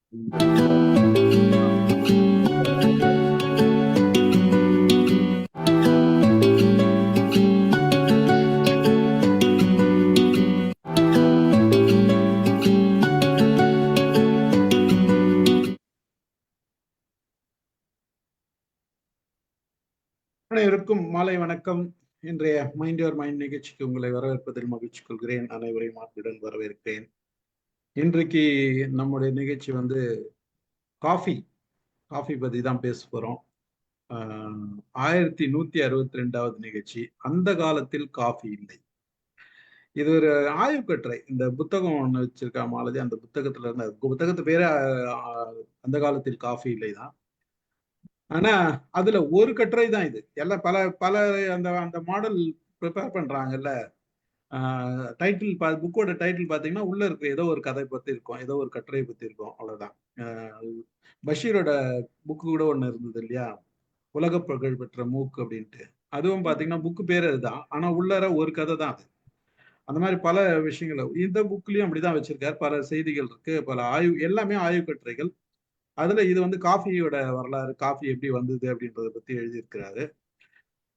அனைவருக்கும் மாலை வணக்கம். இன்றைய மைண்ட் யுவர் மைண்ட் நிகழ்ச்சிக்கு உங்களை வரவேற்பதில் மகிழ்ச்சி கொள்கிறேன். அனைவரையும் அன்புடன் வரவேற்கிறேன். இன்றைக்கு நம்முடைய நிகழ்ச்சி காஃபி பத்தி தான் பேச போறோம். 1162வது நிகழ்ச்சி. அந்த காலத்தில் காஃபி இல்லை. இது ஒரு ஆய்வு கட்டுரை. இந்த புத்தகம் ஒண்ணு வச்சிருக்கா மாலதி. அந்த புத்தகத்துல இருந்த புத்தகத்து பேரே அந்த காலத்தில் காஃபி இல்லை தான். ஆனா அதுல ஒரு கட்டுரை தான் இது. எல்லாம் பல பல அந்த அந்த மாடல் ப்ரிப்பேர் பண்றாங்கல்ல. டைட்டில் புக்கோட டைட்டில் பாத்தீங்கன்னா உள்ள இருக்கு ஏதோ ஒரு கதை பத்தி இருக்கும், ஏதோ ஒரு கட்டுரை பத்தி இருக்கும், அவ்வளவுதான். பஷீரோட புக்கு கூட ஒண்ணு இருந்தது இல்லையா, உலக புகழ் பெற்ற மூக்கு அப்படின்ட்டு. அதுவும் பாத்தீங்கன்னா புக்கு பேர் அதுதான், ஆனா உள்ளர ஒரு கதை தான் அது. அந்த மாதிரி பல விஷயங்கள் இந்த புக்லயும் அப்படிதான் வச்சிருக்காரு. பல செய்திகள் இருக்கு, பல ஆய்வு, எல்லாமே ஆய்வு கட்டுரைகள். அதுல இது காஃபியோட வரலாறு, காஃபி எப்படி வந்தது அப்படின்றத பத்தி எழுதியிருக்கிறாரு.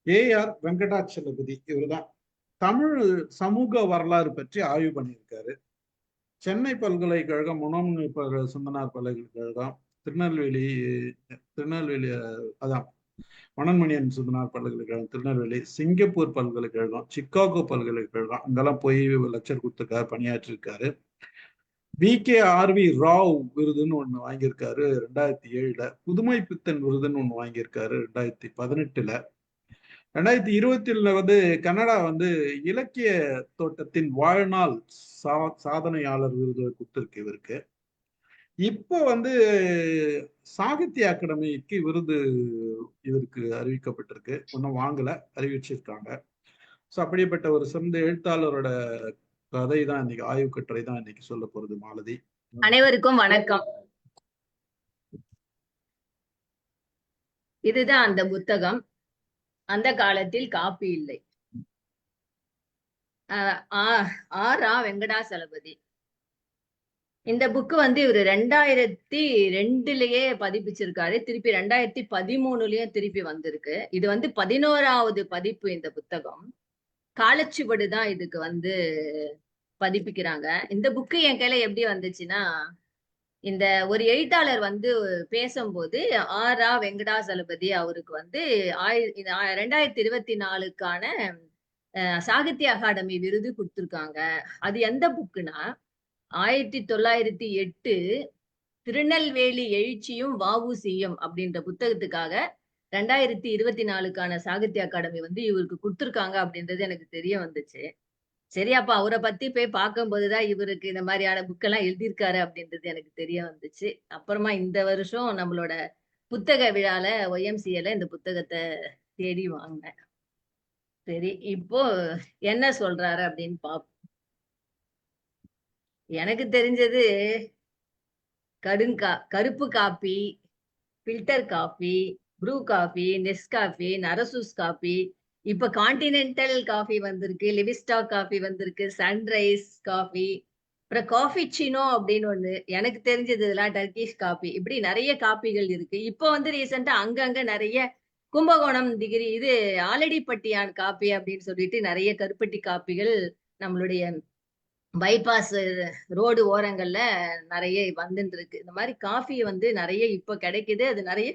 ஏஆர் வெங்கடாச்சலபதி. இவருதான் தமிழ் சமூக வரலாறு பற்றி ஆய்வு பண்ணியிருக்காரு. சென்னை பல்கலைக்கழகம், முனோமி சுந்தனார் பல்கலைக்கழகம், திருநெல்வேலி அதான் மனோன்மணியன் சுந்தனார் பல்கலைக்கழகம் திருநெல்வேலி, சிங்கப்பூர் பல்கலைக்கழகம், சிக்காகோ பல்கலைக்கழகம், அங்கெல்லாம் போய் லெக்சர் கொடுத்துருக்காரு, பணியாற்றிருக்காரு. VKRV ராவ் விருதுன்னு ஒண்ணு வாங்கியிருக்காரு 2007. புதுமை பித்தன் விருதுன்னு ஒண்ணு வாங்கியிருக்காரு 2018. 2020 கனடா இலக்கிய தோட்டத்தின் வாழ்நாள் சாதனையாளர் விருது கொடுத்திருக்கு இவருக்கு. இப்போ சாகித்ய அகாடமிக்கு விருது இவருக்கு அறிவிக்கப்பட்டிருக்கு. ஒன்னும் வாங்கல, அறிவிச்சிருக்காங்க. ஸோ அப்படிப்பட்ட ஒரு சிறந்த எழுத்தாளரோட கதை தான் இன்னைக்கு, ஆய்வு கட்டுரை தான் இன்னைக்கு சொல்ல போறது மாலதி. அனைவருக்கும் வணக்கம். இதுதான் அந்த புத்தகம், அந்த காலத்தில் காப்பி இல்லை. ரா வெங்கடாசலபதி. இந்த புக்கு இவரு 2002லயே பதிப்பிச்சிருக்காரு. திருப்பி 2013லயும் திருப்பி வந்திருக்கு. இது 11வது பதிப்பு. இந்த புத்தகம் காலச்சுவடு தான் இதுக்கு பதிப்பிக்கிறாங்க. இந்த புக்கு என் கையில எப்படி வந்துச்சுன்னா, இந்த ஒரு எழுத்தாளர் பேசும்போது ரா வெங்கடாசலபதி அவருக்கு 2024க்கான சாகித்ய அகாடமி விருது கொடுத்திருக்காங்க. அது எந்த புக்குன்னா 1908 திருநெல்வேலி எழுச்சியும் வஉசியும் அப்படின்ற புத்தகத்துக்காக 2024க்கான சாகித்ய அகாடமி இவருக்கு கொடுத்திருக்காங்க அப்படின்றது எனக்கு தெரிய வந்துச்சு. சரி, அப்ப அவரை பத்தி போய் பார்க்கும்போதுதான் இவருக்கு இந்த மாதிரியான புக்கெல்லாம் எழுதியிருக்காரு அப்படின்றது எனக்கு தெரிய வந்துச்சு. அப்புறமா இந்த வருஷம் நம்மளோட புத்தக விழால YMCAல இந்த புத்தகத்தை தேடி வாங்கினேன். சரி, இப்போ என்ன சொல்றாரு அப்படின்னு பார்ப்போம். எனக்கு தெரிஞ்சது கருப்பு coffee, filter coffee, Bru coffee, Nescafe, Narasus coffee, இப்ப கான்டினென்டல் காஃபி வந்திருக்கு, லிவிஸ்டாக் காஃபி வந்திருக்கு, சன்ரைஸ் காஃபி, அப்புறம் காஃபி சினோ அப்படின்னு ஒண்ணு, எனக்கு தெரிஞ்சது இதெல்லாம் டர்கிஷ் காஃபி. இப்படி நிறைய காப்பிகள் இருக்கு. இப்போ ரீசெண்டா அங்கங்க நிறைய கும்பகோணம் டிகிரி இது ஆலடிப்பட்டியான் காப்பி அப்படின்னு சொல்லிட்டு நிறைய கருப்பட்டி காப்பிகள் நம்மளுடைய பைபாஸ் ரோடு ஓரங்கள்ல நிறைய வந்துட்டு இருக்கு. இந்த மாதிரி காஃபி நிறைய இப்ப கிடைக்குது. அது நிறைய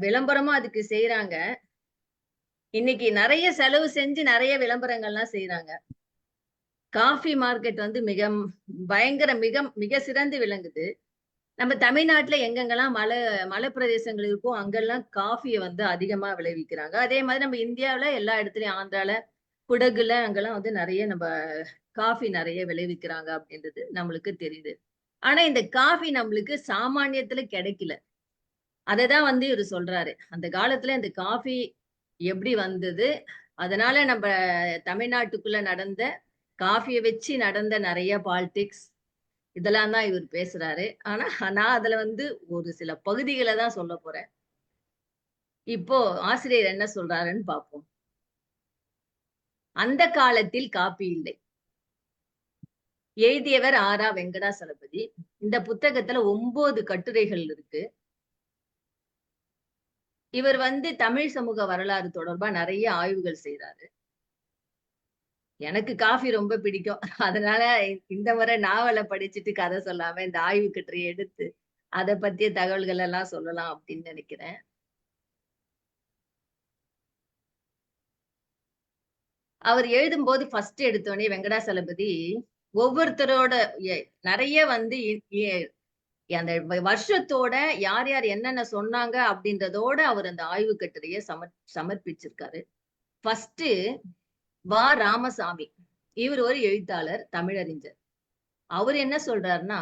விளம்பரமா அதுக்கு செய்யறாங்க. இன்னைக்கு நிறைய செலவு செஞ்சு நிறைய விளம்பரங்கள்லாம் செய்யறாங்க. காஃபி மார்க்கெட் மிக சிறந்து விளங்குது. நம்ம தமிழ்நாட்டுல எங்கெங்கெல்லாம் மலை பிரதேசங்கள் இருக்கும் அங்கெல்லாம் காஃபியை அதிகமா விளைவிக்கிறாங்க. அதே மாதிரி நம்ம இந்தியாவில எல்லா இடத்துலயும், ஆந்திரால, குடகுல அங்கெல்லாம் நிறைய நம்ம காஃபி நிறைய விளைவிக்கிறாங்க அப்படின்றது நம்மளுக்கு தெரியுது. ஆனா இந்த காஃபி நம்மளுக்கு சாமானியத்துல கிடைக்கல. அததான் இவரு சொல்றாரு. அந்த காலத்துல இந்த காஃபி எப்படி வந்தது, அதனால நம்ம தமிழ்நாட்டுக்குள்ள நடந்த காஃபியை வச்சு நடந்த நிறைய பாலிடிக்ஸ் இதெல்லாம் தான் இவர் பேசுறாரு. ஆனா நான் அதுல ஒரு சில பகுதிகளை தான் சொல்ல போறேன். இப்போ ஆசிரியர் என்ன சொல்றாருன்னு பார்ப்போம். அந்த காலத்தில் காப்பி இல்லை. எழுதியவர் ரா வெங்கடாசலபதி. இந்த புத்தகத்துல 9 கட்டுரைகள் இருக்கு. இவர் தமிழ் சமூக வரலாறு தொடர்பா நிறைய ஆய்வுகள் செய்றாரு. எனக்கு காஃபி ரொம்ப பிடிக்கும். அதனால இந்த முறை நாவல படிச்சுட்டு கதை சொல்லாம இந்த ஆய்வு கட்டுரைய எடுத்து அத பத்திய தகவல்கள் எல்லாம் சொல்லலாம் அப்படின்னு நினைக்கிறேன். அவர் எழுதும்போது ஃபர்ஸ்ட் எடுத்தோனே வெங்கடாசலபதி ஒவ்வொருத்தரோட நிறைய அந்த வருஷத்தோட யார் யார் என்னென்ன சொன்னாங்க அப்படின்றதோட அவர் அந்த ஆய்வு கட்டுரையை சமர்ப்பிச்சிருக்காரு. ஃபர்ஸ்ட் ராமசாமி, இவர் ஒரு எழுத்தாளர், தமிழறிஞர். அவர் என்ன சொல்றாருன்னா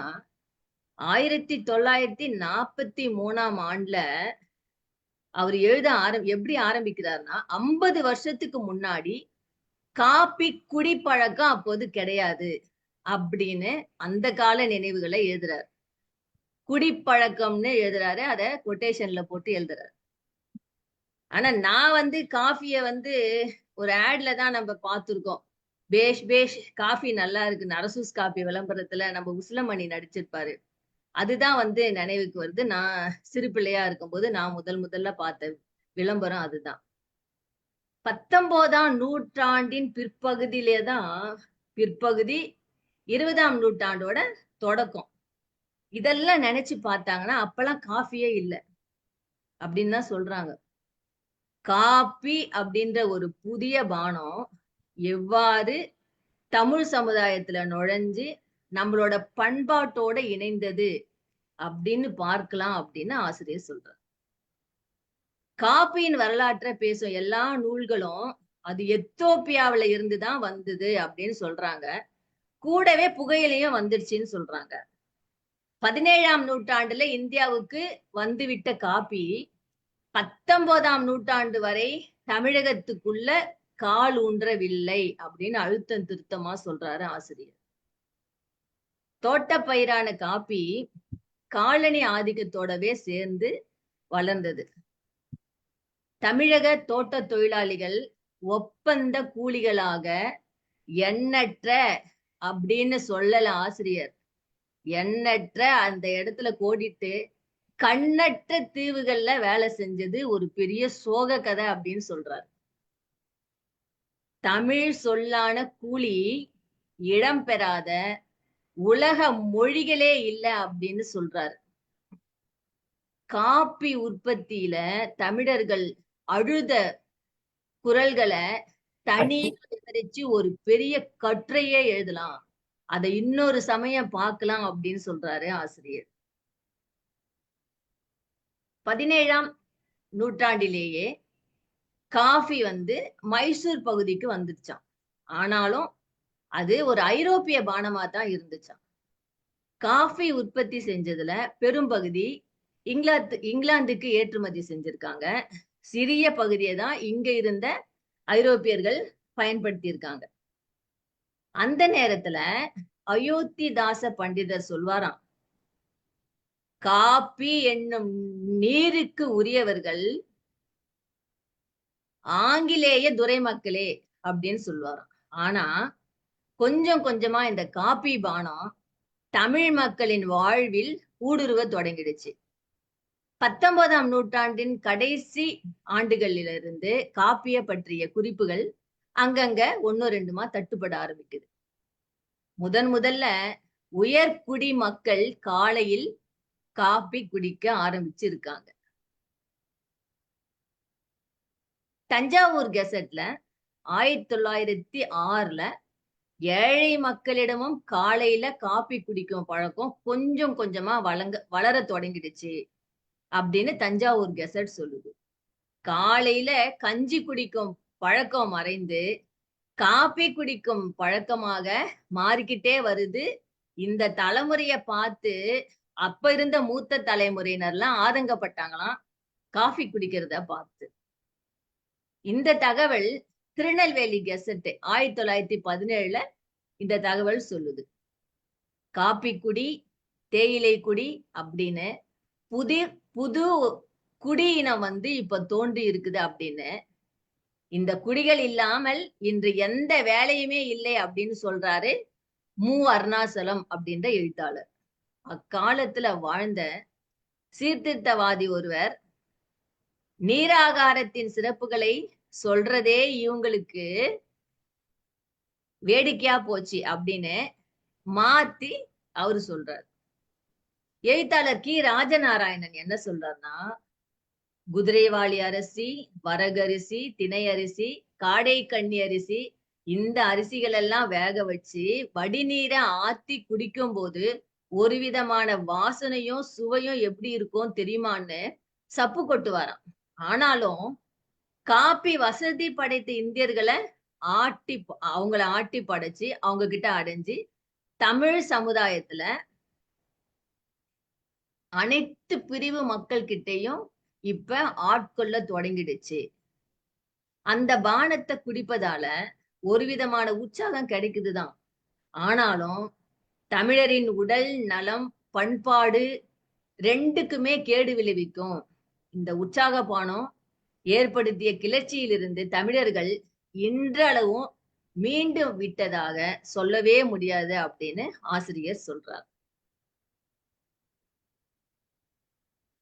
1943ஆம் ஆண்டுல அவர் எப்படி ஆரம்பிக்கிறாருன்னா 50 வருஷத்துக்கு முன்னாடி காப்பி குடிப்பழக்கம் அப்போது கிடையாது அப்படின்னு அந்த கால நினைவுகளை எழுதுறாரு. குடிப்பழக்கம்னு எழுதுறாரு, அத கொட்டேஷன்ல போட்டு எழுதுறாரு. ஆனா நான் காஃபிய ஒரு ஆட்ல தான் நம்ம பார்த்திருக்கோம். பேஷ் பேஷ் காஃபி நல்லா இருக்கு, நரசூஸ் காஃபி விளம்பரத்துல நம்ம உசிலமணி நடிச்சிருப்பாரு. அதுதான் நினைவுக்கு வருது. நான் சிறு பிள்ளையா இருக்கும்போது நான் முதல்ல பார்த்த விளம்பரம் அதுதான். 19ஆம் நூற்றாண்டின் பிற்பகுதி 20ஆம் நூற்றாண்டோட தொடக்கம். இதெல்லாம் நினைச்சு பார்த்தாங்கன்னா அப்பெல்லாம் காஃபியே இல்லை அப்படின்னு தான் சொல்றாங்க. காப்பி அப்படின்ற ஒரு புதிய பானம் எவ்வாறு தமிழ் சமுதாயத்துல நுழைஞ்சு நம்மளோட பண்பாட்டோட இணைந்தது அப்படின்னு பார்க்கலாம் அப்படின்னு ஆசிரியர் சொல்றார். காப்பியின் வரலாற்றை பேசும் எல்லா நூல்களும் அது எத்தோப்பியாவில இருந்துதான் வந்தது அப்படின்னு சொல்றாங்க. கூடவே புகையிலையும் வந்துருச்சுன்னு சொல்றாங்க. 17ஆம் நூற்றாண்டுல இந்தியாவுக்கு வந்துவிட்ட காப்பி 19ஆம் நூற்றாண்டு வரை தமிழகத்துக்குள்ள கால் ஊன்றவில்லை அப்படின்னு அழுத்தம் திருத்தமா சொல்றாரு ஆசிரியர். தோட்டப்பயிரான காப்பி காலனி ஆதிக்கத்தோடவே சேர்ந்து வளர்ந்தது. தமிழக தோட்ட தொழிலாளிகள் ஒப்பந்த கூலிகளாக எண்ணற்ற அப்படின்னு சொல்லல ஆசிரியர். எண்ணற்ற அந்த இடத்துல கோடிட்டு கண்ணற்ற தீவுகள்ல வேலை செஞ்சது ஒரு பெரிய சோக கதை அப்படின்னு சொல்றாரு. தமிழ் சொல்லான கூலி இடம்பெறாத உலக மொழிகளே இல்லை அப்படின்னு சொல்றாரு. காப்பி உற்பத்தியில தமிழர்கள் அழுத குரல்களை தனியாக விவரிச்சு ஒரு பெரிய கட்டுரையே எழுதலாம். அதை இன்னொரு சமயம் பார்க்கலாம் அப்படின்னு சொல்றாரு ஆசிரியர். 17ஆம் நூற்றாண்டிலேயே காஃபி மைசூர் பகுதிக்கு வந்துருச்சான். ஆனாலும் அது ஒரு ஐரோப்பிய பானமா தான் இருந்துச்சான். காஃபி உற்பத்தி செஞ்சதுல பெரும்பகுதி இங்கிலாந்துக்கு ஏற்றுமதி செஞ்சிருக்காங்க. சிறிய பகுதியை தான் இங்க இருந்த ஐரோப்பியர்கள் பயன்படுத்தி இருக்காங்க. அந்த நேரத்துல அயோத்திதாச பண்டிதர் சொல்வாராம், காப்பி என்னும் நீருக்கு உரியவர்கள் ஆங்கிலேய துரைமக்களே அப்படின்னு சொல்லுவாராம். ஆனா கொஞ்சம் கொஞ்சமா இந்த காப்பி பானம் தமிழ் மக்களின் வாழ்வில் ஊடுருவ தொடங்கிடுச்சு. 19ஆம் நூற்றாண்டின் கடைசி ஆண்டுகளிலிருந்து காப்பிய பற்றிய குறிப்புகள் அங்கங்க 1-2 தட்டுப்பட ஆரம்பிக்குது. முதல்ல உயர்குடி மக்கள் காலையில் காப்பி குடிக்க ஆரம்பிச்சு இருக்காங்க. தஞ்சாவூர் கெசட்ல 1906ல ஏழை மக்களிடமும் காலையில காப்பி குடிக்கும் பழக்கம் கொஞ்சம் கொஞ்சமா வளர தொடங்கிடுச்சு அப்படின்னு தஞ்சாவூர் கெசட் சொல்லுது. காலையில கஞ்சி குடிக்கும் பழக்கம் மறைந்து காப்பி குடிக்கும் பழக்கமாக மாறிக்கிட்டே வருது. இந்த தலைமுறைய பார்த்து அப்ப இருந்த மூத்த தலைமுறையினர்லாம் ஆதங்கப்பட்டாங்களாம் காஃபி குடிக்கிறத பார்த்து. இந்த தகவல் திருநெல்வேலி கெசட் 1917ல இந்த தகவல் சொல்லுது. காப்பி குடி, தேயிலை குடி அப்படின்னு புது குடியினம் இப்ப தோன்றி இருக்குது அப்படின்னு. இந்த குடிகள் இல்லாமல் இன்று எந்த வேலையுமே இல்லை அப்படின்னு சொல்றாரு மு. அருணாசலம் அப்படின்ற எழுத்தாளர். அக்காலத்துல வாழ்ந்த சீர்திருத்தவாதி ஒருவர் நீராகாரத்தின் சிறப்புகளை சொல்றதே இவங்களுக்கு வேடிக்கையா போச்சு அப்படின்னு மாத்தி அவரு சொல்றாரு. எழுத்தாளர் கி ராஜநாராயணன் என்ன சொல்றாருன்னா, குதிரைவாளி அரிசி, வரகரிசி, திணை அரிசி, காடை கண்ணி அரிசி, இந்த அரிசிகள் எல்லாம் வேக வச்சு வடிநீரை ஆத்தி குடிக்கும் போது ஒரு விதமான வாசனையும் சுவையும் எப்படி இருக்கும் தெரியுமான்னு சப்பு கொட்டுவாராம். ஆனாலும் காப்பி வசதி படைத்த இந்தியர்களை அவங்கள ஆட்டி படைச்சு அவங்க கிட்ட அடைஞ்சு தமிழ் சமுதாயத்துல அனைத்து பிரிவு மக்கள் கிட்டையும் இப்ப ஆட்கொள்ள தொடங்கிடுச்சு. அந்த பானத்தை குடிப்பதால ஒரு விதமான உற்சாகம் கிடைக்குதுதான். ஆனாலும் தமிழரின் உடல் நலம், பண்பாடு ரெண்டுக்குமே கேடு விளைவிக்கும். இந்த உற்சாக பானம் ஏற்படுத்திய கிளர்ச்சியிலிருந்து தமிழர்கள் இன்றளவும் மீண்டும் விட்டதாக சொல்லவே முடியாது அப்படின்னு ஆசிரியர் சொல்றார்.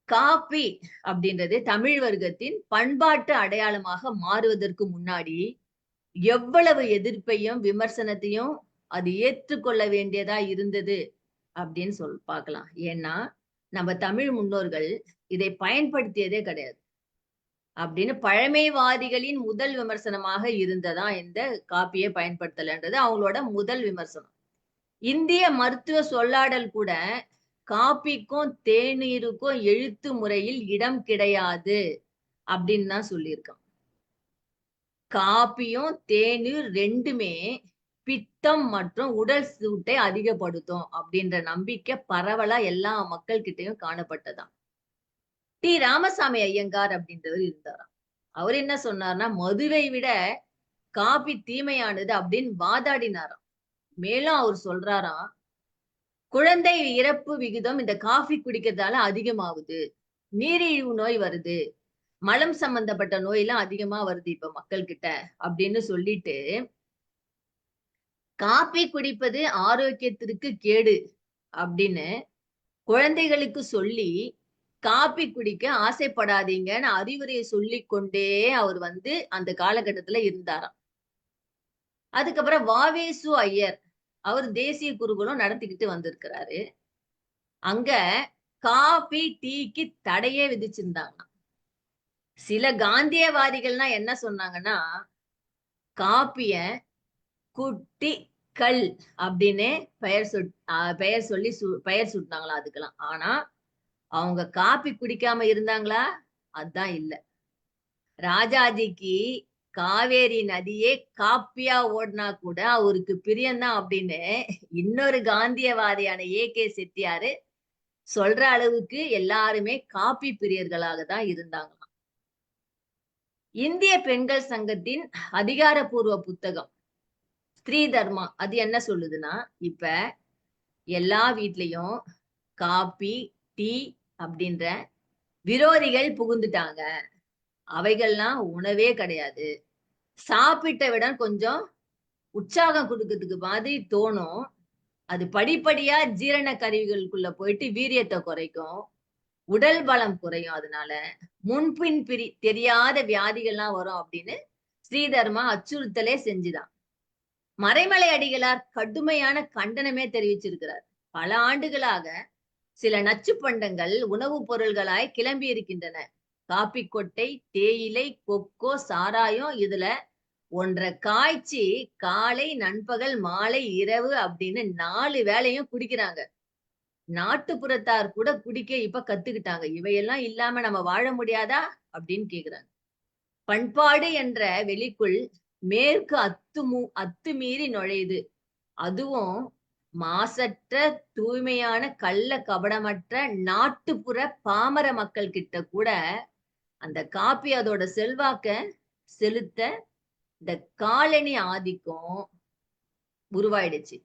காப்பி அப்படின்றது தமிழ் வர்க்கத்தின் பண்பாட்டு அடையாளமாக மாறுவதற்கு முன்னாடி எவ்வளவு எதிர்ப்பையும் விமர்சனத்தையும் அது ஏற்றுக்கொள்ள வேண்டியதா இருந்தது அப்படின்னு பார்க்கலாம். ஏன்னா நம்ம தமிழ் முன்னோர்கள் இதை பயன்படுத்தியதே கிடையாது அப்படின்னு பழமைவாதிகளின் முதல் விமர்சனமாக இருந்ததா இந்த காப்பியை பயன்படுத்தலன்றது அவங்களோட முதல் விமர்சனம். இந்திய மருத்துவ சொல்லாடல் கூட காப்பிக்கும் தேநீருக்கும் எழுத்து முறையில் இடம் கிடையாது அப்படின்னு தான் சொல்லியிருக்கான். காப்பியும் தேநீர் ரெண்டுமே பித்தம் மற்றும் உடல் சூட்டை அதிகப்படுத்தும் அப்படின்ற நம்பிக்கை பரவலா எல்லா மக்கள் கிட்டையும் காணப்பட்டதாம். டி ராமசாமி ஐயங்கார் அப்படின்றவர் இருந்தாராம். அவர் என்ன சொன்னார்னா, மதுவை விட காப்பி தீமையானது அப்படின்னு வாதாடினாராம். மேலும் அவர் சொல்றாராம், குழந்தை இறப்பு விகிதம் இந்த காஃபி குடிக்கிறதால அதிகமாகுது, நீரிழிவு நோய் வருது, மலம் சம்பந்தப்பட்ட நோய் எல்லாம் அதிகமா வருது இப்ப மக்கள் கிட்ட அப்படின்னு சொல்லிட்டு, காப்பி குடிப்பது ஆரோக்கியத்திற்கு கேடு அப்படின்னு குழந்தைகளுக்கு சொல்லி காப்பி குடிக்க ஆசைப்படாதீங்கன்னு அறிவுரையை சொல்லி கொண்டே அவர் அந்த காலகட்டத்துல இருந்தாராம். அதுக்கப்புறம் வாவேசு ஐயர் அவர் தேசிய குருகுலம் நடத்திக்கிட்டு வந்திருக்கிறாரு. அங்க காபி டீக்கு தடையே விதிச்சிருந்தாங்க. சில காந்தியவாதிகள்னா என்ன சொன்னாங்கன்னா, காப்பிய குட்டி கல் அப்படின்னு பெயர் சொல்லி பெயர் சுட்டினாங்களா அதுக்கெல்லாம். ஆனா அவங்க காப்பி குடிக்காம இருந்தாங்களா? அதுதான் இல்ல. ராஜாஜிக்கு காவேரி நதியே காப்பியா ஓடினா கூட அவருக்கு பிரியம்தான் அப்படின்னு இன்னொரு காந்தியவாதியான ஏ.கே. செட்டியாரு சொல்ற அளவுக்கு எல்லாருமே காப்பி பிரியர்களாக தான் இருந்தாங்களாம். இந்திய பெண்கள் சங்கத்தின் அதிகாரப்பூர்வ புத்தகம் ஸ்திரீ தர்மா அது என்ன சொல்லுதுன்னா, இப்ப எல்லா வீட்லயும் காப்பி டீ அப்படின்ற விரோதிகள் புகுந்துட்டாங்க. அவைகள்லாம் உணவே கிடையாது. சாப்பிட்ட விட கொஞ்சம் உற்சாகம் கொடுக்கறதுக்கு மாதிரி தோணும். அது படிப்படியா ஜீரண கருவிகளுக்குள்ள போயிட்டு வீரியத்தை குறைக்கும், உடல் பலம் குறையும். அதனால முன்பின் தெரியாத வியாதிகள்லாம் வரும் அப்படின்னு ஸ்ரீதர்மா அச்சுறுத்தலே செஞ்சுதான். மறைமலை அடிகளார் கடுமையான கண்டனமே தெரிவிச்சிருக்கிறார். பல ஆண்டுகளாக சில நச்சு பண்டங்கள் உணவுப் பொருள்களாய் கிளம்பி இருக்கின்றன. காப்பி கொட்டை, தேயிலை, கொக்கோ, சாராயம் இதுல ஒன்றை காய்ச்சி காலை, நண்பகல், மாலை, இரவு அப்படின்னு 4 வேளையும் குடிக்கிறாங்க. நாட்டுப்புறத்தார் கூட குடிக்க இப்ப கத்துக்கிட்டாங்க. இவையெல்லாம் இல்லாம நம்ம வாழ முடியாதா அப்படின்னு கேக்குறாங்க. பண்பாடு என்ற வெளிக்குள் மேற்கு அத்துமீறி நுழையுது. அதுவும் மாசற்ற தூய்மையான கள்ள கபடமற்ற நாட்டுப்புற பாமர மக்கள் கிட்ட கூட அந்த காப்பி அதோட செல்வாக்க செலுத்த இந்த காலனி ஆதிக்கம் உருவாயிடுச்சு.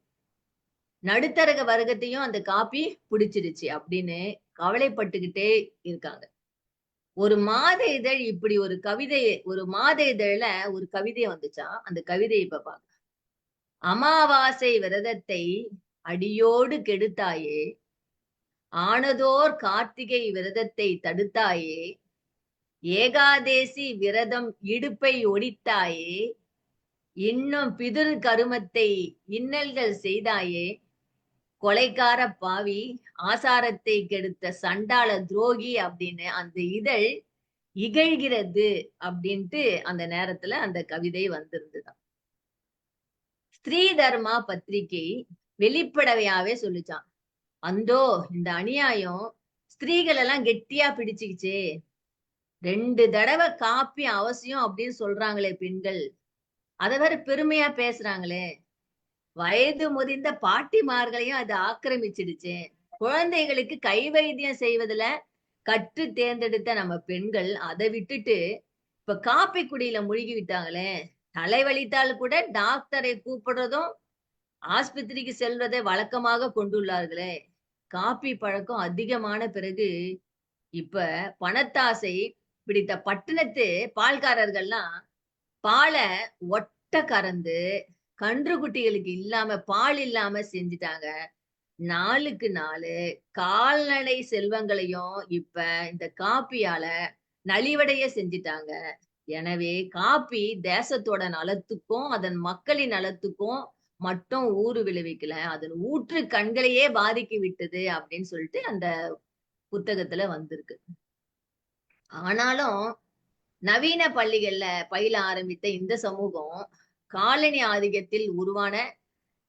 நடுத்தரக வர்க்கத்தையும் அந்த காப்பி பிடிச்சிருச்சு அப்படின்னு கவலைப்பட்டுக்கிட்டே இருக்காங்க. ஒரு மாத இதழ் இப்படி ஒரு மாத இதழ்ல ஒரு கவிதை வந்துச்சா, அந்த கவிதையை இப்ப பாக்க. அமாவாசை விரதத்தை அடியோடு கெடுத்தாயே, ஆனதோர் கார்த்திகை விரதத்தை தடுத்தாயே, ஏகாதேசி விரதம் இடுப்பை ஒடித்தாயே, இன்னும் பிதிரு கருமத்தை இன்னல்கள் செய்தாயே, கொலைக்கார பாவி, ஆசாரத்தை கெடுத்த சண்டாள துரோகி அப்படின்னு அந்த இதழ் இகழ்கிறது அப்படின்ட்டு அந்த நேரத்துல அந்த கவிதை வந்திருந்துதான். ஸ்திரீ தர்மா பத்திரிகை வெளிப்படையாவே சொல்லிச்சான், அந்தோ இந்த அநியாயம் ஸ்திரீகள் எல்லாம் கெட்டியா பிடிச்சுக்கிச்சே, 2 தடவை காப்பி அவசியம் அப்படின்னு சொல்றாங்களே பெண்கள், அதை வேற பெருமையா பேசுறாங்களே, வயது முதிர்ந்த பாட்டிமார்களையும் அது ஆக்கிரமிச்சிடுச்சு, குழந்தைகளுக்கு கை வைத்தியம் செய்வதுல கற்று தேர்ந்தெடுத்த நம்ம பெண்கள் அதை விட்டுட்டு இப்ப காப்பி குடியில முழுகி விட்டாங்களே, தலைவலித்தால் கூட டாக்டரை கூப்பிடுறதும் ஆஸ்பத்திரிக்கு செல்வதை வழக்கமாக கொண்டுள்ளார்களே, காப்பி பழக்கம் அதிகமான பிறகு இப்ப பணத்தாசை பிடித்த பட்டணத்து பால்காரர்கள்லாம் பாலை ஒட்ட கறந்து கன்றுக்குட்டிகளுக்கு இல்லாம பால் இல்லாம செஞ்சுட்டாங்க. நாளுக்கு நாளு கால்நடை செல்வங்களையும் இப்ப இந்த காப்பியால நலிவடைய செஞ்சுட்டாங்க. எனவே காப்பி தேசத்தோட நலத்துக்கும் அதன் மக்களின் நலத்துக்கும் மட்டும் ஊறு விளைவிக்கல, அதன் ஊற்று கண்களையே பாதிக்கி விட்டது அப்படின்னு சொல்லிட்டு அந்த புத்தகத்துல வந்திருக்கு. ஆனாலும் நவீன பள்ளிகள்ல பயில ஆரம்பித்த இந்த சமூகம் காலனி ஆதிக்கத்தில் உருவான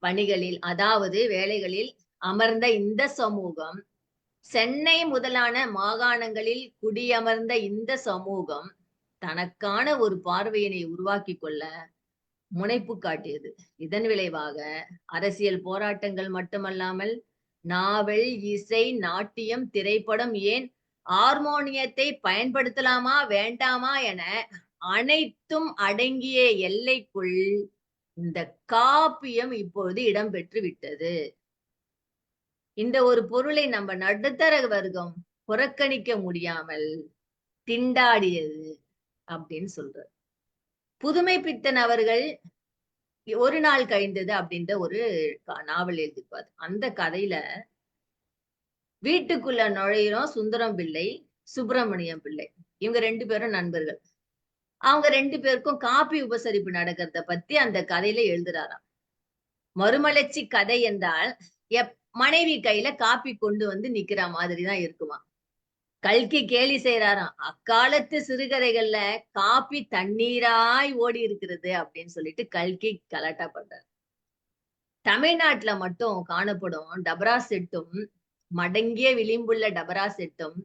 பணிகளில், அதாவது வேலைகளில் அமர்ந்த இந்த சமூகம், சென்னை முதலான மாகாணங்களில் குடியமர்ந்த இந்த சமூகம் தனக்கான ஒரு பார்வையினை உருவாக்கி கொள்ள முனைப்பு காட்டியது. இதன் விளைவாக அரசியல் போராட்டங்கள் மட்டுமல்லாமல் நாவல், இசை, நாட்டியம், திரைப்படம், ஏன் ஹார்மோனியத்தை பயன்படுத்தலாமா வேண்டாமா என அனைத்தும் அடங்கிய எல்லைக்குள் இந்த காப்பியம் இப்பொழுது இடம்பெற்று விட்டது. இந்த ஒரு பொருளை நம்ம நடுத்தர வர்க்கம் புறக்கணிக்க முடியாமல் திண்டாடியது அப்படின்னு சொல்றார். புதுமை பித்தன் அவர்கள் ஒரு நாள் கழிந்தது அப்படின்ற ஒரு நாவல் எழுதிப்பார். அந்த கதையில வீட்டுக்குள்ள நுழையிறோம் சுந்தரம் பிள்ளை, சுப்பிரமணியம் பிள்ளை, இவங்க 2 பேரும் நண்பர்கள். அவங்க 2 பேருக்கும் காப்பி உபசரிப்பு நடக்கிறத பத்தி அந்த கதையில எழுதுறாராம். மறுமலர்ச்சி கதை என்றால் மனைவி கையில காப்பி கொண்டு வந்து நிக்கிற மாதிரிதான் இருக்குமா. கல்கி கேலி செய்யறாராம், அக்காலத்து சிறுகதைகள்ல காப்பி தண்ணீராய் ஓடி இருக்கிறது அப்படின்னு சொல்லிட்டு கல்கி கலாட்டா பண்றாரு. தமிழ்நாட்டுல மட்டும் காணப்படும் டபரா செட்டும், மடங்கிய விளிம்புள்ள டபரா செட்டும்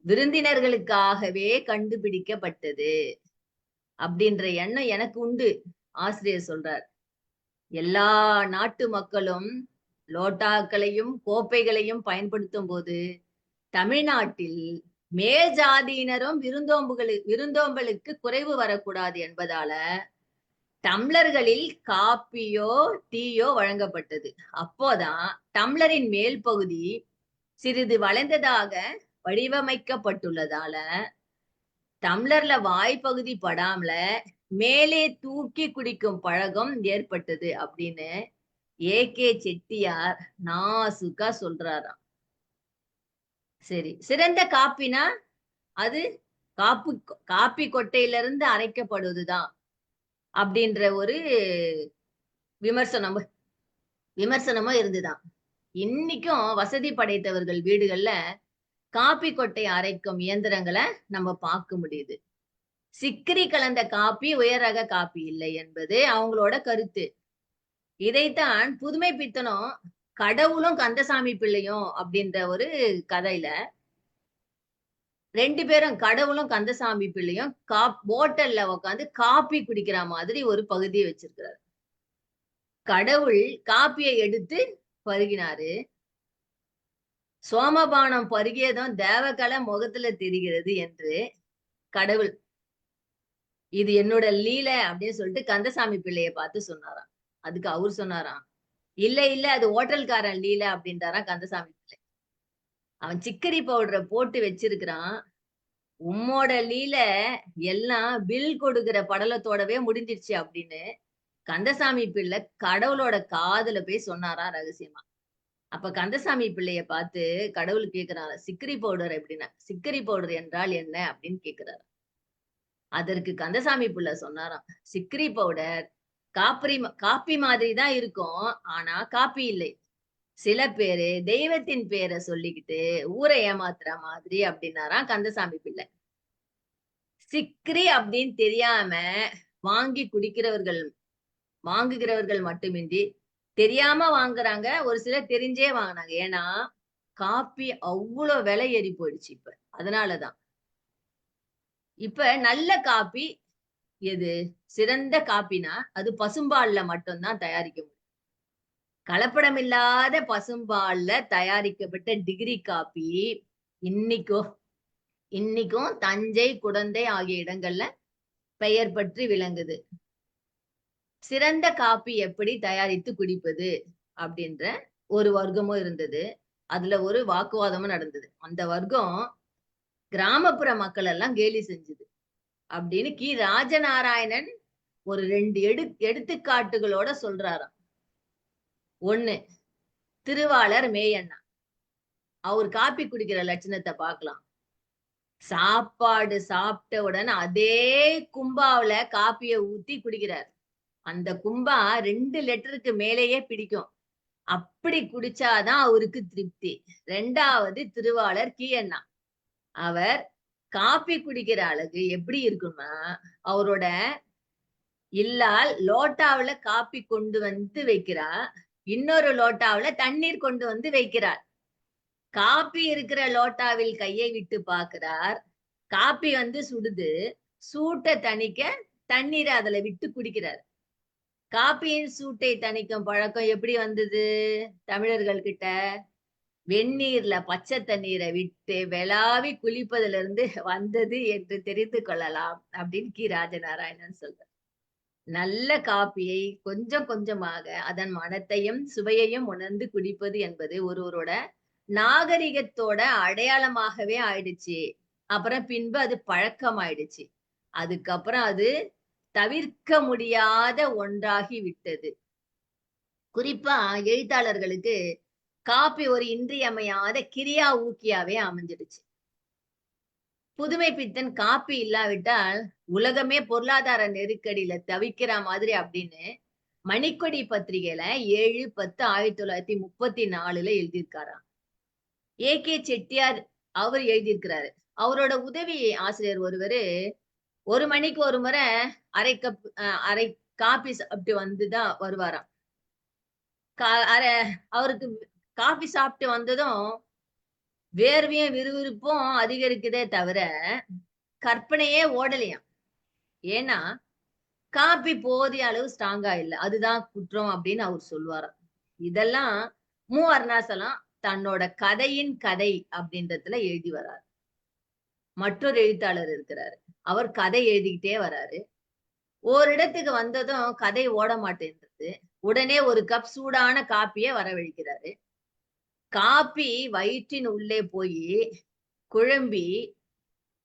விருந்தினர்களுக்காகவே கண்டுபிடிக்கப்பட்டது அப்படின்ற எண்ணம் எனக்கு உண்டு, ஆசிரியர் சொல்றார். எல்லா நாட்டு மக்களும் லோட்டாக்களையும் கோப்பைகளையும் பயன்படுத்தும் போது தமிழ்நாட்டில் மேல் ஜாதியினரும் விருந்தோம்பலுக்கு குறைவு வரக்கூடாது என்பதால டம்ளர்களில் காப்பியோ டீயோ வழங்கப்பட்டது. அப்போதான் டம்ளரின் மேல் பகுதி சிறிது வளைந்ததாக வடிவமைக்கப்பட்டுள்ளதால டம்ளர்ல வாய்ப்பகுதி படாமல மேலே தூக்கி குடிக்கும் பழக்கம் ஏற்பட்டது அப்படின்னு ஏகே செட்டியார் நாசுக்கா சொல்றாராம். சரி, சிறந்த காப்பினா அது காப்பி கொட்டையிலிருந்து அரைக்கப்படுவதுதான் அப்படின்ற ஒரு விமர்சனமும் இருந்துதான். இன்னைக்கும் வசதி படைத்தவர்கள் வீடுகள்ல காப்பி கொட்டை அரைக்கும் இயந்திரங்களை நம்ம பார்க்க முடியுது. சிக்கரி கலந்த காப்பி உயர் ரக காப்பி இல்லை என்பது அவங்களோட கருத்து. இதைத்தான் புதுமை பித்தனும் கடவுளும் கந்தசாமி பிள்ளையும் அப்படின்ற ஒரு கதையில 2 பேரும், கடவுளும் கந்தசாமி பிள்ளையும் போட்டல்ல உட்காந்து காப்பி குடிக்கிற மாதிரி ஒரு பகுதியை வச்சிருக்கிறாரு. கடவுள் காப்பியை எடுத்து பருகினாரு. சோமபானம் பருகியதும் தேவகலை முகத்துல தெரிகிறது என்று கடவுள், இது என்னோட லீலை அப்படின்னு சொல்லிட்டு கந்தசாமி பிள்ளைய பார்த்து சொன்னாராம். அதுக்கு அவர் சொன்னாராம், இல்ல இல்ல அது ஹோட்டல்காரன் லீலை அப்படின்றாராம் கந்தசாமி பிள்ளை. அவன் சிக்கரி பவுடரை போட்டு வச்சிருக்கிறான், உம்மோட லீலை எல்லாம் பில் கொடுக்கிற படலத்தோடவே முடிஞ்சிருச்சு அப்படின்னு கந்தசாமி பிள்ளை கடவுளோட காதுல போய் சொன்னாராம் ரகசியமா. அப்ப கந்தசாமி பிள்ளைய பார்த்து கடவுள் கேக்குறாரு, சிக்கரி பவுடர் எப்படின்னா, சிக்கரி பவுடர் என்றால் என்ன அப்படின்னு கேக்குறாரு. அதற்கு கந்தசாமி பிள்ளை சொன்னாராம், சிக்கரி பவுடர் காப்பி மாதிரி தான் இருக்கும். ஆனா காப்பி இல்லை. சில பேரு தெய்வத்தின் பேரை சொல்லிக்கிட்டு ஊரை ஏமாத்துற மாதிரி அப்படின்னாராம் கந்தசாமி பிள்ளை. சிக்ரி அப்படின்னு தெரியாம வாங்கி குடிக்கிறவர்கள் வாங்குகிறவர்கள் மட்டுமின்றி தெரியாம வாங்குறாங்க. ஒரு சிலர் தெரிஞ்சே வாங்குனாங்க. ஏன்னா காப்பி அவ்வளவு விலை ஏறி போயிடுச்சு இப்ப. அதனாலதான். இப்ப நல்ல காப்பி எது? சிறந்த காப்பினா அது பசும்பால்ல மட்டும் தான் தயாரிக்க முடியும். கலப்படம் இல்லாத பசும்பால்ல தயாரிக்கப்பட்ட டிகிரி காப்பி இன்னைக்கும் இன்னைக்கும் தஞ்சை, குடந்தை ஆகிய இடங்கள்ல பெயர் பற்றி விளங்குது. சிறந்த காப்பி எப்படி தயாரித்து குடிப்பது அப்படின்ற ஒரு வர்க்கமும் இருந்தது. அதுல ஒரு வாக்குவாதமும் நடந்தது. அந்த வர்க்கம் கிராமப்புற மக்கள் எல்லாம் கேலி செஞ்சது அப்படின்னு ராஜநாராயணன் ஒரு 2 எடுத்துக்காட்டுகளோட சொல்றாராம். 1 திருவாளர் மேயண்ணா. அவர் காப்பி குடிக்கிற லட்சணத்தை பார்க்கலாம். சாப்பாடு சாப்பிட்ட உடனே அதே கும்பாவுல காப்பிய ஊத்தி குடிக்கிறார். அந்த கும்பா 2 லிட்டருக்கு மேலேயே பிடிக்கும். அப்படி குடிச்சாதான் அவருக்கு திருப்தி. 2வது திருவாளர் கீயண்ணா. அவர் காப்பி குடிக்கிற அழகு எப்படி இருக்குன்னா, அவரோட இல்லால் லோட்டாவுல காப்பி கொண்டு வந்து வைக்கிறார். இன்னொரு லோட்டாவுல தண்ணீர் கொண்டு வந்து வைக்கிறார். காப்பி இருக்கிற லோட்டாவில் கையை விட்டு பார்க்கிறார். காப்பி வந்து சுடுது. சூட்டை தணிக்க தண்ணீரை அதுல விட்டு குடிக்கிறார். காப்பியின் சூட்டை தணிக்கும் பழக்கம் எப்படி வந்தது தமிழர்கள் கிட்ட? வெந்நீர்ல பச்சை தண்ணீரை விட்டு வெளாவி குளிப்பதுல இருந்து வந்தது என்று தெரிந்து கொள்ளலாம் அப்படின்னு ராஜநாராயணன் சொல்றார். நல்ல காப்பியை கொஞ்சம் கொஞ்சமாக அதன் மனத்தையும் சுவையையும் உணர்ந்து குடிப்பது என்பது ஒருவரோட நாகரிகத்தோட அடையாளமாகவே ஆயிடுச்சு. அப்புறம் பின்பு அது பழக்கம் ஆயிடுச்சு. அதுக்கப்புறம் அது தவிர்க்க முடியாத ஒன்றாகி விட்டது. குறிப்பா எழுத்தாளர்களுக்கு காப்பி ஒரு இன்றியமையாத கிரியா ஊக்கியாவே அமைஞ்சிடுச்சு. புதுமை பித்தன் காப்பி இல்லாவிட்டால் உலகமே பொருளாதார நெருக்கடியில தவிக்கிற மாதிரி அப்படின்னு மணிக்கொடி பத்திரிகையில 7/10/1934 எழுதியிருக்காராம். கே செட்டியார் அவர் எழுதியிருக்கிறாரு. அவரோட உதவி ஆசிரியர் ஒருவரு 1 மணிக்கு ஒரு முறை அரை காப்பி சாப்பிட்டு வந்துதான் வருவாராம். அவருக்கு காபி சாப்பிட்டு வந்ததும் வேர்வையும் விறுவிறுப்பும் அதிகரிக்குதே தவிர கற்பனையே ஓடலையாம். ஏன்னா காப்பி போதிய அளவு ஸ்ட்ராங்கா இல்ல. அதுதான் குற்றம் அப்படின்னு அவர் சொல்லுவாராம். இதெல்லாம் மு. அருணாசலம் தன்னோட கதையின் கதை அப்படின்றதுல எழுதி வராரு. மற்றொரு எழுத்தாளர் இருக்கிறாரு. அவர் கதை எழுதிக்கிட்டே வராரு. ஓரிடத்துக்கு வந்ததும் கதை ஓட மாட்டேன்றது. உடனே ஒரு கப் சூடான காப்பியை வரவழைக்கிறாரு. காப்பி வயிற்றின் உள்ளே போய் குழம்பி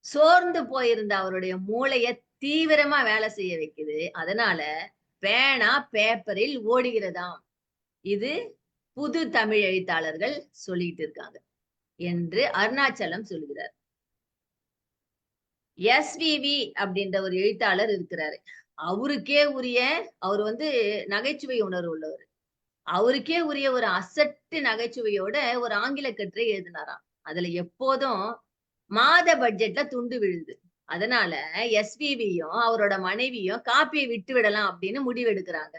சோர்ந்து போயிருந்த அவருடைய மூளைய தீவிரமா வேலை செய்ய வைக்குது. அதனால பேனா பேப்பரில் ஓடுகிறதாம். இது புது தமிழ் எழுத்தாளர்கள் சொல்லிட்டு இருக்காங்க என்று அருணாச்சலம் சொல்கிறார். எஸ்விவி அப்படின்ற ஒரு எழுத்தாளர் இருக்கிறாரு. அவருக்கே உரிய அவர் வந்து நகைச்சுவை உணர்வு உள்ளவர். அவருக்கே உரிய ஒரு அசட்டு நகைச்சுவையோட ஒரு ஆங்கில கட்டுரை எழுதினாராம். அதுல எப்போதும் மாத பட்ஜெட்ல துண்டு விழுது. அதனால எஸ்பிபியும் அவரோட மனைவியும் காப்பியை விட்டு விடலாம் அப்படின்னு முடிவெடுக்கிறாங்க.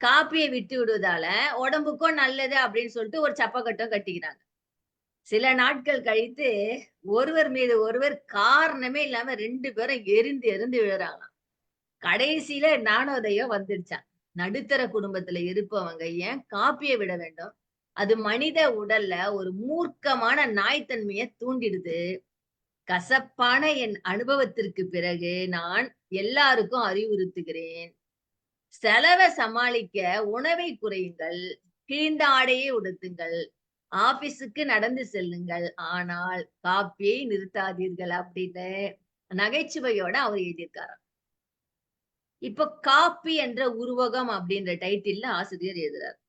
காப்பியை விட்டு விடுவதால உடம்புக்கும் நல்லது அப்படின்னு சொல்லிட்டு ஒரு சப்பக்கட்டம் கட்டிக்கிறாங்க. சில நாட்கள் கழித்து ஒருவர் மீது ஒருவர் காரணமே இல்லாம 2 பேரும் எரிந்து எரிந்து விழுறாங்களாம். கடைசியில ஞானோதயம் வந்துடுச்சான். நடுத்தர குடும்பத்துல இருப்பவங்க ஏன் காப்பியை விட வேண்டும்? அது மனித உடல்ல ஒரு மூர்க்கமான நாய்த்தன்மையை தூண்டிடுது. கசப்பான என் அனுபவத்திற்கு பிறகு நான் எல்லாருக்கும் அறிவுறுத்துகிறேன். செலவை சமாளிக்க உணவை குறையுங்கள், கிழிந்த ஆடையை உடுத்துங்கள், ஆபீஸுக்கு நடந்து செல்லுங்கள், ஆனால் காப்பியை நிறுத்தாதீர்கள் அப்படின்னு நகைச்சுவையோட அவர் எழுதியிருக்காராம். இப்ப காப்பி என்ற உருவகம் அப்படின்ற டைட்டில்ல ஆசிரியர் எழுதுறார்.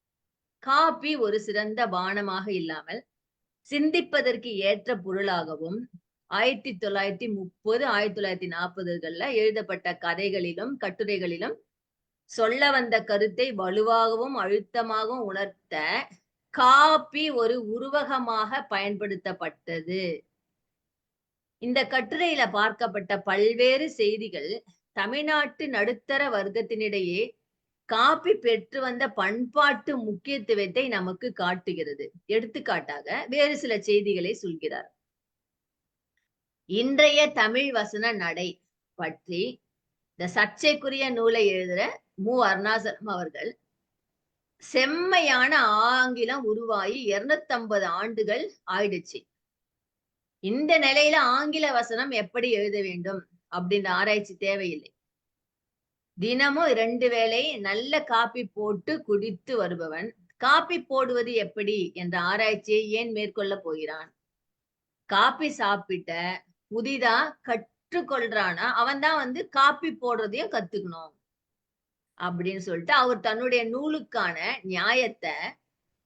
காபி ஒரு சிறந்த பானமாக இல்லாமல் சிந்திப்பதற்கு ஏற்ற பொருளாகவும் 1930, 1940களில் எழுதப்பட்ட கதைகளிலும் கட்டுரைகளிலும் சொல்ல வந்த கருத்தை வலுவாகவும் அழுத்தமாகவும் உணர்த்த காபி ஒரு உருவகமாக பயன்படுத்தப்பட்டது. இந்த கட்டுரையில பார்க்கப்பட்ட பல்வேறு செய்திகள் தமிழ்நாட்டு நடுத்தர வர்க்கத்தினிடையே காபி பெற்று வந்த பண்பாட்டு முக்கியத்துவத்தை நமக்கு காட்டுகிறது. எடுத்துக்காட்டாக வேறு சில செய்திகளை சொல்கிறார். இன்றைய தமிழ் வசன நடை பற்றி இந்த சர்ச்சைக்குரிய நூலை எழுதுற மு. அருணாசலம் அவர்கள் செம்மையான ஆங்கிலம் உருவாகி 250 ஆண்டுகள் ஆயிடுச்சு. இந்த நிலையில ஆங்கில வசனம் எப்படி எழுத வேண்டும் அப்படின்ற ஆராய்ச்சி தேவையில்லை. தினமும் 2 வேளை நல்ல காபி போட்டு குடித்து வருபவன் காபி போடுவது எப்படி என்ற ஆராய்ச்சியை ஏன் மேற்கொள்ள போகிறான்? காபி சாப்பிட்ட புதிதா கற்றுக்கொள்றானா அவன் தான் காபி போடுறதையும் கத்துக்கணும் அப்படின்னு சொல்லிட்டு அவர் தன்னுடைய நூலுக்கான நியாயத்தை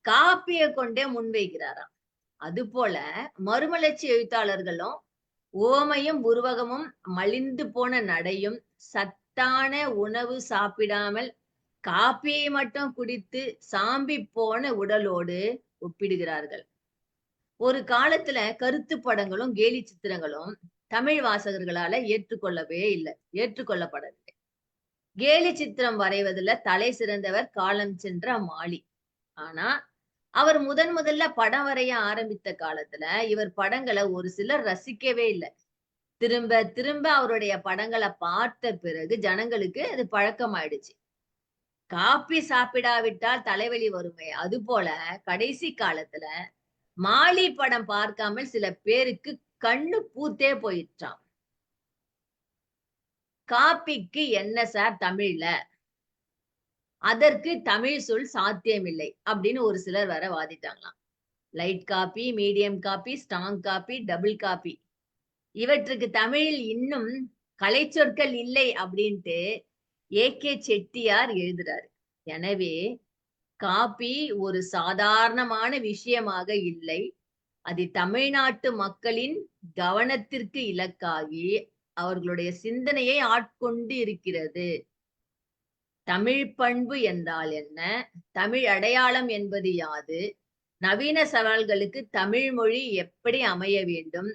காப்பியை கொண்டே முன்வைக்கிறாராம். அது போல மறுமலர்ச்சி எழுத்தாளர்களும் உவமையும் உருவகமும் மலிந்து போன நடையும் சத்தான உணவு சாப்பிடாமல் காப்பியை மட்டும் குடித்து சாம்பி போன உடலோடு ஒப்பிடுகிறார்கள். ஒரு காலத்துல கருத்து படங்களும் கேலி சித்திரங்களும் தமிழ் வாசகர்களால ஏற்றுக்கொள்ளப்படவில்லை. கேலி சித்திரம் வரைவதில் தலை சிறந்தவர் காலம் சென்ற மாலி. ஆனா அவர் முதல்ல படம் வரைய ஆரம்பித்த காலத்துல இவர் படங்களை ஒரு சிலர் ரசிக்கவே இல்லை. திரும்ப திரும்ப அவருடைய படங்களை பார்த்த பிறகு ஜனங்களுக்கு அது பழக்கமாயிடுச்சு. காப்பி சாப்பிடாவிட்டால் தலைவலி வருமே, அது போல கடைசி காலத்துல மாலி படம் பார்க்காமல் சில பேருக்கு கண்ணு பூத்தே போயிட்டான். காப்பிக்கு என்ன சார் தமிழ்ல? அதற்கு தமிழ் சொல் சாத்தியமில்லை அப்படின்னு ஒரு சிலர் வர வாதிட்டாங்களாம். Light coffee, medium coffee, strong coffee, double coffee இவற்றுக்கு தமிழில் இன்னும் கலைச்சொற்கள் இல்லை அப்படின்ட்டு ஏ.கே. செட்டியார் எழுதுறாரு. எனவே காப்பி ஒரு சாதாரணமான விஷயமாக இல்லை. அது தமிழ்நாட்டு மக்களின் கவனத்திற்கு இலக்காகி அவர்களுடைய சிந்தனையை ஆட்கொண்டு இருக்கிறது. தமிழ் பண்பு என்றால் என்ன? தமிழ் அடையாளம் என்பது யாது? நவீன சவால்களுக்கு தமிழ் மொழி எப்படி அமைய வேண்டும்?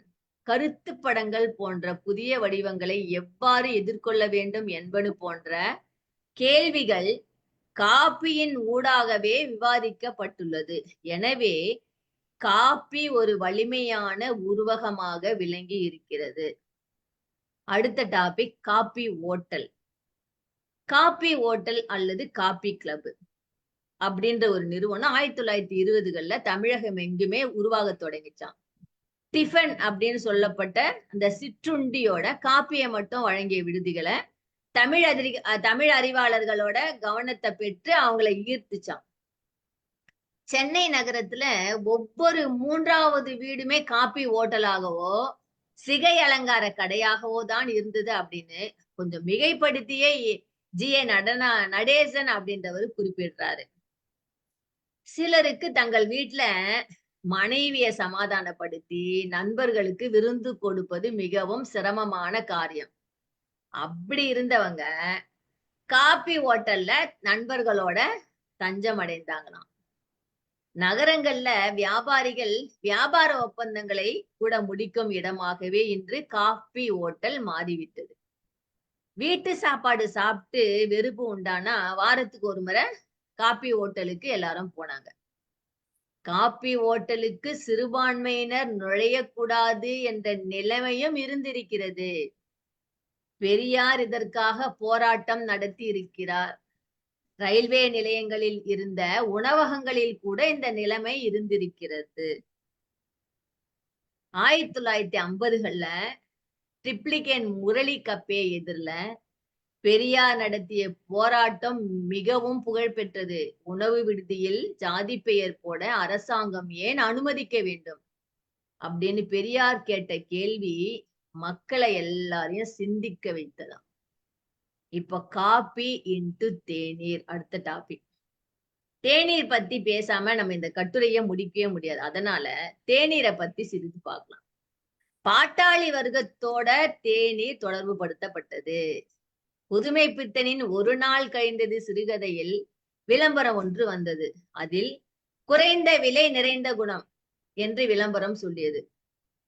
கருத்து படங்கள் போன்ற புதிய வடிவங்களை எவ்வாறு எதிர்கொள்ள வேண்டும் என்பது போன்ற கேள்விகள் காப்பியின் ஊடாகவே விவாதிக்கப்பட்டுள்ளது. எனவே காப்பி ஒரு வலிமையான உருவகமாக விளங்கி இருக்கிறது. அடுத்த topic coffee hotel. Coffee hotel அல்லது காப்பி கிளப் அப்படின்ற ஒரு நிறுவனம் 1920களில் தமிழகம் எங்குமே உருவாக தொடங்கிச்சான். டிஃபன் அப்படின்னு சொல்லப்பட்ட அந்த சிற்றுண்டியோட காப்பியை மட்டும் வழங்கிய விடுதிகளை தமிழ் அறிவாளர்களோட கவனத்தை பெற்று அவங்களை ஈர்த்துச்சான். சென்னை நகரத்துல ஒவ்வொரு 3வது வீடுமே காப்பி ஓட்டலாகவோ சிகை அலங்கார கடையாகவோ தான் இருந்தது அப்படின்னு கொஞ்சம் மிகைப்படுத்தியே ஜி.ஏ. நடேசன் அப்படின்றவர் குறிப்பிடுறாரு. சிலருக்கு தங்கள் வீட்டுல மனைவிய சமாதானப்படுத்தி நண்பர்களுக்கு விருந்து கொடுப்பது மிகவும் சிரமமான காரியம். அப்படி இருந்தவங்க காப்பி ஓட்டல்ல நண்பர்களோட தஞ்சம் அடைந்தாங்களாம். நகரங்கள்ல வியாபாரிகள் வியாபார ஒப்பந்தங்களை கூட முடிக்கும் இடமாகவே இன்று காப்பி ஓட்டல் மாறிவிட்டது. வீட்டு சாப்பாடு சாப்பிட்டு வெறுப்பு உண்டானா வாரத்துக்கு ஒரு முறை காப்பி ஓட்டலுக்கு எல்லாரும் போனாங்க. காப்பி ஓட்டலுக்கு சிறுபான்மையினர் நுழையக்கூடாது என்ற நிலைமையும் இருந்திருக்கிறது. பெரியார் இதற்காக போராட்டம் நடத்தி இருக்கிறார். ரயில்வே நிலையங்களில் இருந்த உணவகங்களில் கூட இந்த நிலைமை இருந்திருக்கிறது. 1950களில் ட்ரிப்ளிகேன் முரளி கப்பே எதிரில பெரியார் நடத்திய போராட்டம் மிகவும் புகழ் பெற்றது. உணவு விடுதியில் ஜாதி பெயர் போட அரசாங்கம் ஏன் அனுமதிக்க வேண்டும் அப்படின்னு பெரியார் கேட்ட கேள்வி மக்களை எல்லாரையும் சிந்திக்க வைத்ததாம். இப்ப காப்பி இன்டு தேநீர் அடுத்த டாபிக். தேநீர் பத்தி பேசாம நம்ம இந்த கட்டுரையை முடிக்கவே முடியாது. அதனால தேநீரை பத்தி சிறிது பார்க்கலாம். பாட்டாளி வர்க்கத்தோட தேநீர் தொடர்பு படுத்தப்பட்டது. புதுமை பித்தனின் ஒரு நாள் கழிந்தது சிறுகதையில் விளம்பரம் ஒன்று வந்தது. அதில் குறைந்த விலை நிறைந்த குணம் என்று விளம்பரம் சொல்லியது.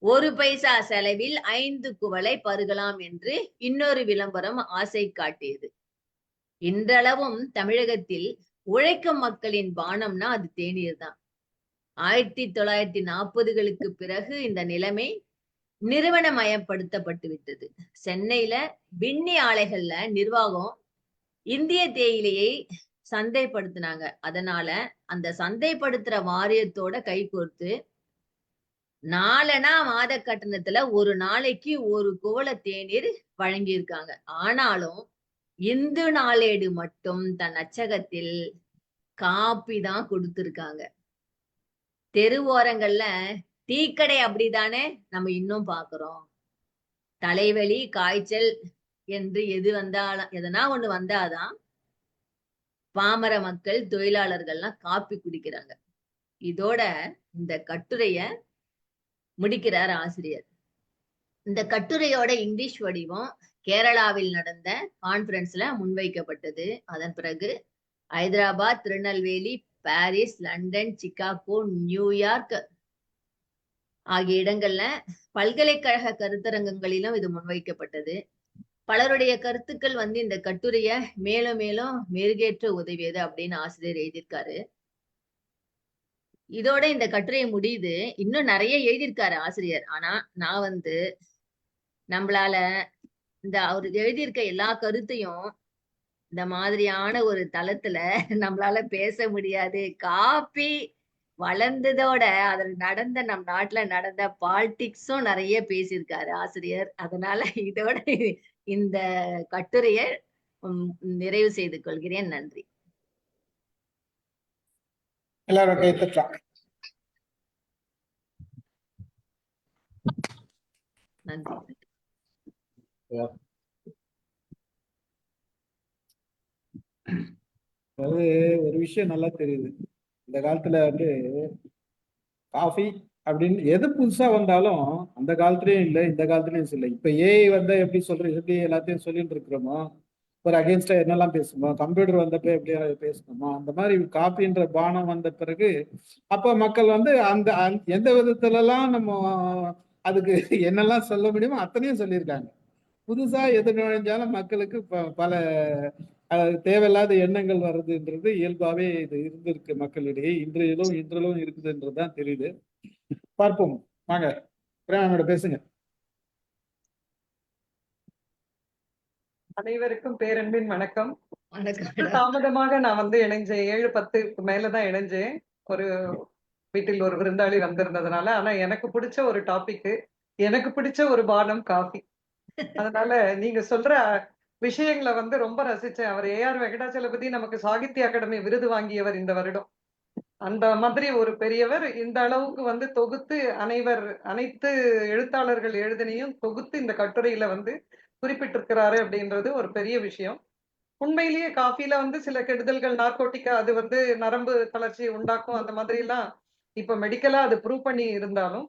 1 பைசா செலவில் 5 குவளை பருகலாம் என்று இன்னொரு விளம்பரம் ஆசை காட்டியது. இன்றளவும் தமிழகத்தில் உழைக்கும் மக்களின் பானம்னா அது தேநீர் தான். 1940களுக்கு பிறகு இந்த நிலைமை நிறுவனமயப்படுத்தப்பட்டு விட்டது. சென்னையில பின்னி ஆலைகள்ல நிர்வாகம் இந்திய தேயிலையை சந்தைப்படுத்தினாங்க. அதனால அந்த சந்தைப்படுத்துற வாரியத்தோட கைகோர்த்து 4 மாத கட்டணத்துல ஒரு நாளைக்கு 1 குவளை தேநீர் வழங்கியிருக்காங்க. ஆனாலும் இந்து நாளேடு மட்டும் தன் அச்சகத்தில் காப்பி தான் கொடுத்திருக்காங்க. தெருவோரங்கள்ல டீக்கடை அப்படிதானே நம்ம இன்னும் பாக்குறோம். தலைவலி, காய்ச்சல் என்று எதனா ஒண்ணு வந்தாதான் பாமர மக்கள், தொழிலாளர்கள்லாம் காப்பி குடிக்கிறாங்க. இதோட இந்த கட்டுரைய முடிக்கிறார் ஆசிரியர். இந்த கட்டுரையோட இங்கிலீஷ் வடிவம் கேரளாவில் நடந்த கான்பரன்ஸ்ல முன்வைக்கப்பட்டது. அதன் பிறகு Hyderabad, Tirunelveli, Paris, London, Chicago, New York ஆகிய இடங்கள்ல பல்கலைக்கழக கருத்தரங்கங்களிலும் இது முன்வைக்கப்பட்டது. பலருடைய கருத்துக்கள் இந்த கட்டுரைய மேலும் மேலும் மெருகேற்ற உதவியது அப்படின்னு ஆசிரியர் எழுதியிருக்காரு. இதோட இந்த கட்டுரை முடியுது. இன்னும் நிறைய எழுதியிருக்காரு ஆசிரியர். ஆனா நான் நம்மளால அவர் எழுதியிருக்க எல்லா கருத்தையும் இந்த மாதிரியான ஒரு தளத்துல நம்மளால பேச முடியாது. காப்பி வளர்ந்ததோட அதில் நடந்த நம் நாட்டுல நடந்த பாலிடிக்ஸும் நிறைய பேசியிருக்காரு ஆசிரியர். அதனால இதோட இந்த கட்டுரையை நிறைவு செய்து கொள்கிறேன். நன்றி. எல்லாரும் கைத்தட்டலாம். நன்றி. அதாவது ஒரு விஷயம் நல்லா தெரியுது. இந்த காலத்துல காஃபி அப்படின்னு எது புதுசா வந்தாலும் அந்த காலத்துலயும் இல்லை, இந்த காலத்துலயும் இல்லை. இப்ப ஏஐ வந்தா எப்படி எப்படி எல்லாத்தையும் சொல்லிட்டு இருக்கிறோமோ, ஒரு அகேன்ஸ்டா என்னெல்லாம் பேசணுமோ, கம்ப்யூட்டர் வந்தப்ப எப்படி பேசணுமோ, அந்த மாதிரி காப்பின்ற பானம் வந்த பிறகு அப்ப மக்கள் அந்த எந்த விதத்துல எல்லாம் நம்ம அதுக்கு என்னெல்லாம் சொல்ல முடியுமோ அத்தனையும் சொல்லியிருக்காங்க. புதுசா எது நுழைஞ்சாலும் மக்களுக்கு பல தேவையில்லாத எண்ணங்கள் வர்றதுன்றது இயல்பாவே இது இருந்திருக்கு மக்களிடையே. இன்றிலும் இருக்குதுன்றதுதான் தெரியுது. பார்ப்போம். வாங்க பிரேமோட பேசுங்க. அனைவருக்கும் பேரன்பின் வணக்கம். தாமதமாக நான் இணைஞ்சேன். 7:10க்கு மேலதான் இணைஞ்சேன். ஒரு வீட்டில் ஒரு விருந்தாளி வந்திருந்ததுனால. ஆனா எனக்கு பிடிச்ச ஒரு டாபிக், எனக்கு பிடிச்ச ஒரு பானம் காஃபி. அதனால நீங்க சொல்ற விஷயங்களை ரொம்ப ரசிச்சேன். அவர் AR வெங்கடாச்சலபதி நமக்கு சாகித்ய அகாடமி விருது வாங்கியவர் இந்த வருடம். அந்த மாதிரி ஒரு பெரியவர் இந்த அளவுக்கு தொகுத்து அனைத்து எழுத்தாளர்கள் எழுதினையும் தொகுத்து இந்த கட்டுரையில குறிப்பிட்டிருக்கிறாரு அப்படின்றது ஒரு பெரிய விஷயம். உண்மையிலேயே காஃபில சில கெடுதல்கள், நார்கோட்டிக்கா அது நரம்பு தளர்ச்சி உண்டாக்கும், அந்த மாதிரி எல்லாம் இப்ப மெடிக்கலா அது ப்ரூவ் பண்ணி இருந்தாலும்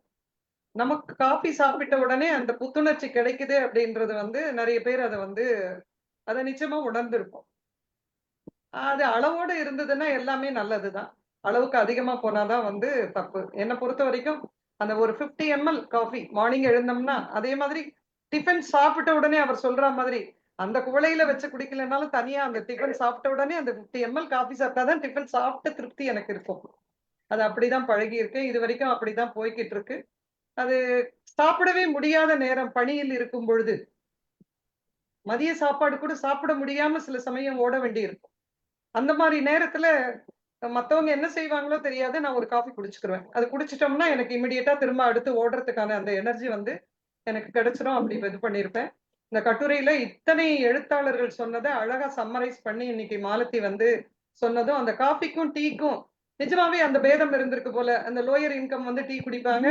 நமக்கு காஃபி சாப்பிட்ட உடனே அந்த புத்துணர்ச்சி கிடைக்குது அப்படின்றது நிறைய பேர் அதை நிச்சயமா உணர்ந்திருப்போம். அது அளவோடு இருந்ததுன்னா எல்லாமே நல்லதுதான். அளவுக்கு அதிகமா போனாதான் தப்பு. என்னை பொறுத்த வரைக்கும் அந்த ஒரு 50 ml காஃபி மார்னிங் எழுந்தோம்னா, அதே மாதிரி டிஃபன் சாப்பிட்ட உடனே அவர் சொல்ற மாதிரி அந்த குவளையில வச்சு குடிக்கலனாலும் தனியா அந்த டிஃபன் சாப்பிட்ட உடனே அந்த 50 ml காஃபி சாப்பிட்டாதான் டிஃபன் சாப்பிட்ட திருப்தி எனக்கு இருக்கும். அது அப்படிதான் பழகி இருக்கு. இது வரைக்கும் அப்படிதான் போய்கிட்டு இருக்கு. அது சாப்பிடவே முடியாத நேரம், பணியில் இருக்கும் பொழுது மதிய சாப்பாடு கூட சாப்பிட முடியாம சில சமயம் ஓட வேண்டி இருக்கும். அந்த மாதிரி நேரத்துல மத்தவங்க என்ன செய்வாங்களோ தெரியாது, நான் ஒரு காஃபி குடிச்சுக்கிருவேன். அது குடிச்சிட்டோம்னா எனக்கு இமிடியேட்டா திரும்ப அடுத்து ஓடுறதுக்கான அந்த எனர்ஜி எனக்கு கிடைச்சிடும். அப்படி இது பண்ணியிருப்பேன். இந்த கட்டுரையில இத்தனை எழுத்தாளர்கள் சொன்னதை அழகா சம்மரைஸ் பண்ணி இன்னைக்கு மாலதி சொன்னதும், அந்த காஃபிக்கும் டீக்கும் நிஜமாவே அந்த பேதம் இருந்திருக்கு போல. அந்த லோயர் இன்கம் டீ குடிப்பாங்க,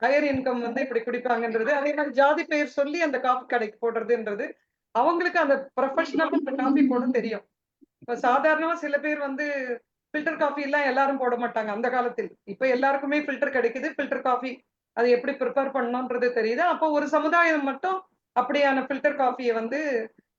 ஹையர் இன்கம் இப்படி குடிப்பாங்கன்றது. அதே மாதிரி ஜாதி பெயர் சொல்லி அந்த காஃபி கடைக்கு போடுறதுன்றது அவங்களுக்கு அந்த ப்ரொஃபஷனல் காஃபி போட தெரியும். இப்ப சாதாரணமா சில பேர் ஃபில்டர் காஃபி எல்லாம் எல்லாரும் போட மாட்டாங்க அந்த காலத்தில். இப்ப எல்லாருக்குமே ஃபில்டர் கிடைக்குது. ஃபில்டர் காஃபி அது எப்படி ப்ரிப்பேர் பண்ணணும்ன்றது தெரியுது. அப்போ ஒரு சமுதாயம் மட்டும் அப்படியான ஃபில்டர் காஃபியை வந்து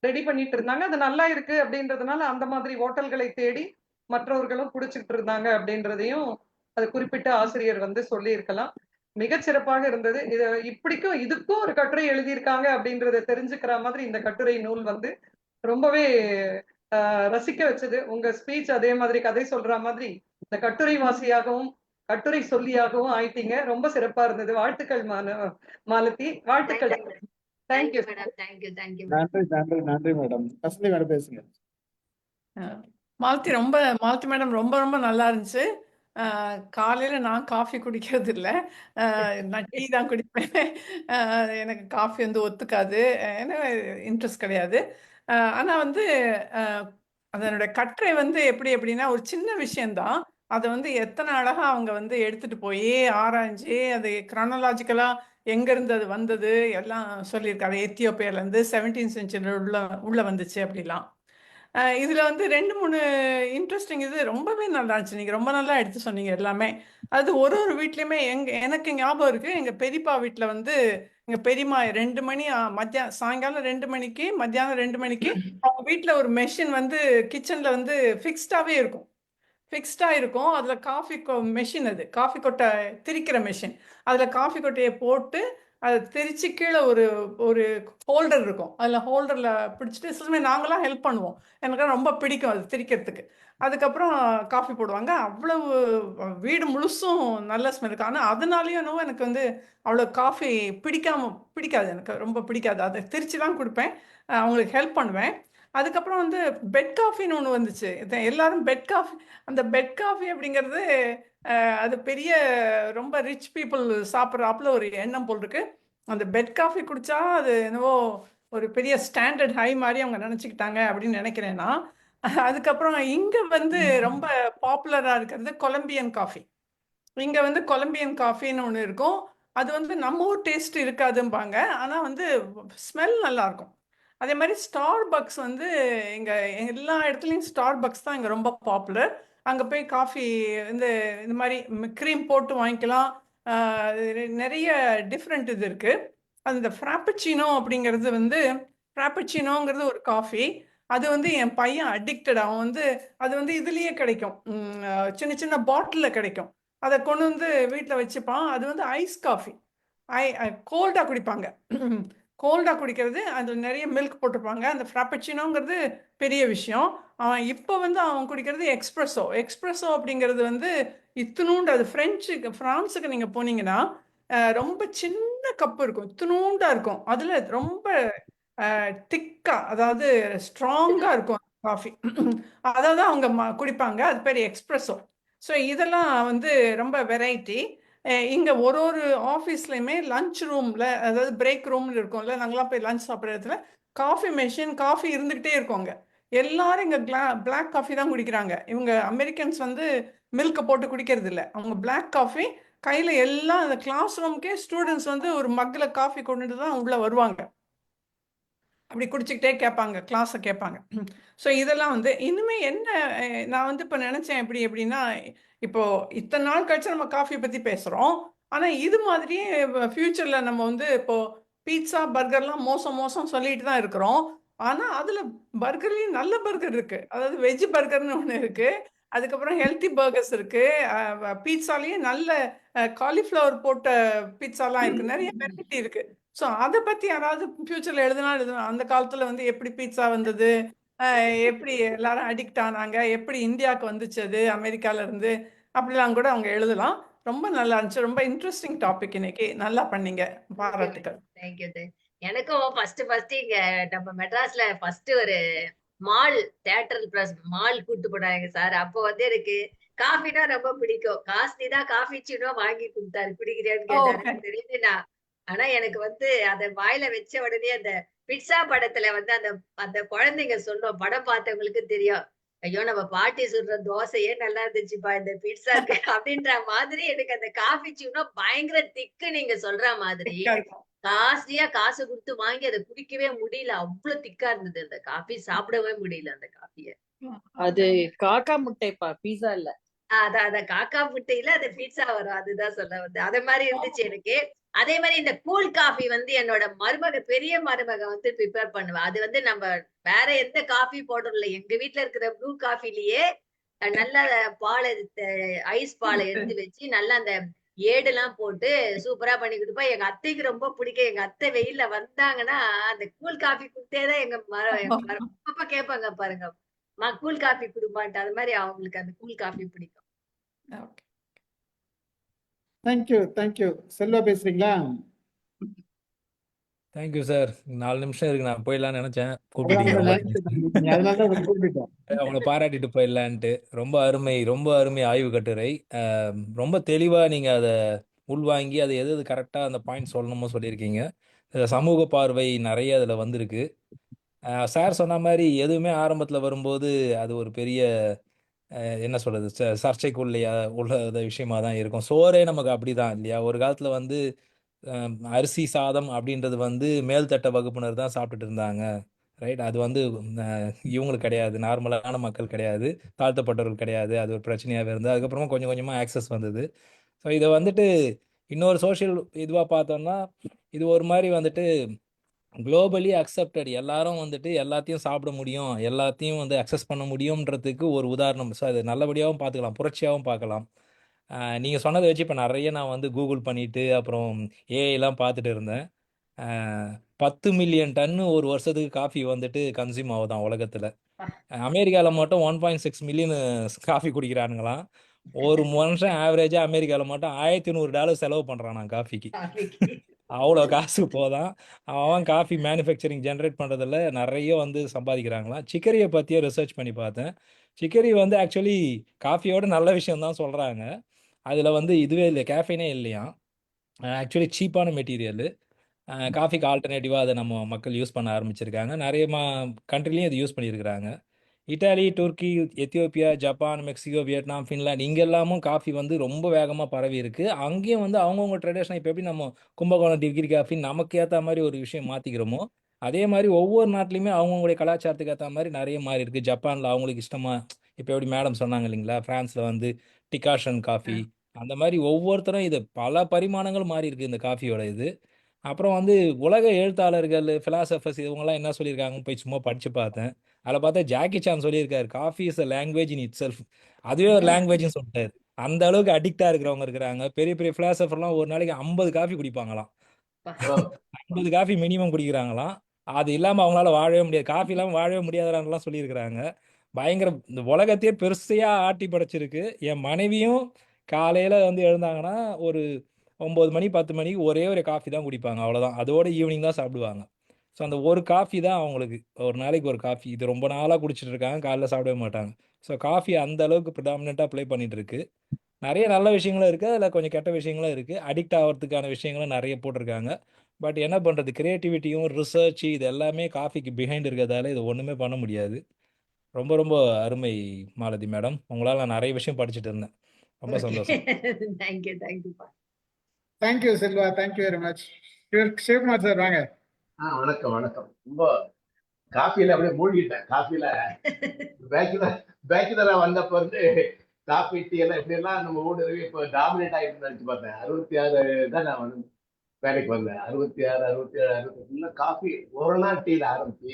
ரெடி பண்ணிட்டு இருந்தாங்க. அது நல்லா இருக்கு அப்படின்றதுனால அந்த மாதிரி ஹோட்டல்களை தேடி மற்றவர்களும் குடிச்சிட்டு இருந்தாங்க அப்படின்றதையும் அது குறிப்பிட்ட ஆசிரியர் வந்து சொல்லி இருக்கலாம். மிகச்சிறப்பாக இருந்தது. இது இப்படிக்கும் இதுக்கும் ஒரு கட்டுரை எழுதியிருக்காங்க அப்படின்றத தெரிஞ்சுக்கிற மாதிரி இந்த கட்டுரை நூல் வந்து ரொம்பவே ரசிக்க வச்சது. உங்க ஸ்பீச் அதே மாதிரி கதை சொல்ற மாதிரி இந்த கட்டுரை வாசியாகவும் கட்டுரை சொல்லியாகவும் ஆயிட்டீங்க. ரொம்ப சிறப்பா இருந்தது. வாழ்த்துக்கள் மாலதி. வாழ்த்துக்கள். தேங்க்யூ. நன்றி நன்றி நன்றி மேடம். கஸ்தூரி மேடம் பேசுங்க. மாலதி மேடம் ரொம்ப ரொம்ப நல்லா இருந்துச்சு. காலையில நான் காஃபி குடிக்கிறது இல்லை, நான் டீ தான் குடிப்பேன். எனக்கு காஃபி வந்து ஒத்துக்காது, ஏன்னா இன்ட்ரெஸ்ட் கிடையாது. ஆனா வந்து அதனோட கட்டுரை வந்து எப்படின்னா ஒரு சின்ன விஷயம்தான், அதை வந்து எத்தனை அழகா அவங்க வந்து எடுத்துட்டு போய் ஆராய்ஞ்சு அது கிரானலாஜிக்கலா எங்க இருந்து அது வந்தது எல்லாம் சொல்லியிருக்காரு. எத்தியோப்பியால இருந்து 17th century உள்ள வந்துச்சு அப்படிலாம். இதுல வந்து 2-3 இன்ட்ரெஸ்டிங் இது ரொம்பவே நல்லா இருந்துச்சு. நீங்க ரொம்ப நல்லா எடுத்து சொன்னீங்க எல்லாமே. அது ஒரு வீட்லயுமே எனக்கு ஞாபகம் இருக்கு. எங்க பெரியப்பா வீட்டுல வந்து எங்க பெரியம்மா 2 மணி சாயங்காலம் 2 மணிக்கு மத்தியானம் 2 மணிக்கு அவங்க வீட்டுல ஒரு மெஷின் வந்து கிச்சன்ல வந்து ஃபிக்ஸ்டாவே இருக்கும். அதுல காஃபி மெஷின், அது காஃபி கொட்டை திரிக்கிற மெஷின். அதுல காஃபி கொட்டையை போட்டு அதை திரிச்சு கீழே ஒரு ஒரு ஹோல்டர் இருக்கும். அதுல ஹோல்டர்ல பிடிச்சிட்டு சில நாங்களாம் ஹெல்ப் பண்ணுவோம். எனக்கு ரொம்ப பிடிக்கும் அது திரிக்கிறதுக்கு. அதுக்கப்புறம் காஃபி போடுவாங்க. அவ்வளவு வீடு முழுசும் நல்ல ஸ்மெல் இருக்கு. ஆனா அதனாலயும் என்னவோ எனக்கு வந்து அவ்வளோ காஃபி பிடிக்காது. எனக்கு ரொம்ப பிடிக்காது. அதை திரிச்சு தான் கொடுப்பேன், அவங்களுக்கு ஹெல்ப் பண்ணுவேன். அதுக்கப்புறம் வந்து பெட் காஃபின்னு ஒன்று வந்துச்சு. எல்லாரும் பெட் காஃபி, அந்த பெட் காஃபி அப்படிங்கிறது அது பெரிய ரொம்ப ரிச் பீப்புள் சாப்பிட்றாப்புல ஒரு எண்ணம் போல் இருக்கு. அந்த பெட் காஃபி குடிச்சா அது என்னவோ ஒரு பெரிய ஸ்டாண்டர்ட் ஹை மாதிரி அவங்க நினச்சிக்கிட்டாங்க அப்படின்னு நினைக்கிறேன்னா. அதுக்கப்புறம் இங்க வந்து ரொம்ப பாப்புலரா இருக்கிறது கொலம்பியன் காஃபி. இங்க வந்து கொலம்பியன் காஃபின்னு ஒன்று இருக்கும். அது வந்து நம்ம ஊர் டேஸ்ட் இருக்காதும்பாங்க, ஆனா வந்து ஸ்மெல் நல்லா இருக்கும். அதே மாதிரி ஸ்டார்பக்ஸ் வந்து இங்க எல்லா இடத்துலையும் ஸ்டார்பக்ஸ் தான் இங்க ரொம்ப பாப்புலர். அங்க போய் காஃபி இந்த மாதிரி க்ரீம் போட்டு வாங்கிக்கலாம். நிறைய டிஃப்ரெண்ட் இது இருக்கு. அந்த ஃப்ராப்பச்சினோ அப்படிங்கிறது வந்து, ஃப்ராப்பச்சினோங்கிறது ஒரு காஃபி. அது வந்து என் பையன் அடிக்டட். அவன் வந்து அது வந்து இதுலயே கிடைக்கும், சின்ன சின்ன பாட்டிலில் கிடைக்கும். அதை கொண்டு வந்து வீட்டில் வச்சுப்பான். அது வந்து ஐஸ் காஃபி, கோல்டாக குடிப்பாங்க. கோல்டாக குடிக்கிறது, அதில் நிறைய மில்க் போட்டிருப்பாங்க. அந்த ஃப்ராப்பச்சினோங்கிறது பெரிய விஷயம். அவன் இப்போ வந்து அவன் குடிக்கிறது எக்ஸ்ப்ரெஸோ அப்படிங்கிறது வந்து இத்தினூண்டு. அது ஃப்ரான்ஸுக்கு நீங்கள் போனீங்கன்னா ரொம்ப சின்ன கப்பு இருக்கும், இத்தினூண்டா இருக்கும். அதில் ரொம்ப திக்கா, அதாவது ஸ்ட்ராங்கா இருக்கும் காஃபி. அதாவது அவங்க குடிப்பாங்க. அது பேர் எக்ஸ்ப்ரெஸோ. ஸோ இதெல்லாம் வந்து ரொம்ப வெரைட்டி. இங்கே ஒரு ஆஃபீஸ்லையுமே லஞ்ச் ரூமில், அதாவது பிரேக் ரூம்னு இருக்கும்ல, நாங்களாம் போய் லஞ்ச் சாப்பிட்ற இடத்துல காஃபி மெஷின், காஃபி இருந்துக்கிட்டே இருக்கோங்க. எல்லாரும் இங்கே பிளாக் காஃபி தான் குடிக்கிறாங்க. இவங்க அமெரிக்கன்ஸ் வந்து மில்கை போட்டு குடிக்கிறது இல்லை. அவங்க பிளாக் காஃபி கையில் எல்லாம், அந்த கிளாஸ் ரூமுக்கே ஸ்டூடெண்ட்ஸ் வந்து ஒரு மக்கில் காஃபி கொண்டுட்டு தான் உள்ளே வருவாங்க. அப்படி குடிச்சிக்கிட்டே கேட்பாங்க, கிளாஸை கேட்பாங்க. ஸோ இதெல்லாம் வந்து இனிமே என்ன, நான் வந்து இப்போ நினச்சேன் எப்படின்னா, இப்போ இத்தனை நாள் கழிச்சு நம்ம காஃபியை பற்றி பேசுகிறோம். ஆனால் இது மாதிரியே ஃப்யூச்சரில் நம்ம வந்து இப்போ பீட்சா பர்கர்லாம் மோசம் சொல்லிட்டு தான் இருக்கிறோம். ஆனால் அதில் பர்கர்லேயும் நல்ல பர்கர் இருக்குது. அதாவது வெஜ் பர்கர்னு ஒன்று இருக்குது. அதுக்கப்புறம் ஹெல்த்தி பர்கர்ஸ் இருக்குது. பீட்சாலேயும் நல்ல காலிஃப்ளவர் போட்ட பீட்சாலாம் இருக்குது. நிறைய வெரைட்டி இருக்குது. ஸோ அதை பற்றி யாராவது ஃபியூச்சரில் எழுதலாம். அந்த காலத்தில் வந்து எப்படி பீட்சா வந்தது, எப்படி எல்லாரும் அடிக்ட் ஆனாங்க, எப்படி இந்தியாவுக்கு வந்துச்சு அது அமெரிக்கால இருந்து, அப்படிலாம் கூட அவங்க எழுதலாம். ரொம்ப நல்லா இருந்துச்சு. ரொம்ப இன்ட்ரெஸ்டிங் டாபிக். இன்னைக்கு நல்லா பண்ணீங்க, பாராட்டுக்கள். தேங்க்யூ. எனக்கும் ஃபர்ஸ்ட் இங்க நம்ம மெட்ராஸ்ல ஃபர்ஸ்ட் ஒரு தியேட்டர் பிளஸ் மால் கூட்டு போனாங்க சார். அப்போ வந்து எனக்கு காஃபினா ரொம்ப பிடிக்கும். காஸ்ட்லி தான் காஃபி சீனோ வாங்கி கொடுத்தாரு. குடிக்கிறியான்னு கேட்டாரு. தெரியுதுண்ணா. ஆனா எனக்கு வந்து அத வாயில வச்ச உடனே அந்த பிட்சா படத்துல வந்து அந்த குழந்தைங்க சொல்லும், படம் பார்த்தவங்களுக்கு தெரியும், ஐயோ நம்ம பாட்டி சுடுற தோசையே நல்லா இருந்துச்சுப்பா இந்த பிட்சாக்கு அப்படின்ற மாதிரி. எனக்கு அந்த காஃபி சீனோ பயங்கர திக்கு. நீங்க சொல்ற மாதிரி காஸ்ட்லியா காசு கொடுத்து வாங்கி அதை குடிக்கவே முடியல. அவ்வளவு திக்கா இருந்தது அந்த காஃபி. சாப்பிடவே முடியல அந்த காஃபிய. அது காக்கா முட்டைப்பா, பீஸா இல்ல. அதான் காக்கா முட்டையில அது பீட்சா வரும். அதுதான் சொல்ல வந்தேன். அதே மாரி இருந்துச்சு எனக்கு. அதே மாரி இந்த கூல் காஃபி வந்து என்னோட பெரிய மருமக வந்து பிரிப்பேர் பண்ணுவா. அது வந்து நம்ம வேற எந்த காஃபி பவுடர்ல எங்க வீட்ல இருக்கிற ப்ரூ காஃபிலயே நல்லா பால ஐஸ் பால எடுத்து வச்சு நல்லா அந்த ஏடுலாம் போட்டு சூப்பரா பண்ணி குடுப்பா. எங்க அத்தைக்கு ரொம்ப பிடிக்கும். எங்க அத்தை வெயில்ல வந்தாங்கன்னா, அந்த கூல் காஃபி குடுத்தே தான் அப்பப்ப கேட்பாங்க பாருங்க. கூல் காஃபி குடும்மான்ட்டு. அது மாரி அவங்களுக்கு அந்த கூல் காஃபி பிடிக்கும். ஓகே. தேங்க்யூ. செல்வா பேசுறீங்களா? Thank you sir. 4 நிமிஷம் இருக்கு. நான் போயிடலாம்னு நினைச்சேன். அதான் கூப்பிட்டுட்டீங்க. உங்களை ரொம்ப நினைச்சிட்டு அதனாலதான் உங்களை கூப்பிட்டோம். அவங்கள பாராட்டிட்டு போயிடலான்ட்டு. ரொம்ப அருமை ஆய்வு கட்டுரை. ரொம்ப தெளிவா நீங்க அதை உள்வாங்கி அதை எது எது கரெக்டா அந்த பாயிண்ட் சொல்லணுமோ சொல்லியிருக்கீங்க. சமூக பார்வை நிறைய அதுல வந்திருக்கு. சார் சொன்ன மாதிரி எதுவுமே ஆரம்பத்துல வரும்போது அது ஒரு பெரிய என்ன சொல்றது சர்ச்சைக்குள்ளையா உள்ள விஷயமா தான் இருக்கும். சோறே நமக்கு அப்படிதான் இல்லையா? ஒரு காலத்துல வந்து அரிசி சாதம் அப்படின்றது வந்து மேல்தட்ட வகுப்பினர் தான் சாப்பிட்டுட்டு இருந்தாங்க. ரைட்? அது வந்து இவங்களுக்கு கிடையாது, நார்மலான மக்கள் கிடையாது, தாழ்த்தப்பட்டவர்கள் கிடையாது. அது ஒரு பிரச்சனையாகவே இருந்தது. அதுக்கப்புறமா கொஞ்சம் கொஞ்சமாக ஆக்சஸ் வந்தது. ஸோ இதை வந்துட்டு இன்னொரு சோஷியல் இதுவாக பார்த்தோம்னா இது ஒரு மாதிரி வந்துட்டு குளோபலி அக்செப்டட், எல்லாரும் வந்துட்டு எல்லாத்தையும் சாப்பிட முடியும், எல்லாத்தையும் வந்து அக்சஸ் பண்ண முடியும்ன்றதுக்கு ஒரு உதாரணம். ஸோ அது நல்லபடியாகவும் பார்த்துக்கலாம், புரட்சியாகவும் பார்க்கலாம். நீங்கள் சொன்னதை வச்சு இப்போ நிறைய நான் வந்து கூகுள் பண்ணிட்டு அப்புறம் ஏஐலாம் பார்த்துட்டு இருந்தேன். 10 மில்லியன் டன்னு ஒரு வருஷத்துக்கு காஃபி வந்துட்டு கன்சியூம் ஆகுதான் உலகத்தில். அமெரிக்காவில் மட்டும் 1.6 மில்லியன் காஃபி குடிக்கிறானுங்களாம். ஒரு மனுஷன் ஆவரேஜாக அமெரிக்காவில் மட்டும் $1100 செலவு பண்ணுறான் காஃபிக்கு. அவ்வளோ காசு போதான். அவன் காஃபி மேனுஃபேக்சரிங் ஜென்ரேட் பண்ணுறதில் நிறைய வந்து சம்பாதிக்கிறாங்களாம். சிக்கரியை பற்றியே ரிசர்ச் பண்ணி பார்த்தேன். சிக்கரி வந்து ஆக்சுவலி காஃபியோட நல்ல விஷயம் தான் சொல்கிறாங்க. அதில் வந்து இதுவே இல்லை, கேஃபைனே இல்லையா. ஆக்சுவலி சீப்பான மெட்டீரியல். காஃபிக்கு ஆல்டர்னேட்டிவாக அதை நம்ம மக்கள் யூஸ் பண்ண ஆரம்பிச்சிருக்காங்க. நிறைய கண்ட்ரிலையும் இது யூஸ் பண்ணியிருக்கிறாங்க. Italy, Turkey, Ethiopia, Japan, Mexico, Vietnam, Finland இங்கே எல்லாமும் காஃபி வந்து ரொம்ப வேகமாக பரவி இருக்கு. அங்கேயும் வந்து அவங்கவுங்க ட்ரெடிஷனை இப்போ எப்படி நம்ம கும்பகோணம் டிகிரி காஃபி நமக்கு ஏற்ற மாதிரி ஒரு விஷயம் மாற்றிக்கிறோமோ, அதே மாதிரி ஒவ்வொரு நாட்டிலையுமே அவங்கவுங்களுடைய கலாச்சாரத்துக்கு ஏற்ற மாதிரி நிறைய மாறி இருக்கு. ஜப்பானில் அவங்களுக்கு இஷ்டமாக இப்போ எப்படி மேடம் சொன்னாங்க இல்லைங்களா, ஃப்ரான்ஸில் வந்து டிகாஷன் காஃபி, அந்த மாதிரி ஒவ்வொருத்தரும் இது பல பரிமாணங்கள் மாறி இருக்கு இந்த காஃபியோட இது. அப்புறம் வந்து உலக எழுத்தாளர்கள், ஃபிலாசபர்ஸ் இவங்கெல்லாம் என்ன சொல்லியிருக்காங்கன்னு போய் சும்மா படிச்சு பார்த்தேன். அதில் பார்த்தா ஜாக்கி சான் சொல்லியிருக்காரு, coffee is a language in it self. அதுவே ஒரு லாங்குவேஜ்னு சொல்லிட்டாரு. அந்த அளவுக்கு அடிக்டா இருக்கிறவங்க இருக்கிறாங்க. பெரிய பெரிய ஃபிலாசபர்லாம் ஒரு நாளைக்கு 50 காஃபி குடிப்பாங்களாம். 50 காஃபி மினிமம் குடிக்கிறாங்களாம். அது இல்லாமல் அவங்களால வாழவே முடியாது, காஃபி இல்லாமல் வாழவே முடியாதுலாம் சொல்லியிருக்கிறாங்க. பயங்கர இந்த உலகத்தையே பெருசையா ஆட்டி படைச்சிருக்கு. என் மனைவியும் காலையில வந்து எழுந்தாங்கன்னா ஒரு 9 மணி 10 மணிக்கு ஒரே ஒரு காஃபி தான் குடிப்பாங்க, அவ்வளோதான். அதோட ஈவினிங் தான் சாப்பிடுவாங்க. ஸோ அந்த ஒரு காஃபி தான் அவங்களுக்கு, ஒரு நாளைக்கு ஒரு காஃபி. இது ரொம்ப நாளாக குடிச்சிட்டு இருக்காங்க, காலைல சாப்பிடவே மாட்டாங்க. ஸோ காஃபி அந்த அளவுக்கு ப்ரிடாமினெண்ட்டாக ப்ளே பண்ணிட்டு இருக்கு. நிறைய நல்ல விஷயங்களும் இருக்குது, அதில் கொஞ்சம் கெட்ட விஷயங்களும் இருக்குது. அடிக்ட் ஆகிறதுக்கான விஷயங்களும் நிறைய போட்டிருக்காங்க. பட் என்ன பண்ணுறது, கிரியேட்டிவிட்டியும் ரிசர்ச் இது எல்லாமே காஃபிக்கு பிஹைண்ட் இருக்கிறதால இது ஒன்றுமே பண்ண முடியாது. ரொம்ப ரொம்ப அருமை மாலதி மேடம், உங்களால் நான் நிறைய விஷயம் படிச்சுட்டு இருந்தேன். ரொம்ப சந்தோஷம். Thank you. Thank you Selva, thank you very much. Sivakumar sir வாங்க. வணக்கம். ரொம்ப காஃபியில அப்படியே மூழ்கிட்டேன். காஃபியில பேச்சுலரா வந்தப்ப வந்து காஃபி டீ எல்லாம் எப்படி எல்லாம் நம்ம ஊடுருவி இப்போ டாமினேட் ஆகிட்டு நினைச்சு பார்த்தேன். 66 தான் நான் வந்து வேலைக்கு வந்தேன். 66, 67, 68 காஃபி ஒரு நாள் டீல ஆரம்பிச்சு,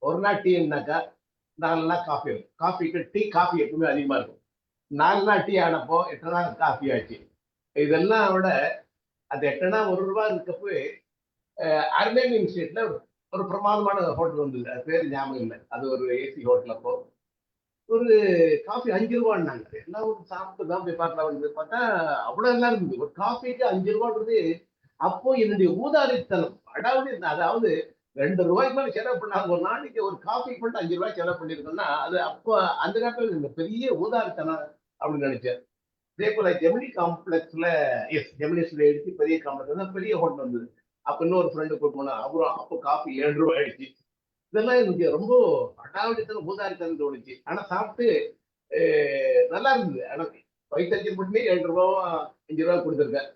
ஒரு நாள் டீனாக்கா 4 நாள் காஃபி இருக்கும். காஃபிக்கு காஃபி எப்பவுமே அதிகமா இருக்கும். 4 நாள் டீ ஆனப்போ 8 நாள் காஃபி ஆச்சு. இதெல்லாம் விட அந்த 8 நாள் ₹1 இருக்கப்போ அர்மேனியன் ஸ்ட்ரீட்ல ஒரு பிரமாதமான ஹோட்டல் வந்தது. அது பேர் ஞாபகம் இல்லை. அது ஒரு ஏசி ஹோட்டல். அப்போ ஒரு காஃபி ₹5 எல்லாம் ஒரு சாப்பிட்டு தான் போய் பார்க்கலாம். பார்த்தா அவ்வளவு எல்லாம் இருந்தது. ஒரு காஃபிக்கு ₹5 அப்போ என்னுடைய ஊதாரித்தனம், அதாவது ₹2 மேல செலவு பண்ணாங்க. ஒரு நாளைக்கு ஒரு காஃபிக்கு மட்டும் ₹5 செலவு பண்ணிருக்கோம்னா அது அப்போ அந்த காலத்துல இந்த பெரிய ஊதாரித்தனம் அப்படின்னு நினைச்சேன். இதே போல ஜெமினி காம்ப்ளெக்ஸ்ல ஜெமினிஸ்ல எடுத்து பெரிய காம்ப்ளெக்ஸ் பெரிய ஹோட்டல் வந்தது. அப்ப இன்னொரு ஃப்ரெண்டு கூட்டு போனா, அவரும் அப்போ காஃபி ₹7 ஆயிடுச்சு. இதெல்லாம் எனக்கு ரொம்ப அடாவடித்தனம் ஊதாரித்தனம் தோணுச்சு. ஆனா சாப்பிட்டு நல்லா இருந்தது. ஆனா வயிற்று மட்டுமே ₹7 ₹5 கொடுத்துருக்கேன்.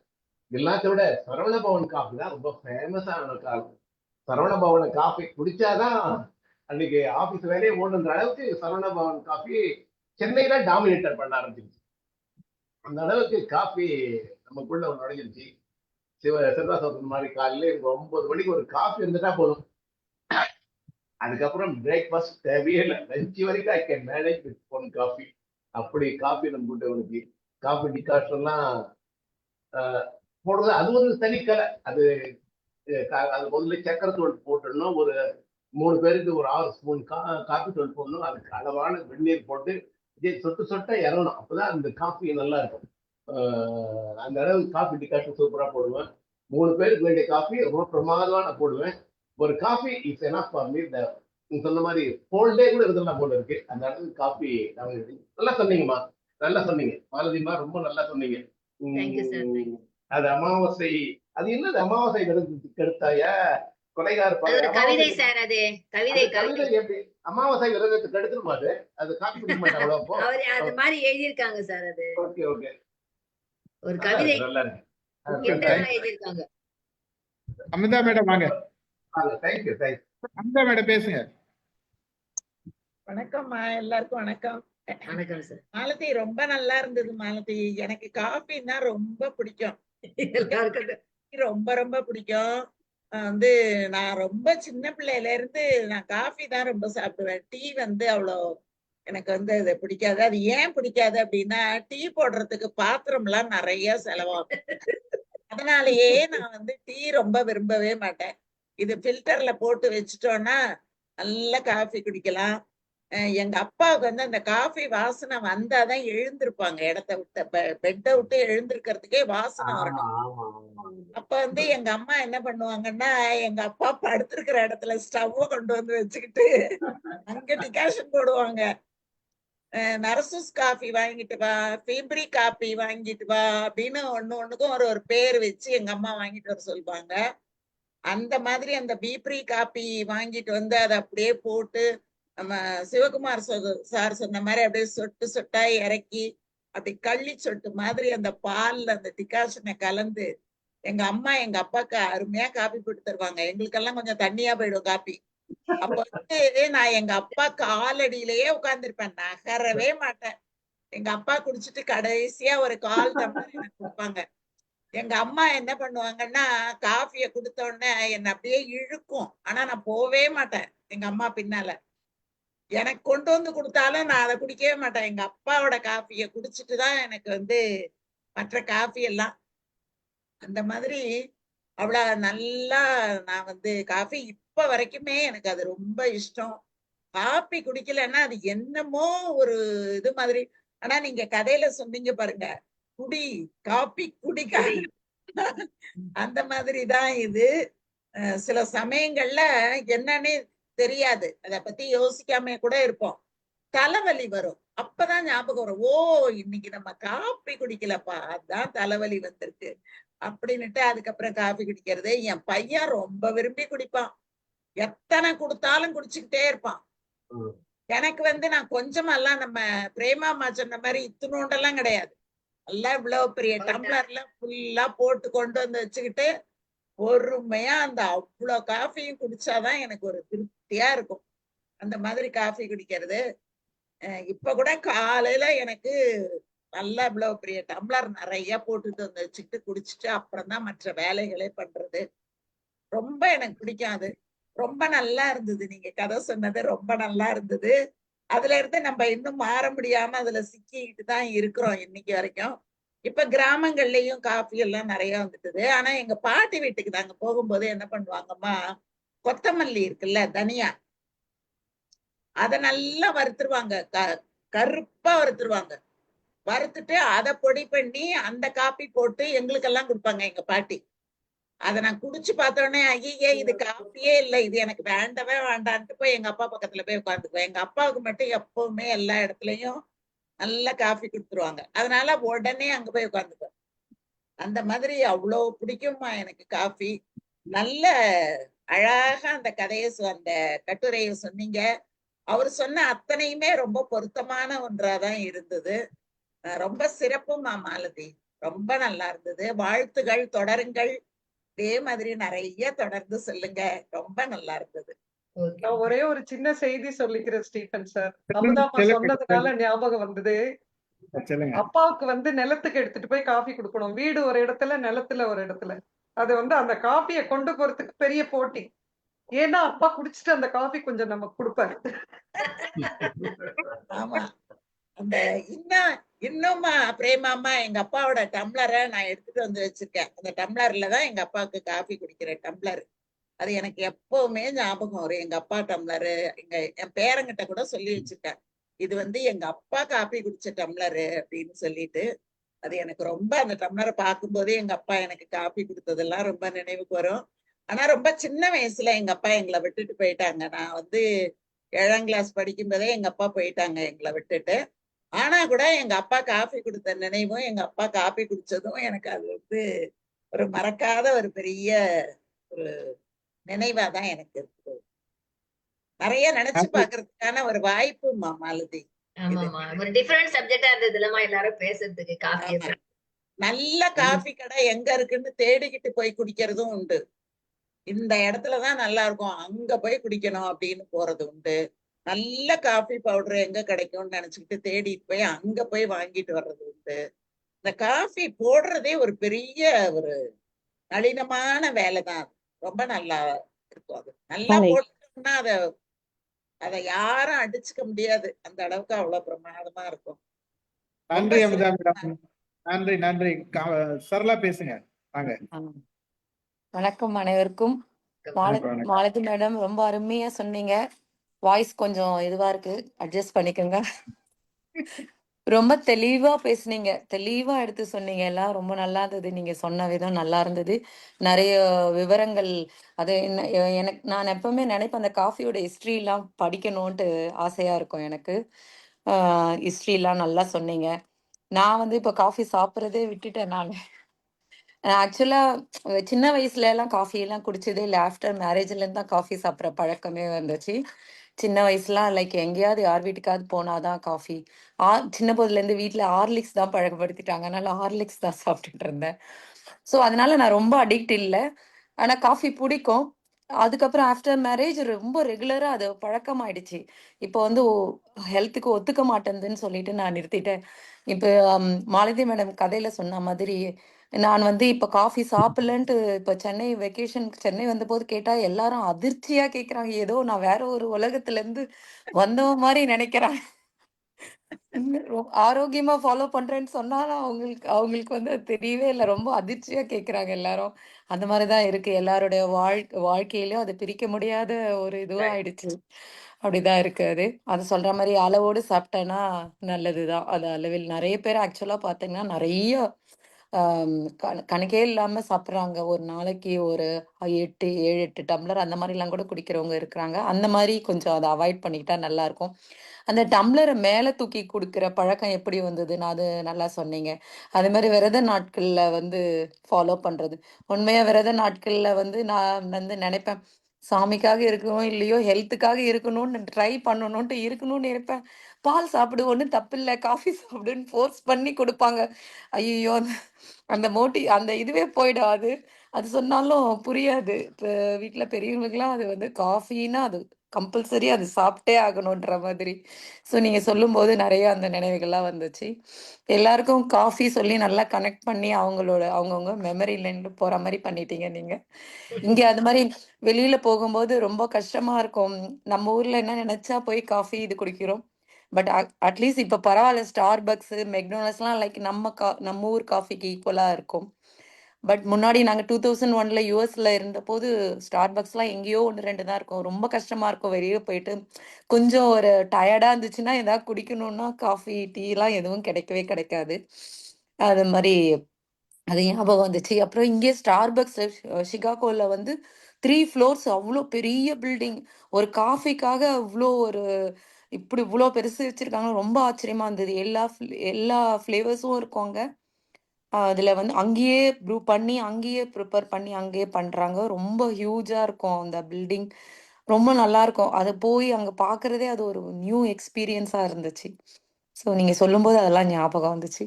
எல்லாத்த விட சரவண பவன் காஃபி தான் ரொம்ப ஃபேமஸான காஃபி. சரவண பவன காஃபி குடிச்சாதான் அன்னைக்கு ஆபீஸ் வேலையை ஓடுன்ற அளவுக்கு சரவண பவன் காஃபி சென்னையில டாமினேட்டர் பண்ண ஆரம்பிச்சிருச்சு. அந்த அளவுக்கு காஃபி நமக்குள்ள நுழைஞ்சிருச்சு. செல்வா சொல்ற மாதிரி காலையில 9 மணிக்கு ஒரு காஃபி இருந்துட்டா போதும். அதுக்கப்புறம் பிரேக்ஃபாஸ்ட் தேவையே இல்லை. லஞ்ச் வரைக்கும் I can manage with one coffee. அப்படி காஃபி நம்ம கூட்டவனுக்கு காஃபி டிகாஷன்லாம் போடுறது அது ஒரு தனிக்கலை. அது முதல்ல சக்கரை தூள் போட்டுடணும். ஒரு 3 பேருக்கு ஒரு 6 ஸ்பூன் காஃபி தூள் போடணும். அதுக்கு அளவான வெந்நீர் போட்டு சொட்டு சொட்ட இறங்கணும். அப்பதான் அந்த காஃபி நல்லா இருக்கும். அந்த அளவு காஃபி டிகாஷன் சூப்பரா போடுவேன். 3 பேருக்கு வேண்டிய காஃபி ரொம்ப பிரமாதமா நான் போடுவேன். ஒரு coffee is enough for me. நீங்க சொன்ன மாதிரி ஹோல் டே கூட இருந்தெல்லாம் போல இருக்கு. அந்த அளவுக்கு காஃபி நல்லா சொன்னீங்கம்மா, நல்லா சொன்னீங்க மாலதிமா, ரொம்ப நல்லா சொன்னீங்க. அது அமாவாசை, அது என்னது அமாவாசை விரதத்துக்கு எடுத்தாயா கொலைகார கவிதை சார், அது கவிதை எப்படி அமாவாசை விரதத்துக்கு எடுத்துருமா? அது காப்பி குடிக்க மாட்டாங்களோ அப்போ? அது மாதிரி எழுதியிருக்காங்க சார். அது ஓகே ஓகே, ஒரு கவிதை நல்லா இருக்கு. எழுதியிருக்காங்க. அமிதா மேடம் வாங்க. Thank you thank you. அமிதா மேடம் பேசுங்க. வணக்கம்மா, எல்லாருக்கும் வணக்கம். வணக்கம் சார். மாலதி ரொம்ப நல்லா இருந்தது. மாலதி, எனக்கு காஃபின்னா ரொம்ப பிடிக்கும். ரொம்ப ரொம்ப பிடிக்கும். நான் ரொம்ப சின்ன பிள்ளையில இருந்து நான் காஃபி தான் ரொம்ப சாப்பிடுவேன். டீ அவ்வளோ எனக்கு அது பிடிக்காது. அது ஏன் பிடிக்காது அப்படின்னா, டீ போடுறதுக்கு பாத்திரம் எல்லாம் நிறைய செலவாகும். அதனாலயே நான் டீ ரொம்ப விரும்பவே மாட்டேன். இது ஃபில்டர்ல போட்டு வச்சுட்டோம்னா நல்ல காஃபி குடிக்கலாம். எங்க அப்பாவுக்கு அந்த காஃபி வாசனை வந்தாதான் எழுந்திருப்பாங்க. இடத்த விட்டு பெட்டை விட்டு எழுந்திருக்கிறதுக்கே வாசனை வரணும். அப்ப எங்க அம்மா என்ன பண்ணுவாங்கன்னா, எங்க அப்பா படுத்திருக்கிற இடத்துல ஸ்டவ்வை கொண்டு வந்து வச்சுக்கிட்டு அங்க டிகாஷன் போடுவாங்க. நரசூஸ் காஃபி வாங்கிட்டு வா, ஃபீப்ரி காஃபி வாங்கிட்டு வா அப்படின்னு ஒண்ணுக்கும் ஒரு பேர் வச்சு எங்க அம்மா வாங்கிட்டு வர சொல்லுவாங்க. அந்த மாதிரி அந்த பீப்ரி காப்பி வாங்கிட்டு அதை அப்படியே போட்டு நம்ம சிவகுமார் சார் சொன்ன மாதிரி அப்படியே சொட்டு சொட்டா இறக்கி அப்படி கள்ளி சொட்டு மாதிரி அந்த பால்ல அந்த டிகாஷனை கலந்து எங்க அம்மா எங்க அப்பாக்கு அருமையா காப்பி போட்டு தருவாங்க. எங்களுக்கெல்லாம் கொஞ்சம் தண்ணியா போயிடும் காப்பி. அப்ப நான் எங்க அப்பா காலடியிலேயே உட்கார்ந்துருப்பேன், நகரவே மாட்டேன். எங்க அப்பா குடிச்சிட்டு கடைசியா ஒரு கால் டம்ளர் எனக்கு கொடுப்பாங்க. எங்க அம்மா என்ன பண்ணுவாங்கன்னா, காஃபிய கொடுத்த உடனே என்ன அப்படியே இழுக்கும். ஆனா நான் போவே மாட்டேன் எங்க அம்மா பின்னால. எனக்கு கொண்டு வந்து கொடுத்தாலும் நான் அதை குடிக்கவே மாட்டேன். எங்க அப்பாவோட காஃபிய குடிச்சிட்டுதான் எனக்கு மற்ற காஃபி எல்லாம். அந்த மாதிரி அவ்வளவு நல்லா நான் காஃபி இப்ப வரைக்குமே எனக்கு அது ரொம்ப இஷ்டம். காஃபி குடிக்கலன்னா அது என்னமோ ஒரு இது மாதிரி. ஆனா நீங்க கதையில சொன்னீங்க பாருங்க, குடி காப்பி குடிக்க, அந்த மாதிரிதான் இது. சில சமயங்கள்ல என்னன்னு தெரியாது, அத பத்தி யோசிக்காம கூட இருப்போம். தலைவலி வரும், அப்பதான் ஞாபகம் வரும், ஓ இன்னைக்கு நம்ம காப்பி குடிக்கலப்பா, அதான் தலைவலி வந்திருக்கு அப்படின்னுட்டு அதுக்கப்புறம் காப்பி குடிக்கிறது. என் பையன் ரொம்ப விரும்பி குடிப்பான், எத்தனை கொடுத்தாலும் குடிச்சுக்கிட்டே இருப்பான். எனக்கு நான் கொஞ்சமெல்லாம் நம்ம பிரேமாமா சொன்ன மாதிரி இத்தினோண்டெல்லாம் கிடையாது. எல்லாம் இவ்வளவு பெரிய டம்ளர்ல ஃபுல்லா போட்டு கொண்டு வந்து வச்சுக்கிட்டு பொறுமையா அந்த அவ்வளவு காஃபியும் குடிச்சாதான் எனக்கு ஒரு திருப்தியா இருக்கும். அந்த மாதிரி காஃபி குடிக்கிறது. இப்ப கூட காலையில எனக்கு நல்லா இவ்வளவு பெரிய டம்ளர் நிறைய போட்டுட்டு வந்து வச்சுக்கிட்டு குடிச்சிட்டு அப்புறம் தான் மற்ற வேலைகளே பண்றது. ரொம்ப எனக்கு பிடிக்கும் அது. ரொம்ப நல்லா இருந்தது நீங்க கதை சொன்னது, ரொம்ப நல்லா இருந்தது. அதுல இருந்து நம்ம இன்னும் மாற முடியாம அதுல சிக்கிக்கிட்டு தான் இருக்கிறோம் இன்னைக்கு வரைக்கும். இப்ப கிராமங்கள்லயும் காஃபி எல்லாம் நிறைய வந்துட்டுது. ஆனா எங்க பாட்டி வீட்டுக்கு நாங்க போகும்போது என்ன பண்ணுவாங்கம்மா, கொத்தமல்லி இருக்குல்ல, தனியா, அத நல்லா வறுத்துருவாங்க, கருப்பா வறுத்துருவாங்க. வறுத்துட்டு அதை பொடி பண்ணி அந்த காப்பி போட்டு எங்களுக்கெல்லாம் கொடுப்பாங்க எங்க பாட்டி. அதை நான் குடிச்சு பார்த்தோடனே, ஐயே இது காப்பியே இல்லை, இது எனக்கு வேண்டவே வேண்டான்ட்டு போய் எங்க அப்பா பக்கத்துல போய் உட்காந்துக்குவேன். எங்க அப்பாவுக்கு மட்டும் எப்பவுமே எல்லா இடத்துலயும் நல்ல காஃபி கொடுத்துருவாங்க, அதனால உடனே அங்க போய் உட்காந்துக்குவேன். அந்த மாதிரி அவ்வளவு பிடிக்குமா எனக்கு காஃபி. நல்ல அழகா அந்த கதையை அந்த கட்டுரையை சொன்னீங்க. அவர் சொன்ன அத்தனையுமே ரொம்ப பொருத்தமான ஒன்றாதான் இருந்தது. ரொம்ப சிறப்புமா மாலதி, ரொம்ப நல்லா இருந்தது. வாழ்த்துகள், தொடருங்கள், இதே மாதிரி நிறைய தொடர்ந்து சொல்லுங்க. ரொம்ப நல்லா இருந்தது. ஓகே. நான் ஒரே ஒரு சின்ன செய்தி சொல்லிக்கிறேன் ஸ்டீஃபன் சார். சொல்லுங்க, அமுதாமா சொன்னதுனால ஞாபகம் வந்தது. சொல்லுங்க. அப்பாவுக்கு வந்து நிலத்துக்கு எடுத்துட்டு போய் காஃபி கொடுக்கணும். வீடு ஒரு இடத்துல, நிலத்துல ஒரு இடத்துல. அது வந்து அந்த காஃபியை கொண்டு போறதுக்கு பெரிய போட்டி. ஏன்னா அப்பா குடிச்சிட்டு அந்த காஃபி கொஞ்சம் நமக்கு கொடுப்பாரு. ஆமா. அந்த இன்னும் பிரேமாமா எங்க அப்பாவோட டம்ளரை நான் எடுத்துட்டு வந்து வச்சிருக்கேன். அந்த டம்ளர்ல தான் எங்க அப்பாவுக்கு காஃபி குடிக்கிற டம்ளர். அது எனக்கு எப்பவுமே ஞாபகம் வரும். எங்க அப்பா டம்ளரு என் பேரங்கிட்ட கூட சொல்லி வச்சிருக்கேன். இது வந்து எங்க அப்பா காஃபி குடிச்ச டம்ளரு அப்படின்னு சொல்லிட்டு. அது எனக்கு ரொம்ப அந்த டம்ளரை பார்க்கும்போதே எங்க அப்பா எனக்கு காஃபி கொடுத்ததெல்லாம் ரொம்ப நினைவுக்கு வரும். ஆனா ரொம்ப சின்ன வயசுல எங்க அப்பா எங்களை விட்டுட்டு போயிட்டாங்க. நான் வந்து 7ஆம் கிளாஸ் படிக்கும்போதே எங்க அப்பா போயிட்டாங்க எங்களை விட்டுட்டு. ஆனா கூட எங்க அப்பா காஃபி கொடுத்த நினைவும் எங்க அப்பா காஃபி குடிச்சதும் எனக்கு அது வந்து ஒரு மறக்காத ஒரு பெரிய ஒரு நினைவா தான் எனக்கு இருக்கு. நிறைய நினைச்சு பாக்குறதுக்கான ஒரு வாய்ப்பு மாலதி. ஆமாமா. ஒரு டிஃபரெண்ட் சப்ஜெக்டா இருந்ததுலமா எல்லாரும் பேசுறதுக்கு காஃபியை ஆமா. பத்தி. நல்ல காஃபி கடை எங்க இருக்குன்னு தேடிக்கிட்டு போய் குடிக்கிறதும் உண்டு. இந்த இடத்துலதான் நல்லா இருக்கும், அங்க போய் குடிக்கணும் அப்படின்னு போறது உண்டு. நல்ல காஃபி பவுடர் எங்க கிடைக்கும்னு நினைச்சுக்கிட்டு தேடிட்டு போய் அங்க போய் வாங்கிட்டு வர்றது உண்டு. இந்த காஃபி போடுறதே ஒரு பெரிய ஒரு நளினமான வேலைதான். ரொம்ப நல்லா இருக்கும். அது நல்லா போட்டோம்னா அதை யாரும் அடிச்சுக்க முடியாது. அந்த அளவுக்கு அவ்வளவு பிரமாதமா இருக்கும். நன்றி அமுதா மேடம். நன்றி நன்றி. சரளா பேசுங்க. வாங்க. வணக்கம் அனைவருக்கும். மாலதி மேடம் ரொம்ப அருமையா சொன்னீங்க. வாய்ஸ் கொஞ்சம் இதுவா இருக்கு, அட்ஜஸ்ட் பண்ணிக்கோங்க. ரொம்ப தெளிவா பேசுனீங்க, தெளிவா எடுத்து சொன்னீங்க. எல்லாம் ரொம்ப நல்லா இருந்தது. நீங்க சொன்ன விதம் நல்லா இருந்தது. நிறைய விவரங்கள். அது என்ன எனக்கு நான் எப்பவுமே நினைப்பேன், அந்த காஃபியோட ஹிஸ்ட்ரிலாம் படிக்கணும்ட்டு ஆசையா இருக்கும் எனக்கு. ஹிஸ்ட்ரிலாம் நல்லா சொன்னீங்க. நான் வந்து இப்போ காஃபி சாப்பிட்றதே விட்டுட்டேன் நான். ஆக்சுவலா சின்ன வயசுல எல்லாம் காஃபி எல்லாம் குடிச்சதே இல்லை. ஆஃப்டர் மேரேஜ்ல இருந்து தான் காஃபி சாப்பிட்ற பழக்கமே வந்துச்சு. சின்ன வயசுலாம் லைக் எங்கேயாவது யார் வீட்டுக்காவது போனாதான் காஃபி. சின்ன போதுல இருந்து வீட்டுல ஹார்லிக்ஸ் தான் பழக்கப்படுத்திட்டாங்க. அதனால ஹார்லிக்ஸ் தான் சாப்பிட்டுட்டு இருந்தேன். ஸோ அதனால நான் ரொம்ப அடிக்ட் இல்லை. ஆனா காஃபி பிடிக்கும். அதுக்கப்புறம் ஆஃப்டர் மேரேஜ் ரொம்ப ரெகுலரா அது பழக்கமாயிடுச்சு. இப்போ வந்து ஹெல்த்துக்கு ஒத்துக்க மாட்டேங்குதுன்னு சொல்லிட்டு நான் நிறுத்திட்டேன். இப்போ மாலதி மேடம் கதையில சொன்ன மாதிரி நான் வந்து இப்ப காஃபி சாப்பிடலன்ட்டு இப்ப சென்னை வெக்கேஷனுக்கு சென்னை வந்தபோது கேட்டா எல்லாரும் அதிர்ச்சியா கேக்குறாங்க. ஏதோ நான் வேற ஒரு உலகத்துல இருந்து வந்தவ மாதிரி நினைக்கிறாங்க. ஆரோக்கியமா ஃபாலோ பண்றேன்னு சொன்னாலும் அவங்களுக்கு வந்து அது தெரியவே இல்லை. ரொம்ப அதிர்ச்சியா கேக்குறாங்க எல்லாரும். அந்த மாதிரிதான் இருக்கு எல்லாருடைய வாழ்க்கையிலும். அது பிரிக்க முடியாத ஒரு இதுவா ஆயிடுச்சு. அப்படிதான் இருக்கு அது. அது சொல்ற மாதிரி அளவோடு சாப்பிட்டேன்னா நல்லதுதான். அது அளவில் நிறைய பேர் ஆக்சுவலா பாத்தீங்கன்னா நிறைய கணக்கே இல்லாம சாப்பிடுறாங்க. ஒரு நாளைக்கு ஒரு 7, 8 டம்ளர் அந்த மாதிரிலாம் கூட குடிக்கிறவங்க இருக்கிறாங்க. அந்த மாதிரி கொஞ்சம் அதை அவாய்ட் பண்ணிக்கிட்டா நல்லா இருக்கும். அந்த டம்ளரை மேல தூக்கி குடுக்கிற பழக்கம் எப்படி வந்ததுன்னு அது நல்லா சொன்னீங்க. அதே மாதிரி விரத நாட்கள்ல வந்து ஃபாலோ பண்றது. உண்மையா விரத நாட்கள்ல வந்து நான் வந்து நினைப்பேன், சாமிக்காக இருக்கணும் இல்லையோ ஹெல்த்துக்காக இருக்கணும்னு ட்ரை பண்ணணும்ட்டு இருக்கணும்னு இருப்பேன். பால் சாப்பிடு, ஒன்றும் தப்பு இல்லை, காஃபி சாப்பிடுன்னு ஃபோர்ஸ் பண்ணி கொடுப்பாங்க. ஐயோ, அந்த இதுவே போயிடும். அது சொன்னாலும் புரியாது. இப்போ வீட்டில் பெரியவங்களுக்குலாம் அது வந்து காஃபின்னா அது கம்பல்சரி, அது சாப்பிட்டே ஆகணுன்ற மாதிரி. ஸோ நீங்கள் சொல்லும்போது நிறைய அந்த நினைவுகள்லாம் வந்துச்சு. எல்லாருக்கும் காஃபி சொல்லி நல்லா கனெக்ட் பண்ணி அவங்கவுங்க மெமரியிலேருந்து போகிற மாதிரி பண்ணிட்டீங்க நீங்கள். இங்கே அது மாதிரி வெளியில் போகும்போது ரொம்ப கஷ்டமாக இருக்கும். நம்ம ஊரில் என்ன நினச்சா போய் காஃபி இது குடிக்கிறோம். பட் அட்லீஸ்ட் இப்போ பரவாயில்ல, ஸ்டார்பக்ஸ், மெக்டோனல்ட்ஸ்லாம் லைக் நம்ம ஊர் காஃபிக்கு ஈக்குவலாக இருக்கும். பட் முன்னாடி நாங்கள் 2001 யூஎஸ்ல இருந்தபோது ஸ்டார்பக்ஸ்லாம் எங்கேயோ 1, 2 தான் இருக்கும். ரொம்ப கஷ்டமா இருக்கும். வெளியே போயிட்டு கொஞ்சம் ஒரு டயர்டா இருந்துச்சுன்னா ஏதாவது குடிக்கணும்னா காஃபி, டீலாம் எதுவும் கிடைக்கவே கிடைக்காது. அது மாதிரி அது ஞாபகம் வந்துச்சு. அப்புறம் இங்கே ஸ்டார்பக்ஸ் சிகாகோல வந்து 3 ஃப்ளோர்ஸ், அவ்வளோ பெரிய பில்டிங். ஒரு காஃபிக்காக அவ்வளோ இப்படி இவ்வளோ பெருசு வச்சிருக்காங்க. ரொம்ப ஆச்சரியமா இருந்தது. எல்லா ஃப்ளேவர்ஸும் இருக்கும் அங்க. அதுல வந்து அங்கேயே ப்ரூ பண்ணி, அங்கேயே ப்ரிப்பேர் பண்ணி, அங்கேயே பண்றாங்க. ரொம்ப ஹியூஜா இருக்கும் அந்த பில்டிங். ரொம்ப நல்லா இருக்கும். அது போய் அங்க பார்க்கறதே அது ஒரு நியூ எக்ஸ்பீரியன்ஸா இருந்துச்சு. ஸோ நீங்க சொல்லும்போது அதெல்லாம் ஞாபகம் வந்துச்சு.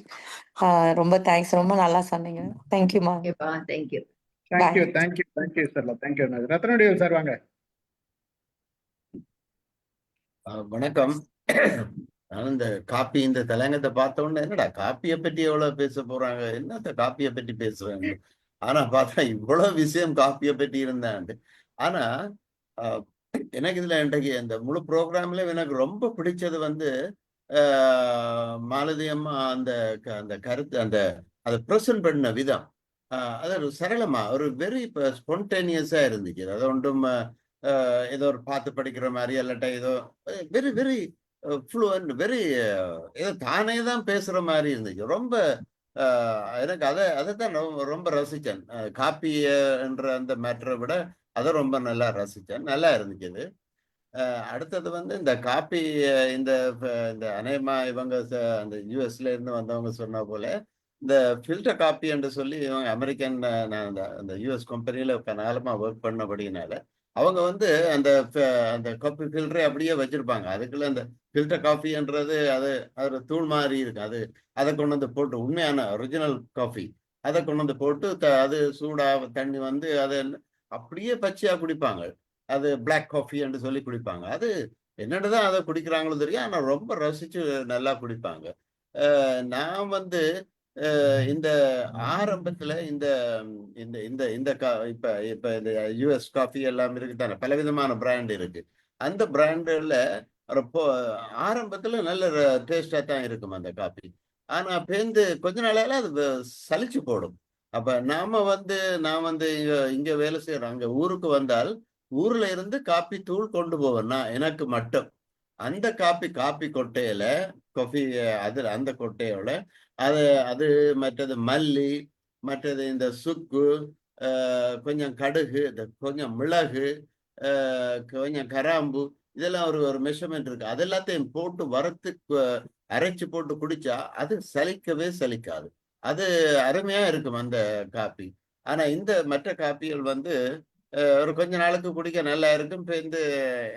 ரொம்ப தேங்க்ஸ். ரொம்ப நல்லா சொன்னீங்க. தேங்க்யூமா. ஓகேப்பா, thank you. Thank you thank you thank you sir. Thank you. ரத்னடிகள் சார் வாங்க. வணக்கம். நான் இந்த காப்பி இந்த தலையங்கத்தை பார்த்த உடனே என்னடா காப்பியை பற்றி எவ்வளவு பேச போறாங்க, என்னத்த காப்பியை பற்றி பேசுறாங்க. ஆனா பார்த்தா இவ்வளவு விஷயம் காப்பியை பற்றி இருந்தாண்டு. ஆனா ஆஹ், எனக்கு இதுல இன்றைக்கு இந்த முழு ப்ரோக்ராம்ல எனக்கு ரொம்ப பிடிச்சது வந்து மாலதி அம்மா அந்த அந்த கருத்து அந்த அதை ப்ரெசென்ட் பண்ண விதம். அது ஒரு சரளமா ஒரு வெரி ஸ்பான்டேனியஸா இருந்துச்சு. அது ஒன்றும் ஏதோ ஒரு பார்த்து படிக்கிற மாதிரி இல்லாட்டா ஏதோ வெரி வெரி ஃப்ளூவன்ட் வெரி ஏதோ தானே தான் பேசுற மாதிரி இருந்துச்சு. ரொம்ப எனக்கு அதை தான் ரொம்ப ரசித்தேன். காப்பி என்ற அந்த மேட்டரை விட அதை ரொம்ப நல்லா ரசித்தேன். நல்லா இருந்துச்சு அது. அடுத்தது வந்து இந்த காப்பி இந்த இந்த அநேகமா இவங்க அந்த யூஎஸ்ல இருந்து வந்தவங்க சொன்ன போல இந்த ஃபில்டர் காப்பி என்று சொல்லி இவங்க அமெரிக்கன் நான் அந்த யூஎஸ் கம்பெனியில காலமா ஒர்க் பண்ணபடினால அவங்க வந்து அந்த அந்த காப்பி ஃபில்டரை அப்படியே வச்சிருப்பாங்க. அதுக்குள்ள அந்த ஃபில்டர் காஃபின்றது அது அது ஒரு தூள் மாதிரி இருக்கு. அதை கொண்டு வந்து போட்டு உண்மையான ஒரிஜினல் காஃபி அதை கொண்டு வந்து போட்டு அது சூடா தண்ணி வந்து அதை அப்படியே பச்சையா குடிப்பாங்க. அது பிளாக் காஃபி என்று சொல்லி குடிப்பாங்க. அது என்னன்னு அதை குடிக்கிறாங்களோ தெரியும். ஆனா ரொம்ப ரசிச்சு நல்லா குடிப்பாங்க. நான் வந்து இந்த ஆரம்பத்துல இந்த இந்த இந்த இந்த இப்ப இப்ப இந்த யுஎஸ் காஃபி எல்லாம் இருக்குதானே, பலவிதமான பிராண்ட் இருக்கு. அந்த பிராண்டுல ஆரம்பத்துல நல்ல டேஸ்டா தான் இருக்கும் அந்த காஃபி. ஆனா பேருந்து கொஞ்ச நாளால அது சலிச்சு போடும். அப்ப நான் வந்து இங்க வேலை செய்யறோம். அங்க ஊருக்கு வந்தால் ஊர்ல இருந்து காப்பி தூள் கொண்டு போவேன் நான் எனக்கு மட்டும். அந்த காப்பி கொட்டையில காஃபி அந்த கொட்டையோட அது அது மற்றது மல்லி, மற்றது இந்த சுக்கு, கொஞ்சம் கடுகு, கொஞ்சம் மிளகு, கொஞ்சம் கராம்பு, இதெல்லாம் ஒரு ஒரு மெஷர்மெண்ட் இருக்கு. அது எல்லாத்தையும் போட்டு வறுத்து அரைச்சு போட்டு குடிச்சா அது சலிக்கவே சலிக்காது. அது அருமையா இருக்கும் அந்த காப்பி. ஆனா இந்த மற்ற காப்பிகள் வந்து ஒரு கொஞ்ச நாளுக்கு குடிக்க நல்லா இருக்கும். இப்ப இந்த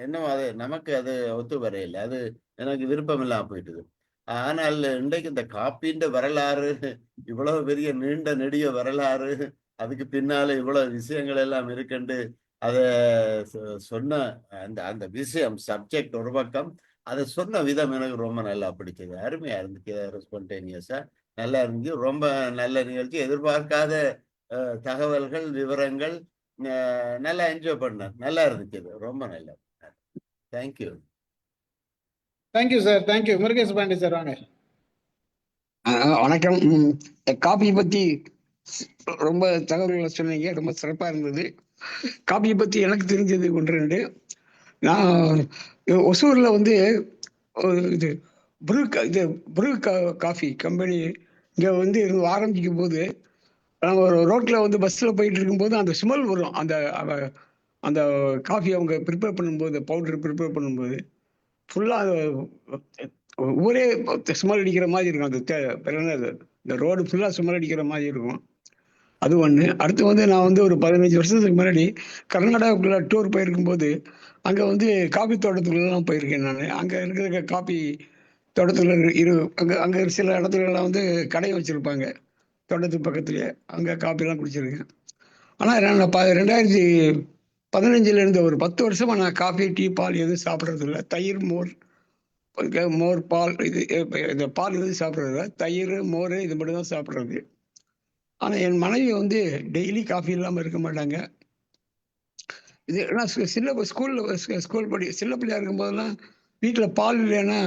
இன்னும் அது நமக்கு அது ஒத்து வரையில. அது எனக்கு விருப்பம் இல்லாம போயிட்டுது. ஆனால் இன்றைக்கு இந்த காப்பின்ற வரலாறு இவ்வளவு பெரிய நீண்ட நெடிய வரலாறு, அதுக்கு பின்னால இவ்வளவு விஷயங்கள் எல்லாம் இருக்குண்டு அதை சொன்ன அந்த அந்த விஷயம் சப்ஜெக்ட் ஒரு பக்கம், அதை சொன்ன விதம் எனக்கு ரொம்ப நல்லா பிடிச்சது. அருமையா இருந்துச்சு. ஸ்பான்டேனியஸா நல்லா இருந்துச்சு. ரொம்ப நல்ல நிகழ்ச்சி. எதிர்பார்க்காத தகவல்கள், விவரங்கள், நல்லா என்ஜாய் பண்ணேன். நல்லா இருந்துச்சு. ரொம்ப நல்லா. Thank you. Thank you sir. Thank you. Murugesh Pandi sir வாங்க. வணக்கம். காபியை பத்தி ரொம்ப தகவல்களை சொன்னீங்க, ரொம்ப சிறப்பா இருந்தது. காபியை பத்தி எனக்கு தெரிஞ்சது ஒன்று ரெண்டு. நான் ஒசூர்ல வந்து இது ப்ரூ காஃபி கம்பெனி இங்க வந்து ஆரம்பிக்கும் போது நான் ஒரு ரோட்ல வந்து பஸ்ல போயிட்டு இருக்கும்போது அந்த ஸ்மெல் வரும். அந்த காஃபி அவங்க ப்ரிப்பேர் பண்ணும்போது, பவுடர் ப்ரிப்பேர் பண்ணும்போது ஃபுல்லாக ஊரே ஸ்மெல் அடிக்கிற மாதிரி இருக்கும். அந்த இந்த ரோடு ஃபுல்லாக ஸ்மெல் அடிக்கிற மாதிரி இருக்கும். அது ஒன்று. அடுத்து வந்து நான் வந்து ஒரு 15 வருஷத்துக்கு முன்னாடி கர்நாடகாவுக்குள்ள டூர் போயிருக்கும்போது அங்கே வந்து காபி தோட்டத்துக்குள்ளலாம் போயிருக்கேன் நான். அங்கே இருக்கிற காபி தோட்டத்தில் அங்கே சில இடத்துலலாம் வந்து கடை வச்சுருப்பாங்க தோட்டத்துக்கு பக்கத்துலேயே. அங்கே காப்பிலாம் குடிச்சிருக்கேன். ஆனால் நான் 2015 இருந்து ஒரு 10 வருஷமா நான் காஃபி, டீ, பால் எதுவும் சாப்பிட்றது இல்லை. தயிர், மோர், பால், இந்த பால் எதுவும் சாப்பிட்றது இல்லை. தயிர், மோர் இது மட்டும் தான் சாப்பிட்றது. ஆனால் என் மனைவி வந்து டெய்லி காஃபி இல்லாமல் இருக்க மாட்டாங்க. இது ஸ்கூல் சின்ன பிள்ளையா இருக்கும்போதெல்லாம் வீட்டில் பால் இல்லைன்னா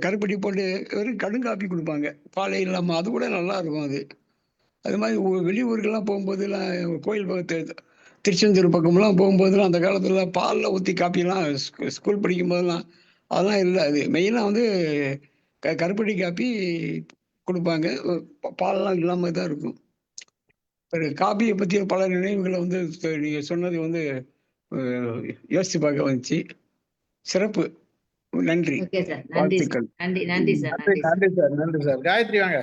கருப்பட்டி போட்டு வெறும் கடுங்காப்பி கொடுப்பாங்க, பாலே இல்லாமல். அது கூட நல்லா இருக்கும். அது மாதிரி வெளியூருக்கெல்லாம் போகும்போதெல்லாம் கோயில் பக்கத்து திருச்செந்தூர் பக்கம்லாம் போகும்போதெல்லாம் அந்த காலத்துல பாலில் ஊற்றி காப்பிலாம் ஸ்கூல் படிக்கும் போதெல்லாம் அதெல்லாம் இல்லை. அது மெயினாக வந்து கருப்பட்டி காப்பி கொடுப்பாங்க, பாலெல்லாம் இல்லாமல் தான் இருக்கும். காப்பியை பற்றிய பல நினைவுகளை வந்து நீங்கள் சொன்னது வந்து யோசித்து பார்க்க வந்துச்சு. சிறப்பு. நன்றி. வாழ்த்துக்கள். நன்றி சார். காயத்ரி வாங்க.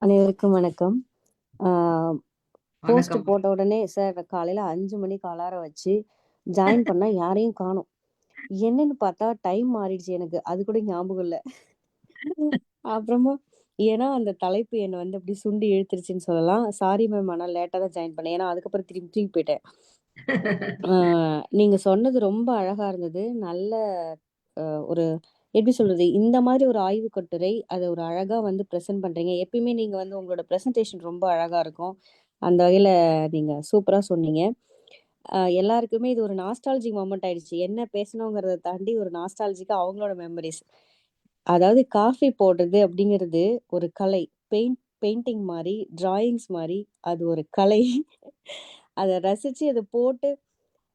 அனைவருக்கும் வணக்கம். போஸ்ட் போட்ட உடனே சார் காலையில 5 மணிக்கு அலாரம் வச்சு ஜாயின் பண்ணா யாரையும் காணோம். என்னன்னு பார்த்தா டைம் மாறிடுச்சு. எனக்கு அது கூட ஞாபகம் இல்லை. அப்புறமா ஏன்னா அந்த தலைப்பு என்னை வந்து அப்படி சுண்டி இழுத்துருச்சுன்னு சொல்லலாம். சாரி மேம், ஆனால் லேட்டாக தான் ஜாயின் பண்ணேன். ஏன்னா அதுக்கப்புறம் திரும்பி போயிட்டேன். நீங்க சொன்னது ரொம்ப அழகா இருந்தது. நல்ல ஒரு எப்படி சொல்றது? இந்த மாதிரி ஒரு ஆய்வு கட்டுரை, அத ஒரு அழகா வந்து பிரசன்ட் பண்றீங்க. எப்பயுமே நீங்க வந்து உங்களோட பிரசன்டேஷன் ரொம்ப அழகா இருக்கும். அந்த வகையில நீங்க சூப்பரா சொன்னீங்க. எல்லாருக்குமே இது ஒரு நாஸ்டால்ஜிக் மொமெண்ட் ஆயிடுச்சு. என்ன பேசணுங்கிறத தாண்டி ஒரு நாஸ்டால்ஜிக்கா அவங்களோட மெமரீஸ். அதாவது காஃபி போடுறது அப்படிங்கிறது ஒரு கலை. பெயிண்டிங் மாரி, டிராயிங்ஸ் மாரி அது ஒரு கலை. அத ரசிச்சு அத போட்டு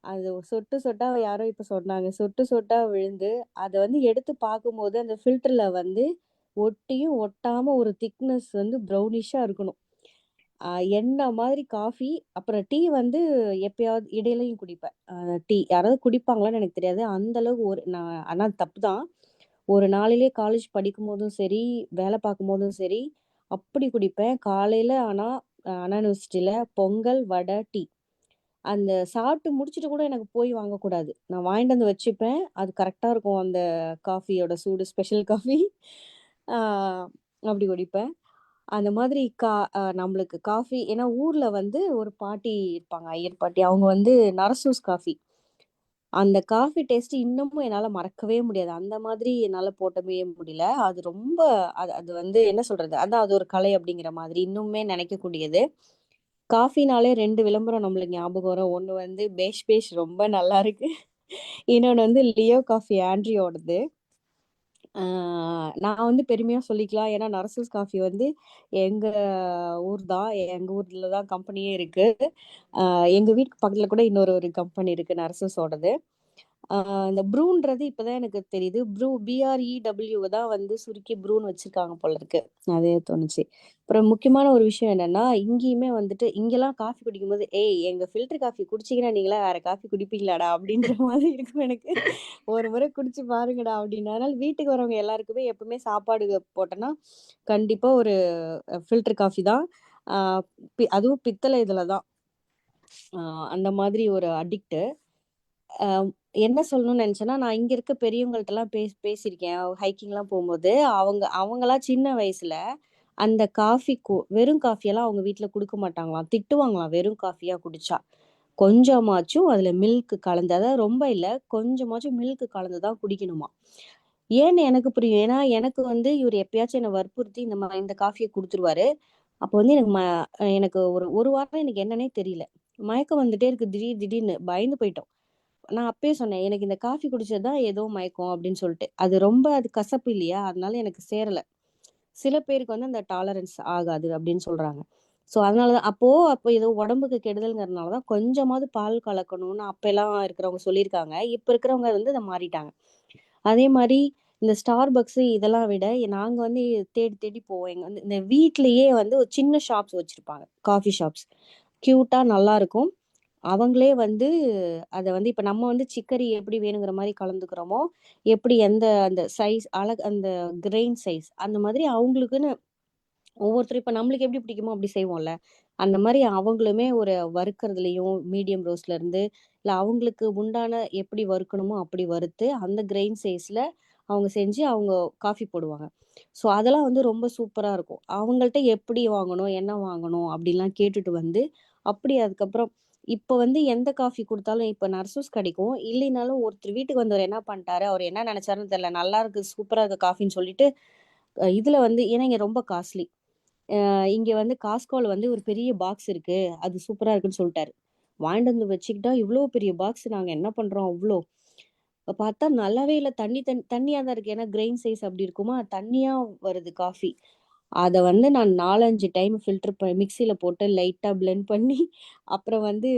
அது சொட்டு சொட்டா யாரோ இப்ப சொன்னாங்க. சொட்டு சொட்டா விழுந்து, அத வந்து எடுத்து பார்க்கும்போது, அந்த ஃபில்டர்ல வந்து ஒட்டியும் ஒட்டாம ஒரு திக்னஸ் வந்து ப்ரௌனிஷா இருக்கணும். அ என்ன மாதிரி காஃபி, அப்புறம் டீ வந்து எப்பயாவது இடையிலயும் குடிப்பேன். டீ யாராவது குடிப்பாங்களான்னு எனக்கு தெரியாது. அந்த அளவுக்கு நான் ஆனா தப்பு தான். ஒரு நாளிலே காலேஜ் படிக்கும்போதும் சரி, வேலை பார்க்கும்போதும் சரி, அப்படி குடிப்பேன். காலையில ஆனா அண்ணா யூனிவர்சிட்டில பொங்கல், வடை, டீ. அந்த சாப்பிட்டு முடிச்சுட்டு கூட எனக்கு போய் வாங்கக்கூடாது. நான் வாங்கிட்டு வந்து வச்சுப்பேன். அது கரெக்ட்டா இருக்கும். அந்த காஃபியோட சூடு ஸ்பெஷல் காஃபி. ஆ அப்படி குடிப்பேன். அந்த மாதிரி நம்மளுக்கு காஃபி ஏன்னா ஊர்ல வந்து ஒரு பாட்டி இருப்பாங்க. ஐயர் பாட்டி. அவங்க வந்து நரசூஸ் காஃபி. அந்த காஃபி டேஸ்ட் இன்னமும் என்னால மறக்கவே முடியாது. அந்த மாதிரி என்னால போடவே முடியல. அது ரொம்ப அது அது வந்து என்ன சொல்றது? அதான் அது ஒரு கலை அப்படிங்கிற மாதிரி இன்னுமே நினைக்கக்கூடியது. காஃபினாலே 2 விளம்பரம் நம்மளுக்கு ஞாபகம் வரும். ஒண்ணு வந்து பேஷ் பேஷ் ரொம்ப நல்லா இருக்கு. இன்னொன்னு வந்து லியோ காஃபி ஆண்ட்ரியோடது. நான் வந்து பெருமையா சொல்லிக்கலாம். ஏன்னா நரசூஸ் காஃபி வந்து எங்க ஊர் தான். எங்க ஊர்ல தான் கம்பெனியே இருக்கு. எங்க வீட்டுக்கு பக்கத்துல கூட இன்னொரு ஒரு கம்பெனி இருக்கு நரசூஸோடது. இந்த ப்ரூன்றது இப்பதான் எனக்கு தெரியுது. BREW தான் வந்து சுருக்கி ப்ரூன்னு வச்சிருக்காங்க போல இருக்கு. அதே தோணுச்சு. அப்புறம் முக்கியமான ஒரு விஷயம் என்னன்னா, இங்கேயுமே வந்துட்டு இங்கெல்லாம் காஃபி குடிக்கும்போது, "ஏய் எங்க ஃபில்டர் காஃபி குடிச்சீங்கன்னா நீங்களாம் வேற காஃபி குடிப்பீங்களாடா?" அப்படின்ற மாதிரி இருக்கும் எனக்கு. "ஒரு முறை குடிச்சு பாருங்கடா" அப்படின்னு. அதனால வீட்டுக்கு வரவங்க எல்லாருக்குமே எப்பவுமே சாப்பாடு போட்டேன்னா, கண்டிப்பா ஒரு ஃபில்டர் காஃபி தான். அ அதுவும் பித்தளை இதுல தான். அந்த மாதிரி ஒரு அடிக்ட். அ என்ன சொல்லணும்னு நினைச்சேன்னா, நான் இங்க இருக்க பெரியவங்கள்ட்டலாம் பேசியிருக்கேன். ஹைக்கிங்லாம் போம்போது, அவங்கலாம் சின்ன வயசுல அந்த வெறும் காஃபியெல்லாம் அவங்க வீட்ல குடுக்க மாட்டாங்களாம். திட்டுவாங்களாம் வெறும் காஃபியா குடிச்சா. கொஞ்சமாச்சும் அதுல மில்க் கலந்து, அதாவது ரொம்ப இல்ல, கொஞ்சமாச்சும் மில்க் கலந்து தான் குடிக்கணுமாம். ஏன்னு எனக்கு புரியும். ஏன்னா எனக்கு வந்து இவரு எப்பயாச்சும் என்ன வற்புறுத்தி இந்த காஃபிய குடுத்துருவாரு. அப்போ வந்து எனக்கு ஒரு வாரம் எனக்கு என்னன்னே தெரியல. மயக்கம் வந்துட்டே இருக்கு திடீர்னு. பயந்து போயிட்டோம். நான் அப்பயே சொன்னேன். எனக்கு இந்த காஃபி குடிச்சது தான் ஏதோ மயக்கம் அப்படின்னு சொல்லிட்டு. அது கசப்பு இல்லையா? அதனால எனக்கு சேரல. சில பேருக்கு வந்து அந்த டாலரன்ஸ் ஆகாது அப்படின்னு சொல்றாங்க. ஸோ அதனால தான் அப்போ ஏதோ உடம்புக்கு கெடுதல்ங்கிறதுனால தான் கொஞ்சமாவது பால் கலக்கணும்னு அப்பெல்லாம் இருக்கிறவங்க சொல்லியிருக்காங்க. இப்ப இருக்கிறவங்க வந்து இத மாறிட்டாங்க. அதே மாரி இந்த ஸ்டார்பக்ஸ் இதெல்லாம் விட நாங்க வந்து தேடி தேடி போவோம். எங்க வந்து இந்த வீட்லயே வந்து ஒரு சின்ன ஷாப்ஸ் வச்சிருப்பாங்க. Coffee shops. கியூட்டா நல்லாருக்கும். அவங்களே வந்து அத வந்து இப்ப நம்ம வந்து சிக்கரி எப்படி வேணுங்கிற மாரி கலந்துக்கிறோமோ, எப்படி அந்த சைஸ் அந்த கிரெயின் சைஸ் அந்த மாதிரி அவங்களுக்குன்னு ஒவ்வொருத்தரும் இப்ப நம்மளுக்கு எப்படி பிடிக்குமோ அப்படி செய்வோம்ல. அந்த மாரி அவங்களுமே ஒரு வறுக்கறதுலயும் மீடியம் ரோஸ்ட்ல இருந்து, இல்ல அவங்களுக்கு உண்டான எப்படி வறுக்கணுமோ அப்படி வறுத்து, அந்த கிரெயின் சைஸ்ல அவங்க செஞ்சு அவங்க காஃபி போடுவாங்க. ஸோ அதெல்லாம் வந்து ரொம்ப சூப்பரா இருக்கும். அவங்கள்ட்ட எப்படி வாங்கணும், என்ன வாங்கணும் அப்படிலாம் கேட்டுட்டு வந்து, அப்படி அதுக்கப்புறம் இப்ப வந்து எந்த காஃபி குடுத்தாலும் இப்ப நர்சூஸ் கிடைக்கும். இல்லைனாலும் ஒருத்தர் வீட்டுக்கு வந்தவர் என்ன பண்ணிட்டாரு, அவர் என்ன நெனச்சாருன்னு தெரியல. நல்லா இருக்கு, சூப்பரா இருக்கு காஃபின்னு சொல்லிட்டு, இதுல வந்து ஏன்னா இங்க ரொம்ப காஸ்ட்லி. இங்க வந்து Costcoல வந்து ஒரு பெரிய பாக்ஸ் இருக்கு. அது சூப்பரா இருக்குன்னு சொல்ட்டாரு. வாங்கிட்டு வந்து வச்சுக்கிட்டா, இவ்ளோ பெரிய பாக்ஸ் நாங்க என்ன பண்றோம் அவ்ளோ. பார்த்தா நல்லாவே இல்ல. தண்ணியா தான் இருக்கு. ஏன்னா கிரெயின் சைஸ் அப்படி இருக்குமா, தண்ணியா வருது காஃபி. அத வந்து நான் 4, 5 டைம் மிக்ஸில போட்டு லைட்டா பிளெண்ட் பண்ணி, அப்புறம் வந்து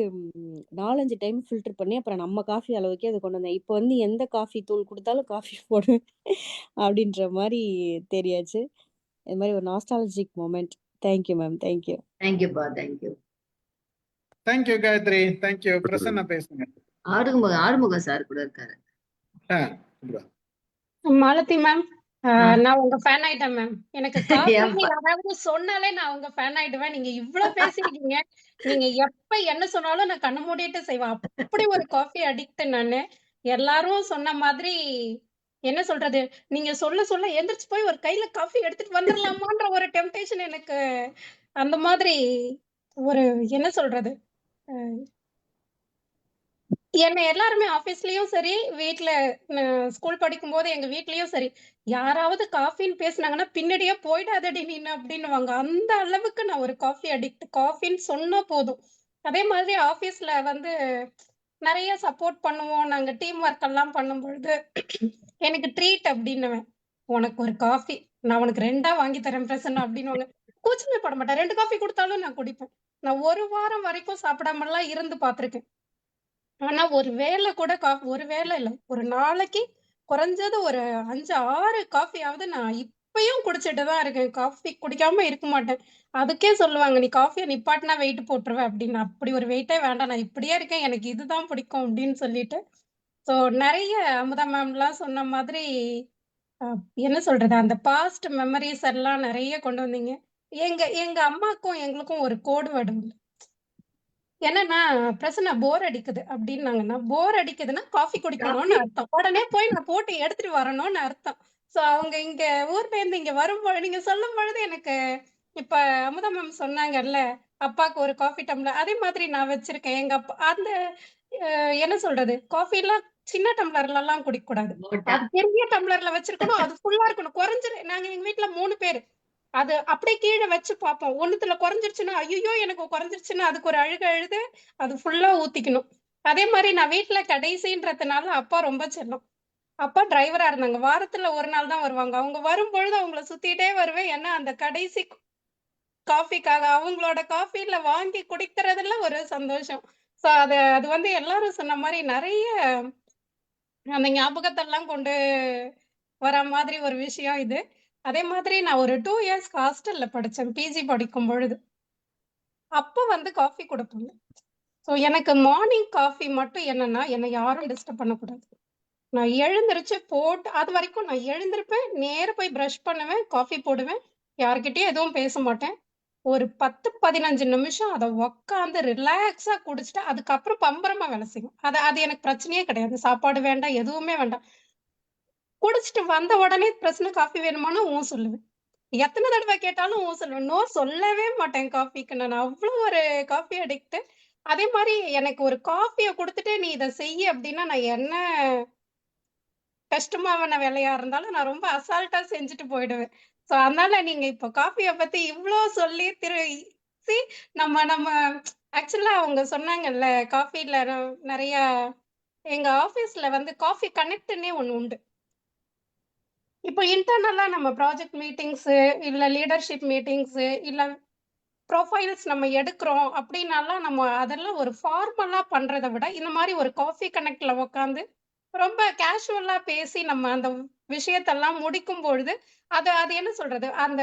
4, 5 டைம் ஃபில்டர் பண்ணி, அப்புறம் நம்ம காஃபி அளவுக்கே அத கொண்டு வந்தேன். இப்ப வந்து எந்த காஃபி தூள் குடுத்தாலும் காஃபி போடுவேன். அப்படின்ற மாரி தெரியாச்சு. இது மாரி ஒரு nostalgic moment. Thank you ma'am. Thank you. தேங்க்யூப்பா, thank you. Thank you Gayathri. Thank you. Prasanna பேசுங்க. ஆறுமுகம் சார் கூட இருக்காரு. மாலதி மேம், ஆ. நான் உங்க ஃபேன் ஆயிட்டேன் மேம். எனக்கு காஃபின்னு ஏன்பா? யாராவது சொன்னாலே நான் உங்க ஃபேன் ஆயிடுவேன். நீங்க இவ்ளோ பேசிருக்கீங்க. நீங்க எப்ப என்ன சொன்னாலும் நான் கண்ண மூடிட்டு செய்வேன். அப்படி ஒரு காஃபி அடிக்ட் நானு. எல்லாரும் சொன்ன மாதிரி என்ன சொல்றது? நீங்க சொல்ல சொல்ல எந்திரிச்சு போய் ஒரு கையில காஃபி எடுத்துட்டு வந்துரலாமான்ற ஒரு டெம்ப்டேஷன் எனக்கு அந்த மாதிரி ஒரு என்ன சொல்றது? அ என்ன எல்லாருமே ஆபீஸ்லயும் சரி, வீட்ல ஸ்கூல் படிக்கும்போது எங்க வீட்லயும் சரி, யாராவது காஃபின்னு பேசுனாங்கன்னா, "பின்னாடியே போயிடாதடி நீனு" அப்படின்னுவாங்க. அந்த அளவுக்கு நான் ஒரு காஃபி அடிக்ட். காஃபின்னு சொன்னா போதும். அதே மாதிரி ஆபீஸ்ல வந்து நெறைய சப்போர்ட் பண்ணுவோம். நாங்க டீம் ஒர்க் எல்லாம் பண்ணும்பொழுது, எனக்கு ட்ரீட் அப்படின்னுவேன். "உனக்கு ஒரு காஃபி. நான் உனக்கு 2ஆ வாங்கி தரேன் பிரசன்னா" அப்படின்னுவாங்க. கூச்சமே பட மாட்டேன். 2 காஃபி குடுத்தாலும் நான் குடிப்பேன். நான் 1 வாரம் வரைக்கும் சாப்பிடாமலாம் இருந்து பார்த்துருக்கேன். ஆனா ஒரு வேளை இல்ல. ஒரு நாளைக்கு குறைஞ்சது ஒரு 5, 6 காஃபியாவது நான் இப்பயும் குடிச்சிட்டு தான் இருக்கேன். காஃபி குடிக்காம இருக்க மாட்டேன். அதுக்கே சொல்லுவாங்க, "நீ காஃபிய நிப்பாட்டினா வெயிட் போட்டுருவ" அப்படின்னு. அப்படி ஒரு வெயிட்டே வேண்டாம். நான் இப்படியே இருக்கேன். எனக்கு இதுதான் பிடிக்கும் அப்படின்னு சொல்லிட்டு. ஸோ நெறைய அமுதா மேம்லாம் சொன்ன மாதிரி அ என்ன சொல்றது? அந்த பாஸ்ட் மெமரீஸ் எல்லாம் நெறைய கொண்டு வந்தீங்க. எங்க எங்க அம்மாக்கும் எங்களுக்கும் ஒரு கோடு வேர்டு உண்டு. என்னன்னா, "பிரசன்னா போர் அடிக்குது" அப்படின்னாங்கன்னா, போர் அடிக்குதுன்னா காஃபி குடிக்கணும்னு காஃபி. அர்த்தம். உடனே போய் நான் போட்டு எடுத்துட்டு வரணும்னு அர்த்தம். ஸோ அவங்க இங்க ஊர்லேருந்து இங்க வரும்பொழுது நீங்க சொல்லும்பொழுது எனக்கு இப்ப அமுதா மேம் சொன்னாங்கல்ல, அப்பாக்கு ஒரு காஃபி டம்ளர் அதே மாதிரி நான் வச்சிருக்கேன். எங்க அப்பா அந்த என்ன சொல்றது? காஃபிலாம் சின்ன டம்ளர்லலாம் குடிக்கக்கூடாது. போட்டா. அது பெரிய டம்ளர்ல வச்சிருக்கணும். அது ஃபுல்லா இருக்கணும். நாங்க எங்க வீட்ல 3 பேரு. அது அப்படியே கீழ வச்சு பார்ப்போம். ஒண்ணுத்துல குறைஞ்சிருச்சுன்னா, ஐய்யயோ! எனக்கு குறைஞ்சிருச்சுன்னு அதுக்கு ஒரு அழுது, அது ஃபுல்லா ஊத்திக்கணும். அதே மாரி நான் வீட்ல கடைசின்றதுனால அப்பா ரொம்ப செல்லம். அப்பா டிரைவரா இருந்தாங்க. வாரத்துல 1 நாள் தான் வருவாங்க. அவங்க வரும்பொழுது அவங்கள சுத்திட்டே வருவேன். ஏன்னா, அந்த கடைசி காஃபிக்காக அவங்களோட காஃபில வாங்கி குடிக்கிறதுல ஒரு சந்தோஷம். ஸோ அது அது வந்து எல்லாரும் சொன்ன மாரி நெறைய அந்த ஞாபகத்தெல்லாம் கொண்டு வர மாதிரி ஒரு விஷயம் இது. அதே மாதிரி நான் ஒரு 2 இயர்ஸ் ஹாஸ்டல்ல படிச்சேன். பிஜி படிக்கும் பொழுது. அப்ப வந்து காஃபி குடுப்பாங்க. ஸோ எனக்கு மார்னிங் காஃபி மட்டும் என்னன்னா, என்ன யாரும் டிஸ்டர்ப் பண்ணக்கூடாது. நான் எழுந்திருச்சு போட்டு அதுவரைக்கும் நான் எழுந்திருப்பேன், நேரா போய் பிரஷ் பண்ணுவேன், காஃபி போடுவேன். யார்கிட்டயும் எதுவும் பேச மாட்டேன். ஒரு 10, 15 நிமிஷம் அத உக்காந்து ரிலாக்ஸா குடிச்சுட்டு, அதுக்கப்புறம் பம்பரமா வேலை செய்வேன். அது அது எனக்கு பிரச்சனையே கிடையாது. சாப்பாடு வேண்டாம், எதுவுமே வேண்டாம். குடிச்சிட்டு வந்த உடனே பிரசன்னா காஃபி வேணுமான்னா, சொல்லுவேன். எத்தன தடவ கேட்டாலும் சொல்லுவேன். நோ சொல்லவே மாட்டேன் காஃபிக்கு. நான் அவ்ளோ ஒரு காஃபி அடிக்ட். அதே மாரி எனக்கு ஒரு காஃபிய குடுத்துட்டு, "நீ இத செய்யி" அப்டின்னா, நான் என்ன கஷ்டமான வேலையா இருந்தாலும், நான் ரொம்ப அசால்ட்டா செஞ்சுட்டு போயிடுவேன். ஸோ, அதனால நீங்க இப்போ காஃபிய பத்தி இவ்ளோ சொல்லி சி நம்ம நம்ம ஆக்சுவலா அவங்க சொன்னாங்கல்ல, காஃபில நெறைய எங்க ஆஃபீஸ்ல வந்து காஃபி கனெக்ட்ன்னே ஒண்ணு உண்டு. இப்போ இன்டர்னலா நம்ம ப்ராஜெக்ட் மீட்டிங்ஸு, இல்ல லீடர்ஷிப் மீட்டிங்ஸு, இல்ல ப்ரொஃபைல்ஸ் நம்ம எடுக்கிறோம் அப்படின்னாலாம் நம்ம அதெல்லாம் ஒரு ஃபார்மலா பண்றத விட, இந்த மாரி ஒரு காஃபி கனெக்ட்ல உட்காந்து, ரொம்ப கேஷுவலா பேசி நம்ம அந்த விஷயத்தெல்லாம் முடிக்கும் பொழுது, அது அது என்ன சொல்றது? அந்த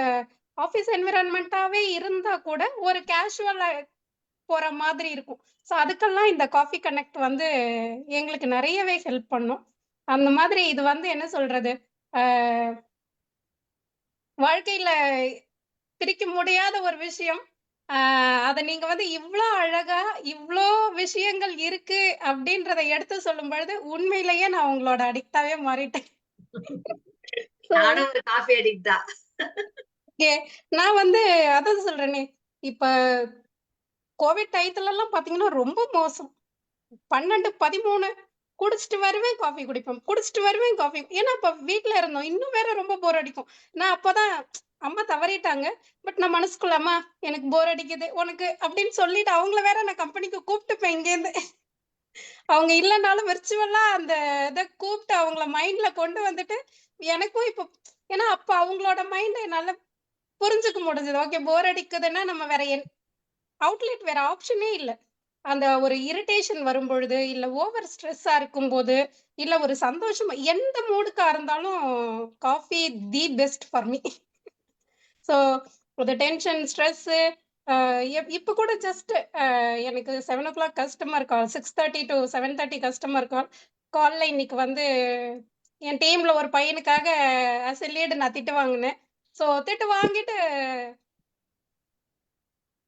ஆஃபீஸ் என்வைரன்மென்ட்டாவே இருந்தா கூட, ஒரு கேஷுவலா போற மாதிரி இருக்கும். ஸோ அதுக்கெல்லாம் இந்த காஃபி கனெக்ட் வந்து எங்களுக்கு நெறையவே ஹெல்ப் பண்ணும். அந்த மாதிரி இது வந்து என்ன சொல்றது? அ வாழ்க்கையில பிரிக்க முடியாத ஒரு விஷயம். ஆ அத நீங்க வந்து இவ்ளோ அழகா, இவ்ளோ விஷயங்கள் இருக்கு அப்டின்றத எடுத்து சொல்லும்பொழுது, உண்மையிலேயே நான் உங்களோட அடிக்ட்டாவே மாறிட்டேன். ஸோ நானும் ஒரு காஃபி அடிக்ட் தான். ஓகே. நான் வந்து அதான் சொல்றேனே, இப்ப கோவிட் டயத்துலலாம் பார்த்தீங்கன்னா, ரொம்ப மோசம். 12, 13 குடிச்சிட்டு வருவேன், காஃபி குடிப்பேன். குடிச்சிட்டு வருவேன், காஃபி ஏன்னா அப்ப வீட்ல இருந்தோம். இன்னும் வேற ரொம்ப போர் அடிக்கும். நான் அப்பதான் அம்மா தவறிட்டாங்க. பட் நான் மனசுக்குள்ள, "அம்மா எனக்கு போர் அடிக்குது. உனக்கு" அப்படின்னு சொல்லிட்டு அவங்கள வேற நான் கம்பெனிக்கு கூப்ட்டுப்பேன் இங்கேருந்து. அவங்க இல்லனாலும் விர்ச்சுவலா அந்த இத கூப்ட்டு அவங்கள மைண்ட்ல கொண்டு வந்துட்டு, எனக்கும் இப்போ ஏன்னா அப்ப அவங்களோட மைண்ட என்னால புரிஞ்சுக்க முடிஞ்சது. ஓகே போர் அடிக்குதுன்னா நம்ம வேற அவுட்லெட் வேற ஆப்ஷனே இல்ல. அந்த ஒரு இரிட்டேஷன் வரும்பொழுது, இல்ல ஓவர் ஸ்ட்ரெஸ்ஸா இருக்கும்போது, இல்ல ஒரு சந்தோஷமா எந்த மூடுக்கா இருந்தாலும் coffee the best for me. So ஒரு டென்ஷன், ஸ்ட்ரெஸ்ஸு இப்ப கூட ஜஸ்ட் எனக்கு 7:00 கஸ்டமர் கால் 6:30 to 7:30 கஸ்டமர் கால். கால்ல இன்னைக்கு வந்து என் டீம்ல ஒரு பையனுக்காக ஆஸ் எ லீட் நான் திட்டு வாங்குனேன். ஸோ திட்டு வாங்கிட்டு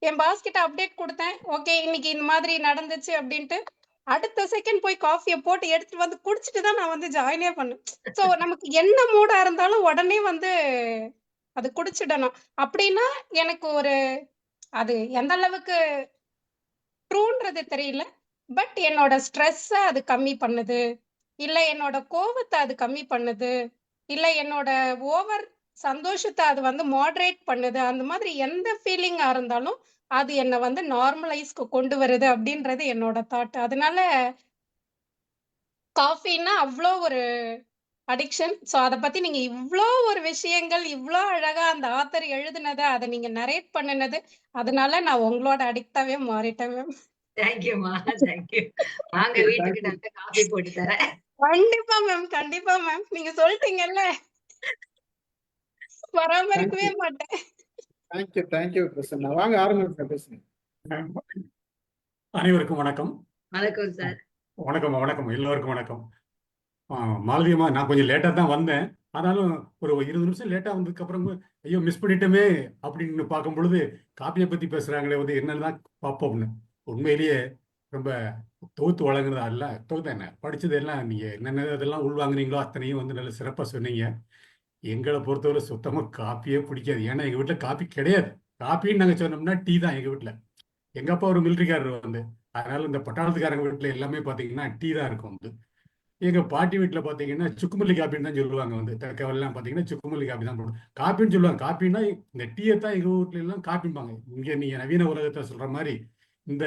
என் பாஸ் கிட்ட அப்டேட் குடுத்தேன். ஓகே இன்னைக்கு இந்த மாதிரி நடந்துச்சு அப்டின்ட்டு. அடுத்த செகண்ட் போய் காஃபிய போட்டு எடுத்துட்டு வந்து குடிச்சிட்டு தான் நான் வந்து ஜாயினே பண்ணேன். ஸோ நமக்கு என்ன மூடா இருந்தாலும் உடனே வந்து அது குடிச்சிடணும். அப்டின்னா எனக்கு ஒரு அது எந்த அளவுக்கு ட்ரூன்றது தெரியல. பட் என்னோட ஸ்ட்ரெஸ்ஸை அது கம்மி பண்ணுது, இல்லை என்னோட கோவத்தை அது கம்மி பண்ணுது, இல்லை என்னோட ஓவர் சந்தோஷத்தை அது வந்து மாடரேட் பண்ணுது. அந்த மாதிரி எந்த ஃபீலிங்கா இருந்தாலும் அது என்னை வந்து நார்மலைஸ்க்கு கொண்டு வருது அப்படின்றது என்னோட தாட். அதனால காஃபின்னா அவ்வளோ ஒரு அடிக்ஷன். ஸோ அதை பத்தி நீங்க இவ்வளோ ஒரு விஷயங்கள் இவ்வளோ அழகா அந்த ஆத்தர் எழுதுனதை அதை நீங்க நரேட் பண்ணினது, அதனால நான் உங்களோட அடிக்டாவே மாறிட்டேன் மேம். தேங்க்யூமா, தேங்க்யூ. வாங்க வீட்டுக்கு நல்ல காஃபி போட்டு தரேன். கண்டிப்பா மேம், கண்டிப்பா மேம். நீங்க சொல்லிட்டீங்கல்ல, பராமரிக்கவே மாட்டேன். தேங்க்யூ பிரசன்னா. வாங்க ஆரம்பிங்க, பேசுங்க. அனைவருக்கும் வணக்கம். வணக்கம் சார். வணக்கம் வணக்கம் எல்லோருக்கும் வணக்கம். மாலதியம்மா, நான் கொஞ்சம் லேட்டாக தான் வந்தேன். ஆனாலும் ஒரு 20 நிமிஷம் லேட்டாக வந்ததுக்கு அப்புறம் ஐயோ மிஸ் பண்ணிட்டோமே அப்படின்னு பார்க்கும் பொழுது காப்பியை பற்றி பேசுகிறாங்களே வந்து என்னன்னு தான் பார்ப்போம்னு. உண்மையிலேயே ரொம்ப தொகுத்து வழங்குறதா இல்லை, தொகுத்து என்ன படித்தது எல்லாம் நீங்கள் என்னென்ன இதெல்லாம் உள்வாங்குறீங்களோ அத்தனையும் வந்து நல்ல சிறப்பாக சொன்னீங்க. எங்களை பொறுத்தவரை சுத்தமாக காப்பியே பிடிக்காது. ஏன்னா எங்கள் வீட்டில் காப்பி கிடையாது. காப்பின்னு நாங்கள் சொன்னோம்னா டீ தான் எங்கள் வீட்டில். எங்கள் அப்பா ஒரு மிலிட்ரிக்காரர் வந்து, அதனால இந்த பட்டாளத்துக்காரங்க வீட்டில் எல்லாமே பார்த்தீங்கன்னா டீ தான் இருக்கும் வந்து. எங்கள் பாட்டி வீட்டில் பார்த்தீங்கன்னா சுக்குமல்லி காப்பின்னு தான் சொல்லுவாங்க வந்து. தக்கவெல்லாம் பார்த்தீங்கன்னா சுக்குமல்லி காப்பி தான் போடும். காப்பின்னு சொல்லுவாங்க. காப்பின்னா இந்த டீயை தான் எங்கள் வீட்டில எல்லாம் காப்பிம்பாங்க. இங்கே நீங்கள் நவீன உலகத்தை சொல்கிற மாதிரி இந்த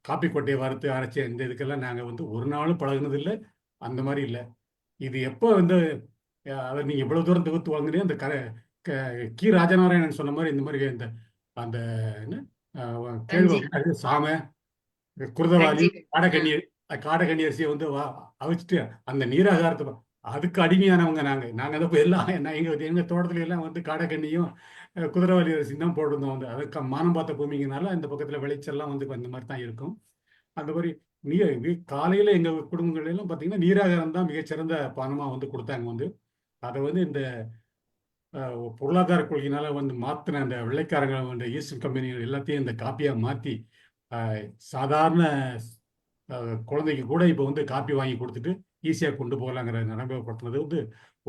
காப்பி கொட்டையை வறுத்து அரைச்சி இந்த இதுக்கெல்லாம் நாங்கள் வந்து ஒரு நாளும் பழகுனது இல்லை. அந்த மாதிரி இல்லை. இது எப்போ வந்து அதை நீங்கள் இவ்வளோ தூரம் தொகுத்து வாங்குறீங்க, அந்த கி ராஜநாராயணன் சொன்ன மாதிரி இந்த மாதிரி இந்த அந்த என்ன கேழ்வரகு சாமை, குருதவாளி, காடகண்ணி அரிசியை வந்து அவிச்சிட்டு அந்த நீராகாரத்தை அதுக்கு அடிமையானவங்க நாங்கள் அதை போய் எல்லாம் எங்கள் தோட்டத்துல எல்லாம் வந்து காடகண்ணியும் குதிரவாளி அரிசியும் தான் போட்டிருந்தோம் வந்து. அதுக்கு மானம் பார்த்த பூமிங்கனால இந்த பக்கத்தில் விளைச்சல்லாம் வந்து அந்த மாதிரி தான் இருக்கும். அந்த மாதிரி காலையில் எங்கள் குடும்பங்கள்லாம் பார்த்தீங்கன்னா நீராகாரம் தான் மிகச்சிறந்த பானமாக வந்து கொடுத்தாங்க வந்து. அதை வந்து இந்த பொருளாதார கொள்கையினால வந்து மாற்றின அந்த வெள்ளைக்காரங்க வந்து ஈஸ்டர்ன் கம்பெனிகள் எல்லாத்தையும் இந்த காப்பியாக மாற்றி சாதாரண குழந்தைக்கு கூட இப்போ வந்து காப்பி வாங்கி கொடுத்துட்டு ஈஸியாக கொண்டு போகலாங்கிற நடைமுறைப்படுத்துனது வந்து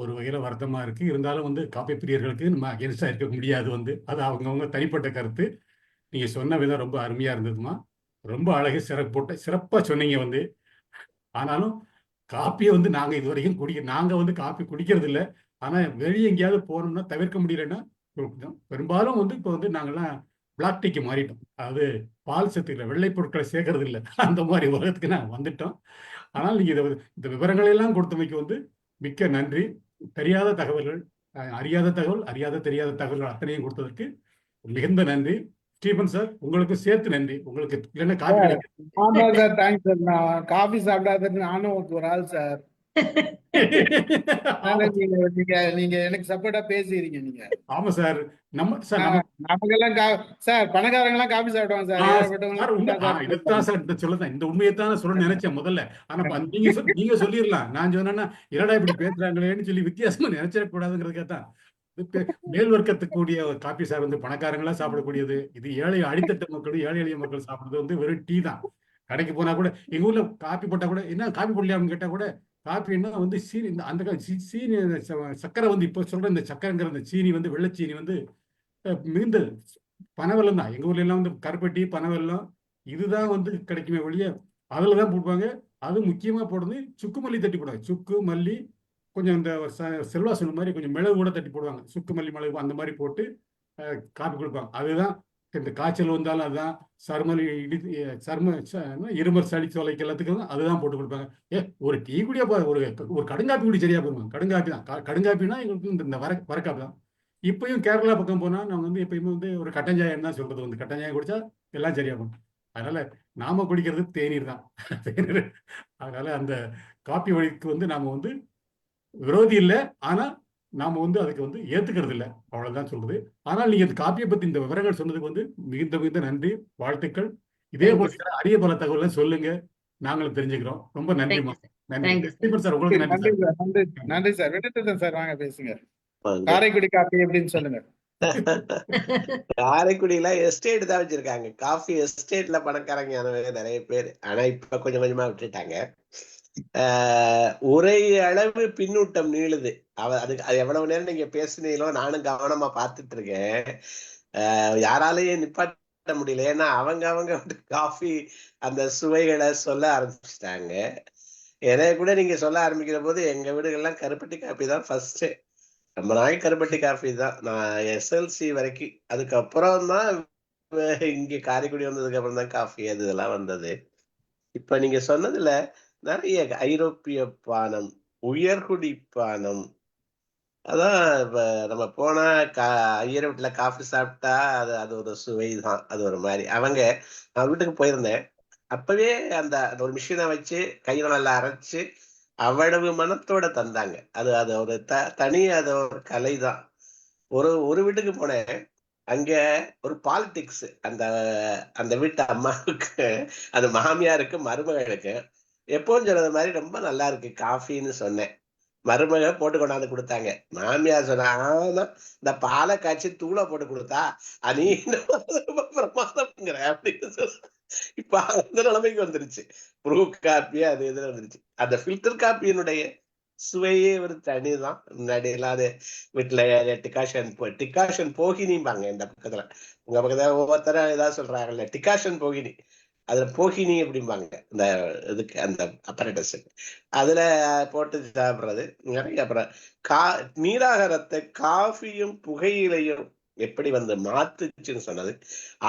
ஒரு வகையில் வருத்தமாக இருக்குது. இருந்தாலும் வந்து காப்பி பிரியர்களுக்கு நம்ம அகேன்ஸ்டாக இருக்க முடியாது வந்து. அது அவங்கவுங்க தனிப்பட்ட கருத்து. நீங்கள் சொன்ன விதம் ரொம்ப அருமையாக இருந்ததுமா. ரொம்ப அழகு சிறப்பாக சொன்னீங்க வந்து. ஆனாலும் காப்பியை வந்து நாங்கள் இது வரைக்கும் நாங்கள் வந்து காப்பி குடிக்கிறது இல்லை. ஆனால் வெளியே எங்கேயாவது போனோம்னா தவிர்க்க முடியலன்னா பெரும்பாலும் வந்து இப்போ வந்து நாங்கள்லாம் பிளாக் டீக்கு மாறிட்டோம். அதாவது பால் சத்துக்களை வெள்ளை பொருட்களை சேர்க்கறது இல்லை. அந்த மாதிரி உலகத்துக்கு நாங்கள் வந்துட்டோம். ஆனால் நீங்கள் இந்த விவரங்களெல்லாம் கொடுத்தமைக்கு வந்து மிக்க நன்றி. தெரியாத தகவல்கள், அறியாத தெரியாத தகவல்கள் அத்தனையும் கொடுத்ததற்கு மிகுந்த நன்றி. ஸ்டீபன் சார், உங்களுக்கு சேர்த்து நன்றி. உங்களுக்கு இல்லைன்னா காஃபி. ஆமா சார், தேங்க்ஸ் சார். நான் காஃபி சாப்பிடாதன்னு நானும் ஒரு ஆள் சார். நீங்க எனக்கு சப்போர்ட்டா பேசுறீங்க நீங்க. ஆமா சார். நமக்கெல்லாம் சார் பணக்காரங்க எல்லாம் காபி சாப்பிடுவாங்க சார். இதைத்தான் சார் சொல்லதான் இந்த உண்மையைத்தான் சொல்ல நினைச்சேன் முதல்ல. ஆனா நீங்க சொல்லிடலாம். நான் சொன்னேன்னா இரடா இப்படி பேசுறாங்களேன்னு சொல்லி வித்தியாசமா நினைச்சிடக்கூடாதுங்கிறதுக்காக தான். மேல் வர்க்கத்துக்கூடிய காப்பி சார் வந்து பணக்காரங்களா சாப்பிடக்கூடியது. இது அடித்தட்டு மக்கள், ஏழை எளிய மக்கள் சாப்பிடுறது வந்து வெறும் டீ தான். கடைக்கு போனா கூட எங்க ஊர்ல காப்பி போட்டா கூட என்ன காப்பி போடலையான்னு கேட்டா கூட காப்பின்னா வந்து சீனி, அந்த சீனி சக்கரை வந்து இப்போ சொல்ற இந்த சக்கரைங்கிற இந்த சீனி வந்து வெள்ளைச்சீனி வந்து மிகுந்த பனவெல்லம் தான். எங்க ஊர்ல எல்லாம் வந்து கருப்பட்டி பனவெல்லம் இதுதான் வந்து கிடைக்குமே ஒழிய அதில் தான் போடுவாங்க. அது முக்கியமாக போடுறது சுக்கு மல்லி தட்டி போடுவாங்க. சுக்கு மல்லி கொஞ்சம் இந்த செல்வா சொன்ன மாதிரி கொஞ்சம் மிளகு கூட தட்டி போடுவாங்க. சுக்கு மல்லி மிளகு அந்த மாதிரி போட்டு காப்பி கொடுப்பாங்க. அதுதான் இந்த காய்ச்சல் வந்தாலும் அதுதான், இருமல் சளி சோலைக்கு எல்லாத்துக்கும் அதுதான் போட்டு கொடுப்பாங்க. ஒரு டீ குடியா ஒரு கடுங்காப்பி குடி சரியா போடுவாங்க. கடுங்காப்பி தான். கடுங்காப்பினா எங்களுக்கு இந்த வரக்காப்பி தான். இப்பயும் கேரளா பக்கம் போனால் நாங்கள் வந்து எப்பயுமே வந்து ஒரு கட்டஞ்சாயம் தான் சொல்றது வந்து. கட்டஞ்சாயம் குடிச்சா எல்லாம் சரியா போகும். அதனால நாம குடிக்கிறது தேநீர் தான். தேநீர். அதனால அந்த காப்பி வழிக்கு வந்து நாம வந்து விரோதி இல்லை. ஆனா நாம வந்து அதுக்கு வந்து ஏத்துக்கிறது இல்லை. அவ்வளவுதான் சொல்றது. ஆனால் நீங்க இந்த காப்பியை பத்தி இந்த விவரங்கள் சொன்னதுக்கு வந்து மிகுந்த நன்றி, வாழ்த்துக்கள். இதே போல அரிய பல தகவல் சொல்லுங்க, நாங்களும் தெரிஞ்சுக்கிறோம். ரொம்ப நன்றிமா. நன்றி சார். உங்களுக்கு நன்றி சார். விட்டுட்டேன் சார், வாங்க பேசுங்க. காரைக்குடி காப்பி எப்படின்னு சொல்லுங்க. காரைக்குடியில எஸ்டேட் தான் வச்சிருக்காங்க. காஃபி எஸ்டேட்ல பணக்காரங்க நிறைய பேர். ஆனா இப்ப கொஞ்சம் கொஞ்சமா விட்டுட்டாங்க. ஒரே அளவு பின்னூட்டம் நீளுது. அது எவ்வளவு நேரம் நீங்க பேசுனீங்களோ நானும் கவனமா பார்த்துட்டு இருக்கேன். யாராலையும் நிப்பாட்ட காட்ட முடியல. ஏன்னா அவங்க வந்து காஃபி அந்த சுவைகளை சொல்ல ஆரம்பிச்சிட்டாங்க. எனக்கு கூட நீங்க சொல்ல ஆரம்பிக்கிற போது எங்க வீடுகள்லாம் கருப்பட்டி காஃபி தான் ஃபர்ஸ்ட். ரொம்ப நாள் கருப்பட்டி காஃபி தான். நான் எஸ்எல்சி வரைக்கும். அதுக்கப்புறம் தான் இங்க காரைக்குடி வந்ததுக்கு அப்புறம் தான் காஃபி அது இதெல்லாம் வந்தது. இப்ப நீங்க சொன்னதுல நிறைய ஐரோப்பிய பானம், உயர்குடி பானம், அதான் இப்ப நம்ம போனா ஐயர் வீட்டுல காஃபி சாப்பிட்டா அது ஒரு சுவை தான். அது ஒரு மாதிரி நான் வீட்டுக்கு போயிருந்தேன். அப்பவே அந்த ஒரு மிஷினை வச்சு கையில நல்லா அரைச்சு அவ்வளவு மனத்தோட தந்தாங்க. அது அது ஒரு தனி அது ஒரு கலை தான். ஒரு வீட்டுக்கு போனேன். அங்க ஒரு பாலிடிக்ஸ் அந்த அந்த வீட்டு அம்மாவுக்கு, அந்த மாமியாருக்கு, மருமகளுக்கு எப்பவும் சொன்னது மாதிரி ரொம்ப நல்லா இருக்கு காஃபின்னு சொன்னேன். மருமக போட்டு கொண்டாந்து கொடுத்தாங்க. மாமியார் சொன்னா இந்த பாலை காய்ச்சி தூளை போட்டு கொடுத்தா நீ ரொம்ப பிரமாதம்ங்கிற அப்படின்னு சொல்ல. இப்ப அந்த நிலைமைக்கு வந்துருச்சு. ப்ரூ காப்பி அது இதுல வந்துருச்சு. அந்த ஃபில்டர் காப்பியினுடைய சுவையே ஒரு தனிதான். முன்னாடி எல்லாம் வீட்டுல டிகாஷன் போகினிம்பாங்க. இந்த பக்கத்துல உங்க பக்கத்துல ஒவ்வொருத்தரும் ஏதாவது சொல்றாங்கல்ல, டிகாஷன் போகினி, அதுல போகினி அப்படிம்பாங்க. இந்த இதுக்கு அந்த அப்பரேட்டஸ் அதுல போட்டு சாப்பிடுறது நிறைய. அப்புறம் நீராகாரத்தை காஃபியும் புகையிலையும் எப்படி வந்து மாத்துச்சுன்னு சொன்னது.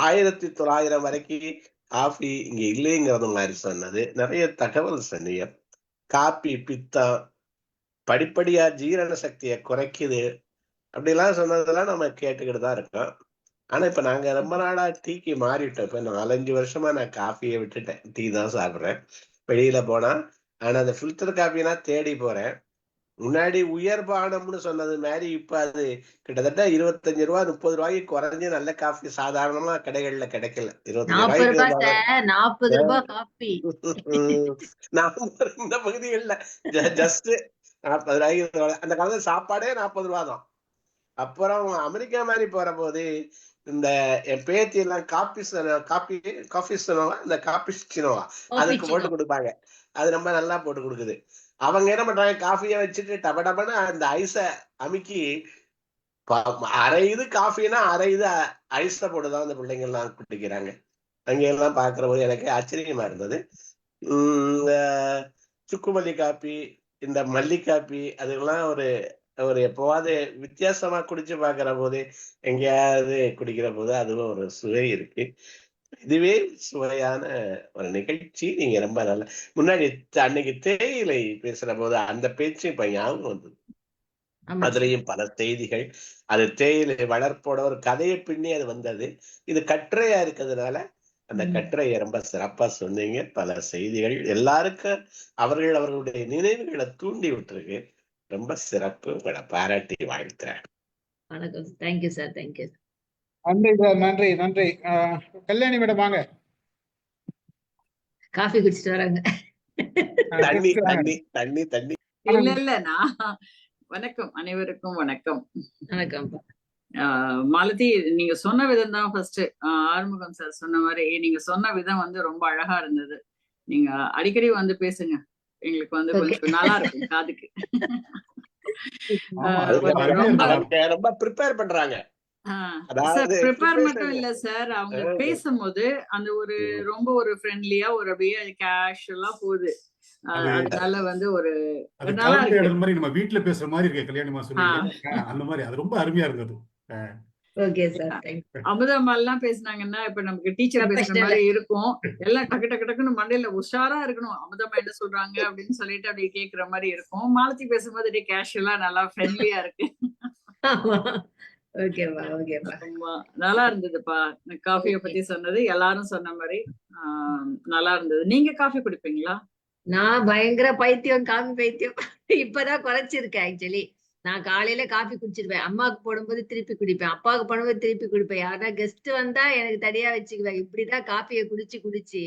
1900 வரைக்கும் காஃபி இங்க இல்லைங்கிறது மாதிரி சொன்னது. நிறைய தகவல் சொன்னீங்க. காப்பி பித்தம், படிப்படியா ஜீரண சக்தியை குறைக்குது அப்படிலாம் சொன்னதெல்லாம் நம்ம கேட்டுக்கிட்டு தான் இருக்கோம். ஆனா இப்ப நாங்க ரொம்ப நாளா டீக்கு மாறிட்டோம். இப்ப 4-5 வருஷமா நான் காஃபியை விட்டுட்டேன். டீ தான் சாப்பிடுறேன் வெளியில போனா. ஆனா அந்த ஃபில்டர் காஃபினா தேடி போறேன். முன்னாடி உயர்பானம்னு சொன்னது மாதிரி இப்ப அது கிட்டத்தட்ட 25 ரூபா 30 ரூபாய்க்கு குறைஞ்சு நல்ல காஃபி சாதாரணமா கடைகள்ல கிடைக்கல. 25 ரூபாய்க்கு 40 ரூபாய் காபி. நாம இந்த பகுதிகள்ல ஜஸ்ட் 40 ரூபாய்க்கு அந்த காலத்துல சாப்பாடே 40 ரூபா தான். அப்புறம் அமெரிக்கா மாதிரி போற போது இந்த என் பேத்தி எல்லாம் காஃபிஸ்னோவா இந்த காப்பிச்சினோவா அதுக்கு போட்டு கொடுப்பாங்க. அது ரொம்ப நல்லா போட்டு கொடுக்குது. அவங்க என்ன பண்றாங்க, காஃபியை வச்சுட்டு டபடபன்னு அந்த ஐஸ அமுக்கி அரை இது காஃபின்னா அரை இது ஐஸ போட்டுதான் அந்த பிள்ளைங்க எல்லாம் குடிக்கிறாங்க. அங்க எல்லாம் பாக்குற போது எனக்கு ஆச்சரியமா இருந்தது. சுக்குமல்லி காப்பி, இந்த மல்லி காப்பி, அதெல்லாம் ஒரு எப்பவாவது வித்தியாசமா குடிச்சு பாக்குற போது, எங்கேயாவது குடிக்கிற போது அதுவும் ஒரு சுவை இருக்கு. இதுவே சுவையான ஒரு நிகழ்ச்சி. நீங்க ரொம்ப நல்ல முன்னாடி அன்னைக்கு தேயிலை பேசுற போது அந்த பேச்சு இப்ப ஞாபகம் வந்தது. அதுலயும் பல செய்திகள், அது தேயிலை வளர்ப்போட ஒரு கதையை பின்னி அது வந்தது. இது கட்டுரையா இருக்கிறதுனால அந்த கட்டுரையை ரொம்ப சிறப்பா சொன்னீங்க. பல செய்திகள் எல்லாருக்கும் அவர்களுடைய நினைவுகளை தூண்டி விட்டுருக்கு. ரொம்ப சிறப்பு. உங்களை பாராட்டி வாழ்த்துறேன். வணக்கம். Thank you sir. தேங்க்யூ. நன்றி சார். நன்றி நன்றி. கல்யாணி மேடம் வாங்க. காஃபி குடிச்சிட்டு வராங்க. தண்ணி தண்ணி தண்ணி தண்ணி இல்ல நான் வணக்கம், அனைவருக்கும் வணக்கம். வணக்கம். மாலதி, நீங்க சொன்ன விதம் தான் ஃபர்ஸ்ட் ஆறுமுகம் சார் சொன்ன மாதிரி நீங்க சொன்ன விதம் வந்து ரொம்ப அழகா இருந்தது. நீங்க அடிக்கடி வந்து பேசுங்க, எங்களுக்கு வந்து கொஞ்சம் நல்லா இருக்கும் காதுக்கு. ரொம்ப ப்ரிப்பேர் பண்றாங்க. ப்ரிப்பேர் மட்டும் இல்ல சார், அவங்க பேசும்போது அந்த ஒரு ரொம்ப ஒரு ஃப்ரெண்ட்லியா ஒரு அப்படியே கேஷுவலா போகுது. அதனால வந்து ஒரு நல்லா இருக்கு. மாதிரி நம்ம வீட்ல பேசுற மாதிரி இருக்கு. கல்யாணமா சொல்லுங்க அந்த மாதிரி. அது ரொம்ப அருமையா இருந்தது. Okay sir. தேங்க்யூ. அமுதம்மா எல்லாம் பேசினாங்கன்னா இப்ப நமக்கு டீச்சர் பேசுற மாதிரி இருக்கும். எல்லாம் டக்கு டக்கு டக்குன்னு மண்டையில உஷாரா இருக்கணும். அமுதம்மா என்ன சொல்றாங்க அப்படின்னு சொல்லிட்டு அப்படியே கேக்குற மாதிரி இருக்கும். மாலதி பேசும்போது அப்படியே கேஷுவலா நல்லா ஃப்ரெண்ட்லியா இருக்கு. ஓகேப்பா. ஓகேப்பா. நல்லா இருந்ததுப்பா. காஃபியை பத்தி சொன்னது எல்லாரும் சொன்ன மாதிரி நல்லா இருந்தது. நீங்க காஃபி குடிப்பீங்களா? நான் பயங்கர பைத்தியம், காஃபி பைத்தியம். இப்பதான் குறைச்சிருக்கேன். ஆக்சுவலி நான் காலையில காஃபி குடிச்சிருவேன். அம்மாவுக்கு போடும்போது திருப்பி குடிப்பேன், அப்பாவுக்கு போடும்போது திருப்பி குடிப்பேன். யாரா கெஸ்ட் வந்தா எனக்கு தனியா வச்சுக்குவேன். இப்படிதான் காஃபியை குடிச்சு குடிச்சு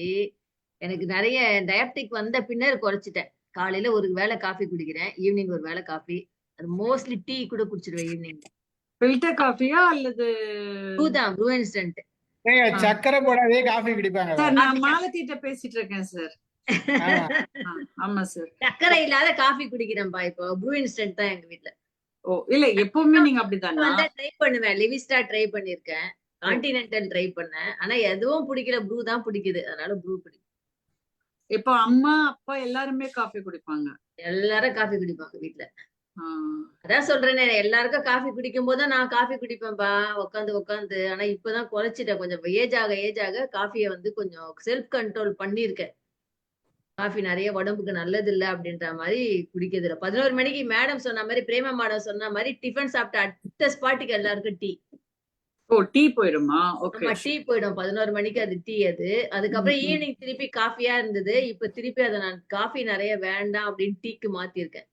எனக்கு நிறைய டயபெட்டிக் வந்த பின்னர் குறைச்சிட்டேன். காலையில ஒரு வேளை காஃபி குடிக்கிறேன், ஈவினிங் ஒரு வேளை காஃபி. அது மோஸ்ட்லி டீ கூட குடிச்சிருவேன் ஈவினிங். ஃபில்டர் காஃபியா அல்லது ப்ரூ இன்ஸ்டன்ட்? சக்கரை போடாதே காஃபி குடிப்பாங்க. சார் நான் மாலத்திட்ட பேசிட்டு இருக்கேன் சார். ஆமா சார். சக்கரை இல்லாத காஃபி குடிக்கிறேன்பா. இப்போ ப்ரூ இன்ஸ்டன்ட் தான் எங்க வீட்ல. ஓ இல்ல, எப்பவுமே நீங்க அப்படித்தானா? ட்ரை பண்ணுவேன். லிவிஸ்டா ட்ரை பண்ணிருக்கேன். கான்டினென்டல் ட்ரை பண்ணேன். ஆனா எதுவும் பிடிக்கல. ப்ரூ தான் பிடிக்குது. அதனால ப்ரூ பிடிக்கும். இப்போ அம்மா அப்பா எல்லாருமே காஃபி குடிப்பாங்க. எல்லாரும் காஃபி குடிப்பாங்க வீட்ல. ஆஹ் அதான் சொல்றேனே, எல்லாருக்கும் காஃபி குடிக்கும் போது நான் காஃபி குடிப்பேன்பா உட்காந்து. ஆனா இப்பதான் குறைச்சிட்டேன். கொஞ்சம் ஏஜ் ஆக காஃபியை வந்து கொஞ்சம் செல்ஃப் கண்ட்ரோல் பண்ணியிருக்கேன். காஃபி நிறைய உடம்புக்கு நல்லது இல்ல அப்படின்ற மாதிரி குடிக்கிறது இல்ல. 11 மணிக்கு மேடம் சொன்ன மாதிரி, பிரேமா மேடம் சொன்ன மாதிரி டிஃபன் சாப்பிட்ட அடுத்த ஸ்பாட்டுக்கு எல்லாருக்கும் டீ. ஓ, டீ போயிடுமா? ஓகே. ஆமா, டீ போயிடும் 11 மணிக்கு. அது டீ. அது அதுக்கப்புறம் ஈவினிங் திருப்பி காஃபியா இருந்தது. இப்ப திருப்பி அதை நான் காஃபி நிறைய வேண்டாம் அப்படின்னு டீக்கு மாத்திருக்கேன்.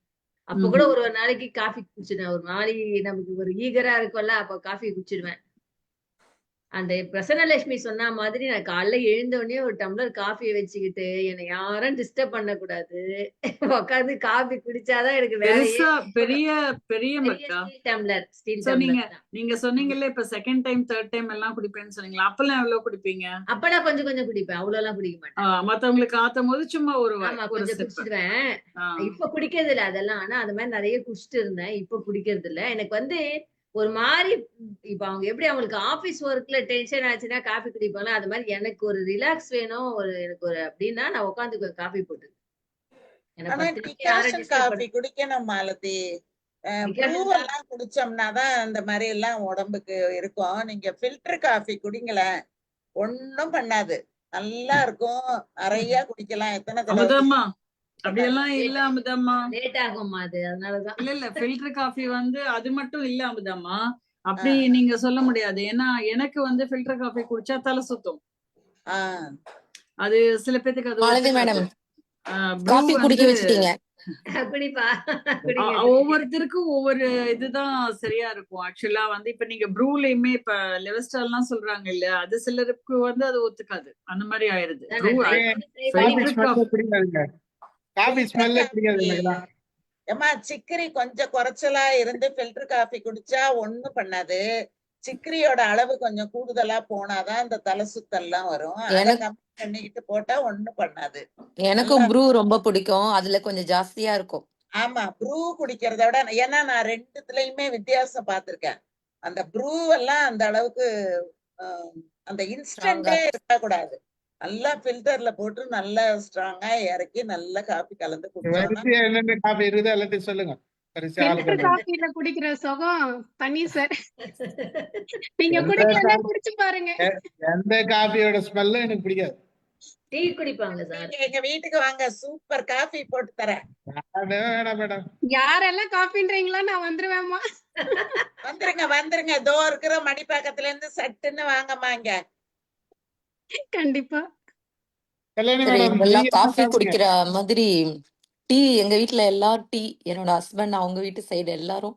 அப்ப கூட ஒரு நாளைக்கு காஃபி குடிச்சிடுவேன். ஒரு நாளைக்கு நமக்கு ஒரு ஈகரா இருக்கும்ல, அப்ப காஃபி குடிச்சிடுவேன். அந்த பிரசன்னலட்சுமி சொன்ன மாதிரி நான் காலைல எழுந்த உடனே ஒரு டம்ளர் காஃபியை வச்சுக்கிட்டு என்னை யாரும் டிஸ்டர்ப் பண்ணக்கூடாது, உட்காந்து காஃபி குடிச்சாதான் எனக்கு வேலையே. பெரிய பெரிய மக்கா. ஸ்டீல் So நீங்க டம்ளர். நீங்க சொன்னீங்கல்ல இப்ப செகண்ட் டைம் தேர்ட் டைம் எல்லாம் குடிப்பேன்னு சொன்னீங்களா? அப்பெல்லாம் எவ்வளவு குடிப்பீங்க? அப்பெல்லாம் கொஞ்சம் கொஞ்சம் குடிப்பேன். அவ்வளவு எல்லாம் குடிக்க மாட்டேன். மத்தவங்களுக்கு ஆத்தும் போது சும்மா ஒரு ஆமா, ஒரு கொஞ்சம் ஸ்டெப். குடிச்சிடுவேன். இப்ப குடிக்கிறது இல்ல அதெல்லாம். ஆனா அது மாதிரி நிறைய குடிச்சிட்டு இருந்தேன். இப்ப குடிக்கிறது இல்ல. எனக்கு வந்து ஒரு மாதிரி இப்ப அவங்க எப்படி அவங்களுக்கு ஆபீஸ் ஒர்க்ல டென்ஷன் ஆச்சுன்னா காஃபி குடிப்பாங்க, அது மாதிரி எனக்கு ஒரு ரிலாக்ஸ் வேணும், எனக்கு ஒரு அப்படின்னா நான் உட்காந்து காஃபி போட்டு எனக்கு ஆனா 10 நிமிஷம் யாரும் டிகாஷன் டிஸ்டர்ப் காஃபி குடிக்கணும் மாலதி. ப்ரூ எல்லாம் குடிச்சோம்னாதான் இந்த மாதிரி எல்லாம் உடம்புக்கு இருக்கும். நீங்க ஃபில்டர் காஃபி குடிங்களேன், ஒண்ணும் பண்ணாது, நல்லா இருக்கும். நிறைய குடிக்கலாம். எத்தனை தடவை அமுதம்மா அப்படியெல்லாம் இல்ல அமுதம்மா. லேட் ஆகும்மா அது. அதனாலதான் இல்ல ஃபில்டர் காஃபி வந்து அது மட்டும் இல்ல அமுதம்மா. அப்படி நீங்க சொல்ல முடியாது. ஏன்னா எனக்கு வந்து ஃபில்டர் காஃபி குடிச்சா தலை சுத்தும். அது சில பேத்துக்கு அது மாலதி மேடம் ஒத்துக்காது. காஃபி குடிக்க வச்சிட்டீங்க. குடிப்பா. ஒவ்வொருத்தருக்கும் ஒவ்வொரு இதுதான் சரியா இருக்கும். ஆக்சுவலா வந்து இப்ப நீங்க ப்ரூலயுமே இப்ப லெவஸ்டால் எல்லாம் சொல்றாங்க இல்ல, அது சிலருக்கு வந்து அது ஒத்துக்காது. அந்த மாதிரி ஆயிருது. காபி ஸ்மெல்லே பிடிக்காது எனக்குலாம். ஏமா சிக்கரி கொஞ்சம் குறைச்சலா இருந்து ஃபில்டர் காஃபி குடிச்சா ஒண்ணும் பண்ணாது. சிக்கரியோட அளவு கொஞ்சம் கூடுதலா போனாதான் இந்த தலை சுத்தல்லாம் வரும். அதை கம்மி பண்ணிக்கிட்டு போட்டா ஒண்ணும் பண்ணாது. எனக்கும் ப்ரூ ரொம்ப பிடிக்கும். அதுல கொஞ்சம் ஜாஸ்தியா இருக்கும். ஆமா, ப்ரூ குடிக்கிறத விட, ஏன்னா நான் ரெண்டுத்துலயுமே வித்தியாசம் பார்த்திருக்கேன். அந்த ப்ரூ எல்லாம் அந்த அளவுக்கு அந்த இன்ஸ்டன்டே இருக்கக்கூடாது. நல்லா ஃபில்டர்ல போட்டு நல்லா ஸ்ட்ராங்கா இறக்கி நல்லா காபி கலந்து குடிச்சோம்னா என்னென்ன காபி இருக்குது எல்லாத்தையும் சொல்லுங்க. காஃபில குடிக்கிற சுகம் தனி சார். நீங்க குடிக்கலன்னா குடிச்சு பாருங்க. எந்த காபியோட ஸ்மெல்லும் எனக்கு பிடிக்காது. டீ குடிப்பாங்க சார். எங்க வீட்டுக்கு வாங்க, சூப்பர் காஃபி போட்டு தரேன். வேணாம் மேடம். யாரெல்லாம் காஃபின்றீங்களா நான் வந்துருவேம்மா. வந்துருங்க. தோ இருக்கிற மணிப்பாக்கத்துல இருந்து சட்டுன்னு வாங்கம்மா இங்க. கண்டிப்பா. காஃபி குடிக்கிற மாதிரி டீ எங்க வீட்டுல எல்லாரும் டீ, என்னோட ஹஸ்பண்ட் அவங்க வீட்டு சைடு எல்லாரும்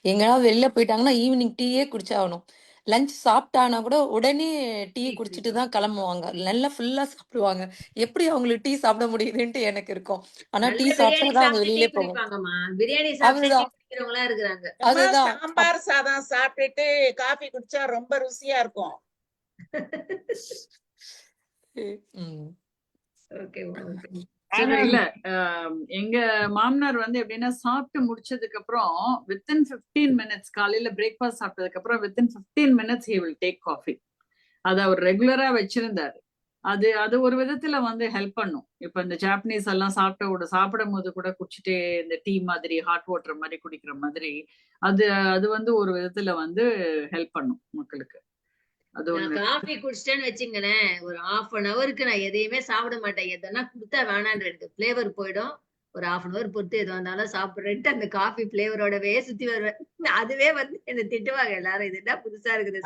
எங்கன்னா வெளில போயிட்டாங்கன்னா ஈவினிங் டீயே குடிச்சாகணும். லஞ்ச் சாப்பிட்டானா கூட உடனே டீ குடிச்சிட்டு தான் கிளம்புவாங்க. நல்லா ஃபுல்லா சாப்பிடுவாங்க. எப்படி அவங்களுக்கு டீ சாப்பிட முடியுதுன்ட்டு எனக்கு இருக்கும். ஆனா டீ சாப்பிட்டாதான் அவங்க வெளியிலே போவாங்க. பிரியாணி சாப்பிடுறவங்களா இருக்கிறாங்க. அதுதான் சாம்பார் சாதம் சாப்பிட்டுட்டு காஃபி குடிச்சா ரொம்ப ருசியா இருக்கும். இல்ல எங்க மாமனார் வந்து எப்படின்னா சாப்பிட்டு முடிச்சதுக்கு அப்புறம் வித்தின் 15 minutes, காலையில பிரேக்ஃபாஸ்ட் சாப்பிட்டதுக்கு அப்புறம் within 15 minutes he will take coffee. அதை அவர் ரெகுலரா வச்சிருந்தாரு. அது ஒரு விதத்துல வந்து ஹெல்ப் பண்ணும். இப்ப இந்த ஜாப்பனீஸ் எல்லாம் சாப்பிடும் போது கூட குடிச்சிட்டே இந்த டீ மாதிரி ஹாட் வாட்டர் மாதிரி குடிக்கிற மாதிரி அது வந்து ஒரு விதத்துல வந்து ஹெல்ப் பண்ணும் மக்களுக்கு. காஃபி குடிச்சிட்டேன்னு வச்சுங்களேன், ஒரு 1/2 hourக்கு நான் எதையுமே சாப்பிட மாட்டேன். எதனா கொடுத்தா வேணான்னு எனக்கு பிளேவர் போயிடும். ஒரு 1/2 hour பொறுத்து எது வந்தாலும் சாப்பிடுறேன்ட்டு அந்த காஃபி பிளேவரோடவே சுத்தி வருவேன். அதுவே வந்து என்ன திட்டுவாங்க எல்லாரும், இது என்ன புதுசா இருக்குது.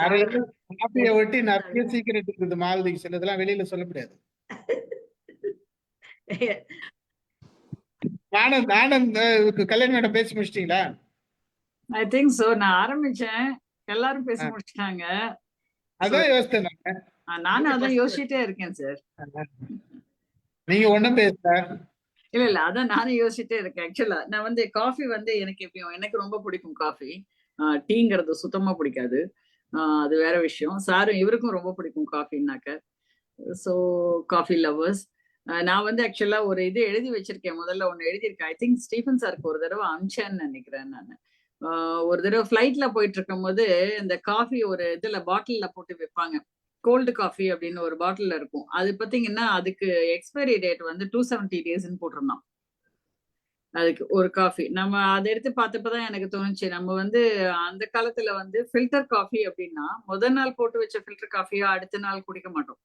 காஃபியை ஒட்டி நிறைய சீக்கிரம் இருக்குது மாலதிக்கு. சிலதெல்லாம் வெளியில சொல்ல முடியாது. நானும் கல்யாணம் மேடம் பேசி முடிச்சிட்டீங்களா? I think so. நான் ஆரம்பிச்சேன், எல்லாரும் பேசி முடிச்சிட்டாங்க. அதான் யோசித்தேன். நானும் அதான் யோசிச்சுட்டே இருக்கேன் சார். நீங்க ஒண்ணும் பேசல. இல்ல அதான் நானும் யோசிச்சுட்டே இருக்கேன். ஆக்சுவலா நான் வந்து காஃபி வந்து எனக்கு ரொம்ப பிடிக்கும் காஃபி. டீங்கிறது சுத்தமா பிடிக்காது. அது வேற விஷயம். சாரும் இவருக்கும் ரொம்ப பிடிக்கும் காஃபின்னாக்க. So coffee lovers. நான் வந்து ஆக்சுவலா ஒரு இது எழுதி வச்சிருக்கேன். முதல்ல ஒண்ணு எழுதியிருக்கேன். ஐ திங்க் ஸ்டீஃபன் சாருக்கு ஒரு தடவை அமிச்சேன்னு நினைக்கிறேன் நான். ஒரு தடவை ஃப்ளைட்ல போயிட்டு இருக்கும் போது இந்த காஃபி ஒரு இதுல பாட்டில்ல போட்டு வைப்பாங்க. கோல்டு காஃபி அப்படின்னு ஒரு பாட்டில்ல இருக்கும். அது பாத்தீங்கன்னா அதுக்கு எக்ஸ்பைரி டேட் வந்து 270 டேஸ்ன்னு போட்டிருந்தான். அதுக்கு ஒரு காஃபி நம்ம அதை எடுத்து பார்த்தப்பதான் எனக்கு தோணுச்சு, நம்ம வந்து அந்த காலத்துல வந்து ஃபில்டர் காஃபி அப்படின்னா முதல் நாள் போட்டு வச்ச ஃபில்டர் காஃபியா அடுத்த நாள் குடிக்க மாட்டோம்.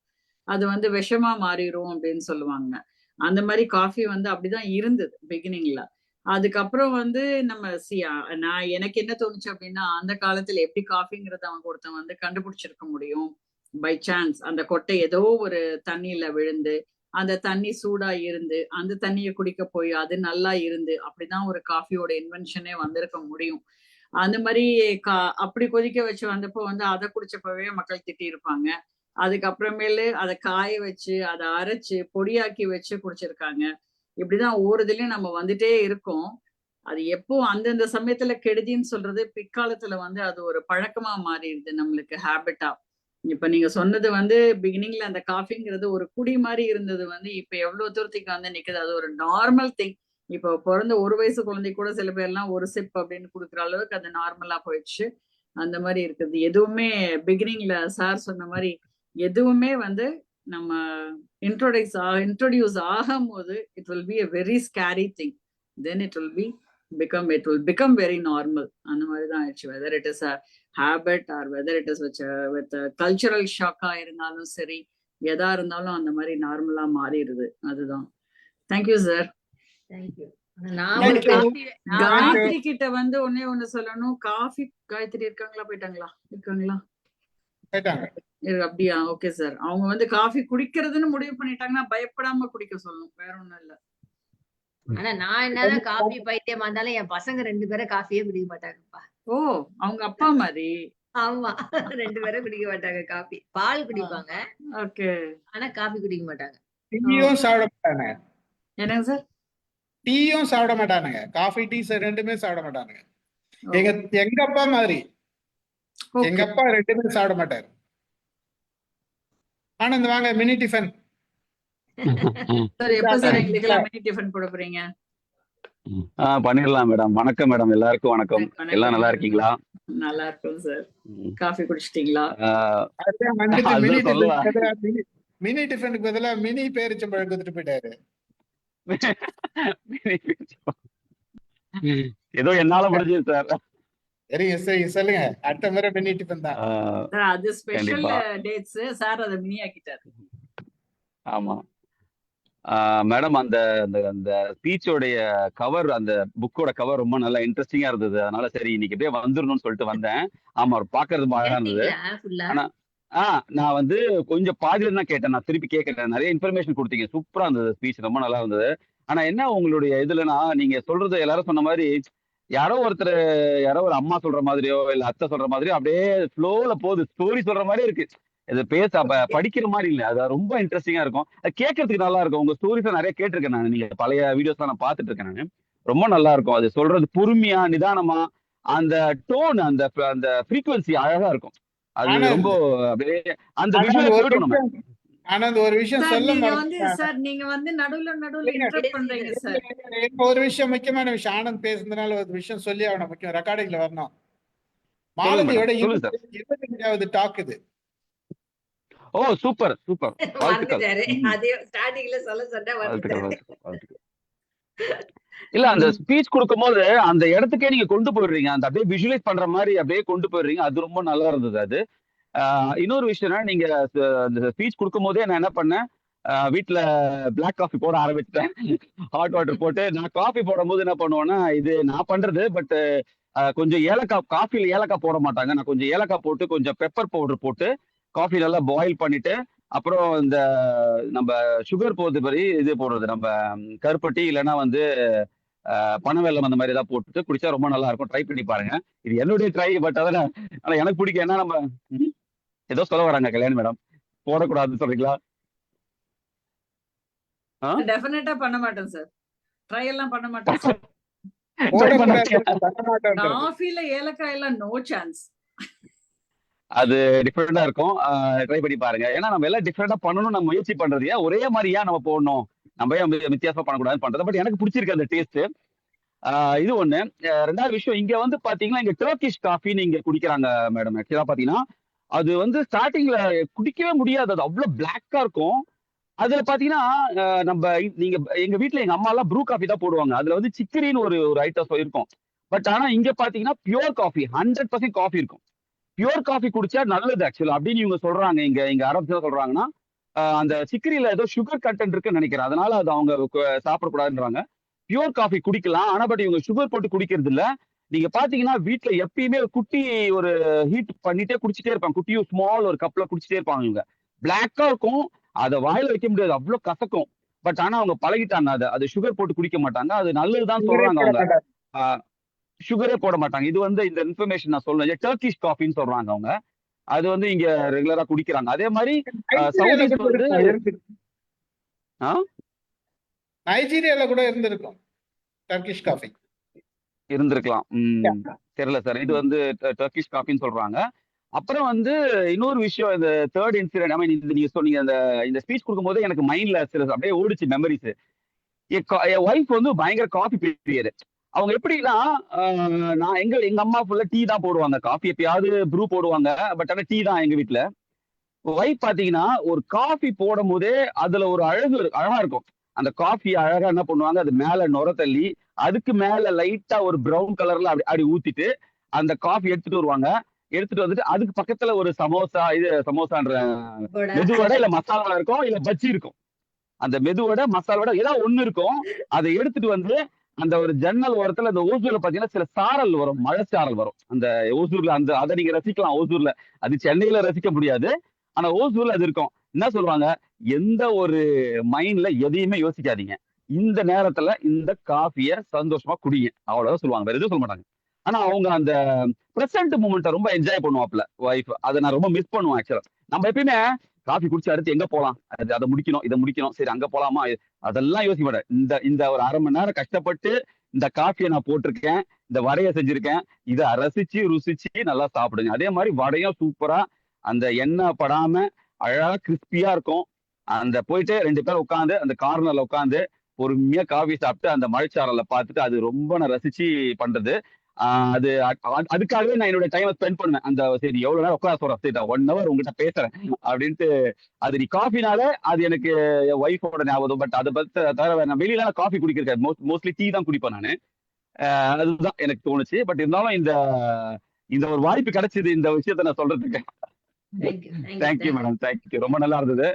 அது வந்து விஷமா மாறிடும் அப்படின்னு சொல்லுவாங்க. அந்த மாதிரி காஃபி வந்து அப்படிதான் இருந்தது பிகினிங்ல. அதுக்கப்புறம் வந்து நம்ம நான் எனக்கு என்ன தோணுச்சு அப்படின்னா, அந்த காலத்துல எப்படி காஃபிங்கிறத அவங்க ஒருத்தன் வந்து கண்டுபிடிச்சிருக்க முடியும் பை சான்ஸ். அந்த கொட்டை ஏதோ ஒரு தண்ணியில விழுந்து அந்த தண்ணி சூடா இருந்து அந்த தண்ணியை குடிக்க போய் அது நல்லா இருந்து அப்படிதான் ஒரு காஃபியோட இன்வென்ஷனே வந்திருக்க முடியும். அந்த மாதிரி அப்படி கொதிக்க வச்சு வந்தப்போ வந்து அதை குடிச்சப்பவே மக்கள் திட்டி இருப்பாங்க. அதுக்கப்புறமேலு அதை காய வச்சு அதை அரைச்சு பொடியாக்கி வச்சு குடிச்சிருக்காங்க. இப்படிதான் ஒவ்வொரு இதுலயும் நம்ம வந்துட்டே இருக்கோம். அது எப்போ அந்தந்த சமயத்துல கெடுதின்னு சொல்றது பிற்காலத்துல வந்து அது ஒரு பழக்கமா மாறிடுது நம்மளுக்கு, ஹேபிட்டா. இப்ப நீங்க சொன்னது வந்து பிகினிங்ல அந்த காஃபிங்கிறது ஒரு குடி மாதிரி இருந்தது வந்து இப்ப எவ்வளவு தூரத்துக்கு வந்து நிக்குது. அது ஒரு நார்மல் திங். இப்போ பிறந்த 1 வயசு குழந்தை கூட சில பேர்லாம் ஒரு சிப் அப்படின்னு குடுக்குற அளவுக்கு அது நார்மலா போயிடுச்சு. அந்த மாதிரி இருக்குது. எதுவுமே பிகினிங்ல சார் சொன்ன மாதிரி எதுவுமே வந்து நம்ம இன்ட்ரோடியூஸ் ஆகும் போது it will be a very scary thing. Then it will become very normal. அந்த மாதிரி தான் ஆயிடுச்சு. Whether it is a habit or whether it is with a cultural shock இருந்தாலும் சரி, எதா இருந்தாலும் அந்த மாதிரி நார்மலா மாறிடுது. அதுதான். Thank you sir. தேங்க்யூ. நான் ஒரு காஃபி காயத்ரி கிட்ட வந்து ஒண்ணு சொல்லணும். காஃபி காயத்ரி இருக்காங்களா போயிட்டாங்களா? இருக்காங்களா? அப்படியா? Okay sir. அவங்க வந்து காஃபி குடிக்கிறதுன்னு முடிவு பண்ணிட்டாங்கன்னா பயப்படாம குடிக்க சொல்லணும், வேற ஒண்ணும் இல்ல. ஆனா நான் என்னதான் காஃபி பைத்தியமா இருந்தாலும் என் பசங்க 2 பேரும் காஃபியே குடிக்க மாட்டாங்கப்பா. ஓ, அவங்க அப்பா மாதிரி. ஆமா, 2 பேரும் குடிக்க மாட்டாங்க காஃபி. பால் குடிப்பாங்க. ஓகே. ஆனா காஃபி குடிக்க மாட்டாங்க. டீயும் சாப்பிட மாட்டானுங்க. என்னங்க சார்? டீயும் சாப்பிட மாட்டானுங்க. காஃபி டீ ரெண்டுமே சாப்பிட மாட்டானுங்க. எங்க அப்பா மாதிரி. எங்க அப்பா 2 சாப்பிட மாட்டாரு. ஆனந்த் வாங்க மினி டிஃபன். சார் எப்ப சார் எங்களுக்கெல்லாம் மினி டிஃபன் போட போறீங்க? பண்ணிடலாம் மேடம். வணக்கம் மேடம், எல்லாருக்கும் வணக்கம். எல்லாம் நல்லா இருக்கீங்களா? நல்லா இருக்கும் சார். காஃபி குடிச்சிட்டீங்களா? மினி டிஃபனுக்கு பதிலா மினி பேரிச்சம்பழம் கொடுத்துட்டு போயிட்டாரு. ஏதோ என்னால முடிஞ்சது சார். சரி சொல்லுங்க. அடுத்த முறை மினி டிஃபன் தான். அது ஸ்பெஷல் டேட்ஸ் சார், அதை மினி ஆக்கிட்டாரு. ஆமா மேடம், அந்த அந்த ஸ்பீச்சோடைய கவர், அந்த புக்கோட கவர் ரொம்ப நல்லா இன்ட்ரெஸ்டிங்கா இருந்தது. அதனால சரி இன்னைக்கு எப்படியே வந்துடணும்னு சொல்லிட்டு வந்தேன். ஆமா, பாக்குறது அழகா இருந்தது. ஆனா நான் வந்து கொஞ்சம் பாதியில தான் கேட்டேன். நான் திருப்பி கேட்கறேன். நிறைய இன்ஃபர்மேஷன் கொடுத்தீங்க. சூப்பரா இருந்தது ஸ்பீச், ரொம்ப நல்லா இருந்தது. ஆனா என்ன உங்களுடைய இதுலன்னா, நீங்க சொல்றது எல்லாரும் சொன்ன மாதிரி யாரோ ஒரு அம்மா சொல்ற மாதிரியோ இல்ல அத்தை சொல்ற மாதிரியோ அப்படியே ஃப்ளோல போகுது. ஸ்டோரி சொல்ற மாதிரி இருக்கு. இது படிக்கிற மாதிரி இல்லை. அது ரொம்ப இன்ட்ரெஸ்டிங்கா இருக்கும். அது கேட்கறதுக்கு நல்லா இருக்கும். உங்க ஸ்டோரிஸ் நிறைய கேட்டிருக்கேன் நான். நீங்க பழைய வீடியோஸ் நான் பார்த்துட்டு இருக்கேன் நான். ரொம்ப நல்லா இருக்கும். அது சொல்றது பொறுமையா நிதானமா, அந்த டோன், அந்த அந்த ஃப்ரீக்வன்சி அழகா இருக்கும். அது ரொம்ப அப்படியே அந்த விஷயம் போயிடும் நம்ம. ஆனந்த் ஒரு விஷயம் சொல்ல சார், நீங்க வந்து நடுவுல இன்டரப்ட் பண்றீங்க சார். ஒரு விஷயம், முக்கியமான விஷயம். ஆனந்த் பேசுனதுனால ஒரு விஷயம் சொல்லி அவன முக்கியம் ரெக்கார்டிங்ல வரணும். மாலதியோட 25வது டாக் இது. ஓ சூப்பர் சூப்பர். இல்ல, அந்த ஸ்பீச் கொடுக்கும்போது அந்த இடத்துக்கே நீங்க கொண்டு போயிடுறீங்க. அந்த அப்படியே விஷுவலைஸ் பண்ற மாதிரி அப்படியே கொண்டு போயிடுறீங்க. அது ரொம்ப நல்லா இருந்தது. அது இன்னொரு விஷயம்னா, நீங்க அந்த ஸ்பீச் கொடுக்கும் போதே நான் என்ன பண்ணேன், வீட்டுல பிளாக் காஃபி போட ஆரம்பிச்சிட்டேன். ஹாட் வாட்டர் போட்டு. நான் காஃபி போடும் போது என்ன பண்ணுவேன்னா, இது நான் பண்றது, பட் கொஞ்சம் ஏலக்காய், காஃபில ஏலக்காய் போட மாட்டாங்க. நான் கொஞ்சம் ஏலக்காய் போட்டு கொஞ்சம் பெப்பர் பவுடர் போட்டு காஃபி நல்லா பாயில் பண்ணிட்டு, அப்புறம் இந்த நம்ம சுகர் போடுறது மாதிரி இது போடுறது, நம்ம கருப்பட்டி இல்லைன்னா வந்து பனவெல்லம் அந்த மாதிரி ஏதாவது போட்டுட்டு குடிச்சா ரொம்ப நல்லா இருக்கும். ட்ரை பண்ணி பாருங்க. இது என்னுடைய ட்ரை, பட் அதெல்லாம் ஆனா எனக்கு பிடிக்கும். ஏன்னா நம்ம ஏதோ சொல்ல வராங்க கல்யாணி மேடம், போடக்கூடாதுன்னு சொல்றீங்களா? டெஃபினட்டா பண்ண மாட்டேன் சார். ட்ரை எல்லாம் பண்ண மாட்டேன். காஃபில ஏலக்காய் எல்லாம் நோ சான்ஸ். அது டிஃப்ரெண்டா இருக்கும். ட்ரை பண்ணி பாருங்க. ஏன்னா நம்ம எல்லாம் டிஃப்ரெண்டா பண்ணணும் நம்ம முயற்சி பண்றது. ஏன் ஒரே மாதிரி ஏன் நம்ம போடணும், நம்ம ஏன் வித்தியாசமா பண்ணக்கூடாதுன்னு பண்றது. பட் எனக்கு பிடிச்சிருக்கு அந்த டேஸ்ட். இது ஒண்ணு. ரெண்டாவது விஷயம், இங்க வந்து பாத்தீங்கன்னா இங்க டர்க்கிஷ் காஃபின்னு இங்க குடிக்கிறாங்க மேடம். ஆக்சுவலா பாத்தீங்கன்னா அது வந்து ஸ்டார்டிங்ல குடிக்கவே முடியாது, அது அவ்வளவு பிளாக்கா இருக்கும். அதுல பாத்தீங்கன்னா நீங்க எங்க வீட்ல எங்க அம்மா எல்லாம் ப்ரூ காஃபி தான் போடுவாங்க. அதுல வந்து சிக்கரின்னு ஒரு ஒரு ஐட்டம் இருக்கும். பட் ஆனா இங்க பாத்தீங்கன்னா பியூர் காஃபி 100% காஃபி இருக்கும். பியூர் காஃபி குடிச்சா நல்லது ஆக்சுவலா அப்படின்னு இவங்க சொல்றாங்க. இங்க இங்க அரபு சொல்றாங்கன்னா அந்த சிக்கரியில ஏதோ சுகர் கண்டென்ட் இருக்குன்னு நினைக்கிறேன், அதனால அது அவங்க சாப்பிடக்கூடாதுன்றாங்க. பியூர் காஃபி குடிக்கலாம், ஆனா பட் இவங்க சுகர் போட்டு குடிக்கிறது இல்ல. நீங்க பாத்தீங்கன்னா வீட்டுல எப்பயுமே ஒரு குட்டி ஒரு ஹீட் பண்ணிட்டே குடிச்சிட்டே இருப்பாங்க. குட்டியும் ஸ்மால் ஒரு கப்ல குடிச்சிட்டே இருப்பாங்க. இவங்க பிளாக்கா இருக்கும், அதை வாயில வைக்க முடியாது, அவ்வளவு கசக்கும். பட் ஆனா அவங்க பழகிட்டாங்க, அது சுகர் போட்டு குடிக்க மாட்டாங்க. அது நல்லதுதான் சொல்றாங்க அவங்க. சுகரே போட மாட்டாங்க. இது வந்து இந்த இன்ஃபர்மேஷன் நான் சொல்றேன். டர்க்கிஷ் காஃபின்னு சொல்றாங்க அவங்க. அது வந்து இங்க ரெகுலரா குடிக்கிறாங்க. அதே மாதிரி சவுதிஸ் வந்து நைஜீரியால கூட இருந்திருக்கும் டர்க்கிஷ் காஃபி. இருந்திருக்கலாம், தெரியல சார். இது வந்து டர்க்கிஷ் காஃபின்னு சொல்றாங்க. அப்புறம் வந்து இன்னொரு விஷயம், இந்த தேர்ட் இன்சிடென்ட், ஐ மீன் நீங்க சொன்னீங்க இந்த ஸ்பீச் கொடுக்கும்போது எனக்கு மைண்ட்ல சில அப்படியே ஓடிச்சு மெமரிஸ். என் ஒய்ஃப் வந்து பயங்கர காஃபி பிரியர். அவங்க எப்படின்னா நான் எங்க அம்மா ஃபுல்லா டீ தான் போடுவாங்க, காஃபி எப்பயாவது ப்ரூ போடுவாங்க, பட் ஆனா டீ தான் எங்க வீட்டுல. ஒய்ஃப் பாத்தீங்கன்னா ஒரு காஃபி போடும் போதே அதுல ஒரு அழகா இருக்கும். அந்த காஃபி அழகா என்ன பண்ணுவாங்க, அது மேல நுர தள்ளி அதுக்கு மேல லைட்டா ஒரு ப்ரௌன் கலர்ல அப்படி ஊத்திட்டு அந்த காஃபி எடுத்துட்டு வருவாங்க. எடுத்துட்டு வந்துட்டு அதுக்கு பக்கத்துல ஒரு சமோசான்ற மெதுவடை இல்ல மசாலா இருக்கும், இல்ல பஜ்ஜி இருக்கும். அந்த மெதுவடை மசாலோட ஏதாவது ஒண்ணு இருக்கும். அதை எடுத்துட்டு வந்து அந்த ஒரு ஜன்னல் ஓரத்துல அந்த ஓசூர்ல பாத்தீங்கன்னா சில சாரல் வரும், மழை சாரல் வரும். அந்த ஓசூர்ல அதை நீங்க ரசிக்கலாம். ஓசூர்ல அது சென்னையில ரசிக்க முடியாது, ஆனா ஓசூர்ல அது இருக்கும். என்ன சொல்லுவாங்க, எந்த ஒரு மைண்ட்ல எதையுமே யோசிக்காதீங்க, இந்த நேரத்துல இந்த காஃபிய சந்தோஷமா குடிங்க, அவ்வளவுதான் சொல்லுவாங்க, வேற எதுவும் சொல்ல மாட்டாங்க. ஆனா அவங்க அந்த பிரசன்ட் மூமெண்ட்டை ரொம்ப என்ஜாய் பண்ணுவாப்ல ஒய்ஃப். அதை நான் ரொம்ப மிஸ் பண்ணுவேன் ஆக்சுவலா. நம்ம எப்பயுமே காஃபி குடிச்சு அடுத்து எங்க போலாம், அதை முடிக்கணும், இதை முடிக்கணும், சரி அங்க போலாமா, அதெல்லாம் யோசிக்க மாட்டேன். இந்த ஒரு 1/2 மணி நேரம் கஷ்டப்பட்டு இந்த காஃபியை நான் போட்டிருக்கேன், இந்த வடையை செஞ்சிருக்கேன், இதை ரசிச்சு ருசிச்சு நல்லா சாப்பிடுங்க. அதே மாதிரி வடையும் சூப்பரா அந்த எண்ணெய் படாம அழகா கிறிஸ்பியா இருக்கும். அந்த போயிட்டு 2 பேர் உட்காந்து அந்த கார்னர்ல உட்காந்து பொறுமையா காஃபி சாப்பிட்டு அந்த மழைச்சாரலை பார்த்துட்டு அது ரொம்ப நான் ரசிச்சு பண்றது. அதுக்காகவே நான் என்னோட டைமை ஸ்பெண்ட் பண்ணுவேன். அந்த சரி எவ்வளவு நேரம் உட்கார சொல்றேன், சரி 1 hour உங்ககிட்ட பேசுறேன் அப்படின்ட்டு. அது நீ காஃபினாலே அது எனக்கு என் ஒய்ஃபோட ஞாபகம். பட் அதை பத்தி தவிர நான் வெளியில காஃபி குடிக்கிறேன், மோஸ்ட்லி டீ தான் குடிப்பேன் நானு. அதுதான் எனக்கு தோணுச்சு. பட் இருந்தாலும் இந்த ஒரு வாய்ப்பு கிடைச்சது இந்த விஷயத்த நான் சொல்றதுக்கு. Thank you madam, thank you. ரொம்ப நல்லா இருந்தது.